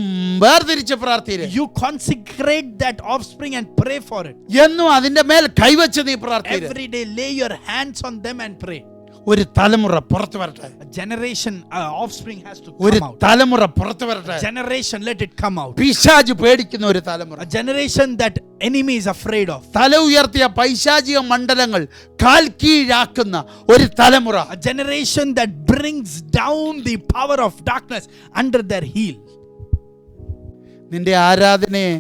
വേർതിരിച്ച് പ്രാർത്ഥിയില്ലേ. You consecrate that offspring and pray for it. എന്നും അതിന്റെ മേൽ കൈവച്ച് നീ പ്രാർത്ഥിയില്ലേ. Every day lay your hands on them and pray. ഒരു തലമുറ പുറത്തു വരട്ടെ. A generation, offspring has to ഒരു come out. തലമുറ പുറത്തു വരട്ടെ. Generation, let it come out. പിശാച് പേടിക്കുന്ന ഒരു തലമുറ. A generation that enemy is afraid of. തല ഉയർത്തിയ പൈശാചിക മണ്ഡലങ്ങൾ കാൽ കീഴാക്കുന്ന ഒരു തലമുറ. A generation that brings down the power of darkness under their heel. നിന്റെ ആരാധനയെ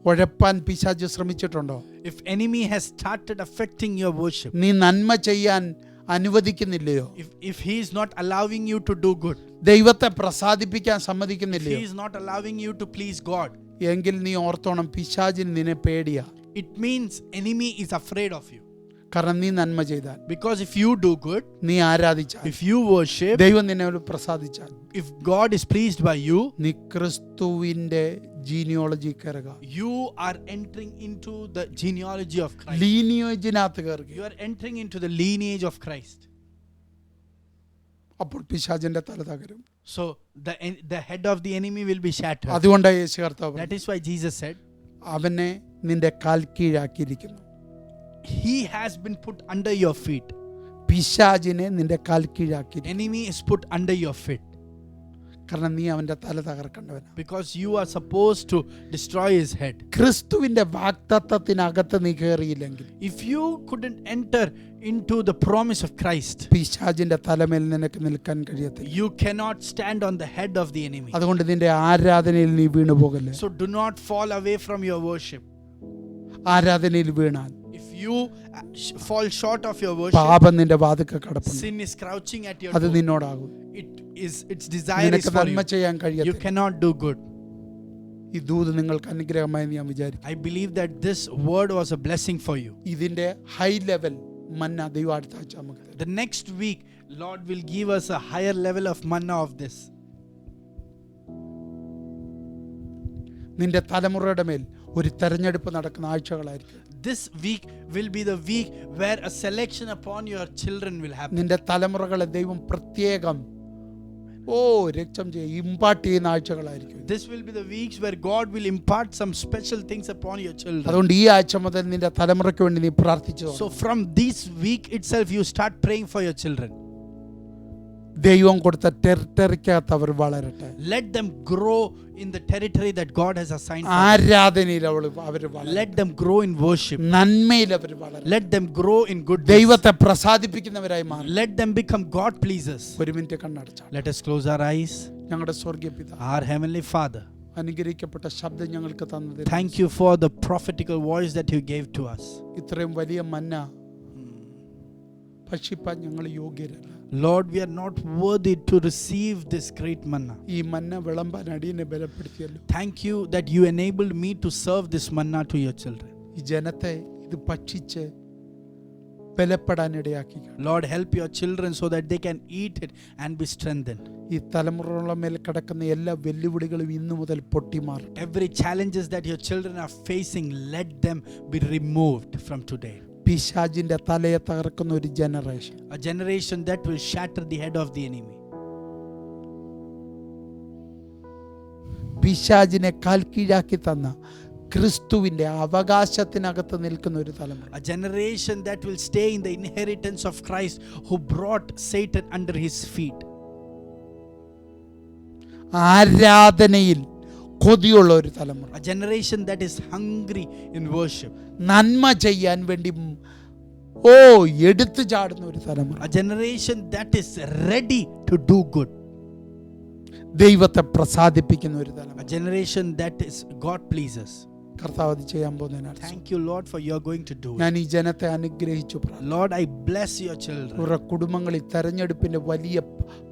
ഉഴപ്പാൻ പിശാച് ശ്രമിച്ചിട്ടുണ്ടോ? If enemy has started affecting your worship, നീ നന്മ ചെയ്യാൻ അനുവദിക്കുന്നില്ലയോ? if he is not allowing you to do good, ദൈവത്തെ പ്രസാദിപ്പിക്കാൻ if സമ്മതിക്കുന്നില്ലയോ? he is not allowing you to please God, എങ്കിൽ നീ ഓർത്തോണം, പിശാചിന് നിന്നെ പേടിയാ. it means enemy is afraid of you. കാരണം നീ നന്മ ചെയ്താൽ, Because if you do good, നീ ആരാധിച്ചാൽ, if you worship, ദൈവം നിന്നെ പ്രസാദിച്ചാൽ, if God is pleased by you, നീ ക്രിസ്തുവിന്റെ ജീനിയോളജി കയറുക. you are entering into the genealogy of Christ. ലീനിയോജിനകത്ത് കയറുക. You are entering into the lineage of Christ. അപ്പോൾ പിശാചിന്റെ തല തകരും. So the head of the enemy will be shattered. അതുകൊണ്ടാണ് യേശു കർത്താവ് That is why Jesus said, അവനെ നിന്റെ കാൽ കീഴാക്കിയിരിക്കുന്നു. he has been put under your feet. പിശാചിനെ നിന്റെ കാൽ കീഴാക്കി. Enemy is put under your feet. കാരണം നീ അവന്റെ തല തകർക്കേണ്ടവനാ. Because you are supposed to destroy his head. ക്രിസ്തുവിന്റെ വാഗ്ദത്തത്തിനകത്ത് നീ കയറിയില്ലെങ്കിൽ, If you couldn't enter into the promise of Christ, പിശാചിന്റെ തലമേൽ നിനക്ക് നിൽക്കാൻ കഴിയത്തില്ല. you cannot stand on the head of the enemy. അതുകൊണ്ട് നിന്റെ ആരാധനയിൽ നീ വീണു പോകല്ലേ. So do not fall away from your worship. ആരാധനയിൽ വീണാൽ If you fall short of your worship, പാപം നിന്റെ വാതിൽക്കൽ കിടപ്പുണ്ട്. sin is crouching at your അത് door. നിന്നോടാകും. Its desire is നിനക്ക് for നന്മ you. ചെയ്യാൻ You കഴിയത്തില്ല. cannot do good. ഈ ദൂത് നിങ്ങൾക്ക് അനുഗ്രഹമായി ഞാൻ വിചാരിക്കും. I believe that this word was a blessing for you. ഇതിന്റെ ഹൈ ലെവൽ മന്ന ദൈവം അടുത്ത ആഴ്ച നമുക്ക് തരും. The next week, Lord will give us a higher level of manna of this. നിന്റെ തലമുറയുടെ മേൽ ഒരു തെരഞ്ഞെടുപ്പ് നടക്കുന്ന ആഴ്ചകളായിരിക്കും. This week will be the week where a selection upon your children will happen. നിന്റെ തലമുറകളെ ദൈവം പ്രത്യേകം രക്തം ഇമ്പാർട്ട് ചെയ്യുന്ന ആഴ്ചകളായിരിക്കും. This will be the weeks where God will impart some special things upon your children. അതുകൊണ്ട് ഈ ആഴ്ച മുതൽ നിന്റെ തലമുറയ്ക്ക് വേണ്ടി നീ പ്രാർത്ഥിച്ചു. So from this week itself you start praying for your children. ദൈവം കൊടുത്ത ടെറിട്ടറിക്കകത്ത് അവർ വളരട്ടെ. Let them grow in the territory that God has assigned for them. ആരാധനയിൽ അവർ വളരട്ടെ. Let them grow in worship. നന്മയിൽ അവർ വളരട്ടെ. Let them grow in goodness. ദൈവത്തെ പ്രസാദിപ്പിക്കുന്നവരായി മാറട്ടെ. Let them become God pleasers. ഒരു minute കണ്ണടച്ചാൽ Let us close our eyes. ഞങ്ങളുടെ സ്വർഗ്ഗീയ പിതാവേ, Our heavenly Father, അനുഗ്രഹിക്കപ്പെട്ട ശബ്ദം ഞങ്ങൾക്ക് തന്നതിന് thank you for the prophetical voice that you gave to us. ഇത്രയും വലിയ മന്ന ഭക്ഷിപ്പാൻ ഞങ്ങൾ യോഗ്യരല്ല. Lord, we are not worthy to receive this great manna. ഈ മന്ന വിളമ്പാൻ അടിയനെ ബലപ്പെടുത്തിയല്ലോ. Thank you that you enabled me to serve this manna to your children. ഈ ജനത്തെ ഇത് ഭക്ഷിച്ച് ബലപ്പെടാൻ ഇടയാക്കി. Lord, help your children so that they can eat it and be strengthened. ഈ തലമുറകളുടെ മേൽ കിടക്കുന്ന എല്ലാ വെല്ലുവിളികളും ഇന്നു മുതൽ പൊട്ടിമാറും. Every challenges that your children are facing, let them be removed from today. പിശാചിന്റെ തലയെ തകർക്കുന്ന ഒരു generation, A generation that will shatter the head of the enemy. പിശാചിനെ കാൽക്കീഴാക്കി തന്ന ക്രിസ്തുവിന്റെ അവകാശത്തിനകത്ത് നിൽക്കുന്ന ഒരു തലമുറ. A generation that will stay in the inheritance of Christ, who brought Satan under his feet. ആരാധനയിൽ കൊതിയുള്ള ഒരു തലമുറ. A generation that is hungry in worship. നന്മ ചെയ്യാൻ വേണ്ടി എടുത്തു ചാടുന്ന ഒരു തലമുറ. A generation that is ready to do good. ദൈവത്തെ പ്രസാദിപ്പിക്കുന്ന ഒരു തലമുറ. A generation that is God pleases. കർത്താവ് അത് ചെയ്യാൻ പോകുന്നതിനാണ്. Thank you, Lord, for you are going to do it. ഞാൻ ഈ ജനത്തെ അനുഗ്രഹിച്ചു പ്രാർത്ഥിക്കുന്നു. Lord, I bless your children. അവരുടെ കുടുംബങ്ങളിൽ തെരഞ്ഞെടുപ്പിന്റെ വലിയ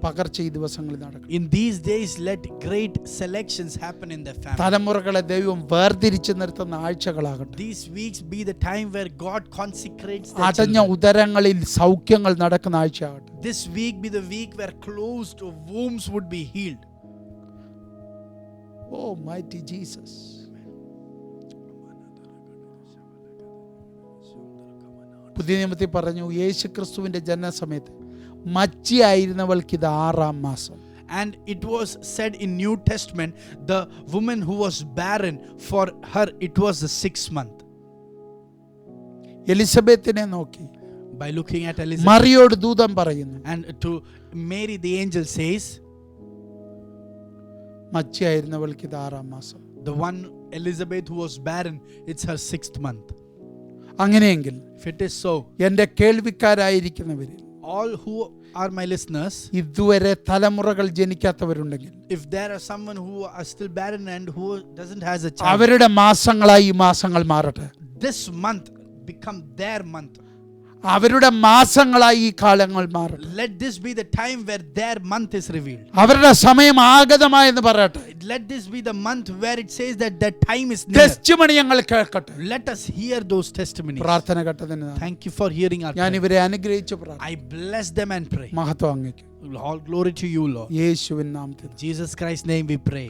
പകർച്ച ഈ ദിവസങ്ങളിൽ നടക്കും. In these days, let great selections happen in their family. തലമുറകളെ ദൈവം വേർതിരിച്ചു നിർത്തുന്ന ആഴ്ചകളാകട്ടെ. These weeks be the time where God consecrates their അടഞ്ഞ children. ഉദരങ്ങളിൽ സൗഖ്യങ്ങൾ നടക്കുന്ന ആഴ്ചയാകട്ടെ. This week be the week where closed wombs would be healed. Mighty Jesus. പുതിയ നിയമത്തിൽ പറഞ്ഞു, യേശു ക്രിസ്തുവിന്റെ ജനനസമയത്ത് മച്ചിയായിരുന്നവൾക്ക് ഇത് 6-ാം മാസം. And it was said in New Testament, the woman who was barren, for her it was the 6th month. എലിസബത്തിനെ നോക്കി By looking at Elizabeth, മറിയോട് ദൂതൻ പറയുന്നു, and to Mary the angel says, മച്ചിയായിരുന്നവൾക്ക് ഇത് 6-ാം മാസം. the one Elizabeth who was barren, it's her 6th month. അങ്ങനെയെങ്കിൽ If it is so, എൻ്റെ കേൾവിക്കാരായിരിക്കുന്നവരിൽ all who are my listeners, ഇതുവരെ തലമുറകൾ ജനിക്കാത്തവരുണ്ടെങ്കിൽ, if there are someone who are still barren and who doesn't has a child, അവരുടെ മാസങ്ങളായി ഈ മാസങ്ങൾ മാറട്ടെ. this month become their month. അവരുടെ മാസങ്ങളായി ഈ കാലങ്ങൾ മാറട്ടെ. Let this be the time where their month is revealed. അവരുടെ സമയം ആഗതമായെന്ന് പറയട്ടെ. Let this be the month where it says that that time is near. Testimony ഞങ്ങൾ കേൾക്കട്ടെ. Let us hear those testimonies. പ്രാർത്ഥന കേട്ടതിന് Thank you for hearing our ഞാൻ prayer. ഇവരെ അനുഗ്രഹിച്ചു പ്രാർത്ഥന. I bless them and pray. മഹത്വം അങ്ങേക്ക്. All glory to you, Lord. യേശുവിൻ നാമത്തിൽ In Jesus Christ's name we pray.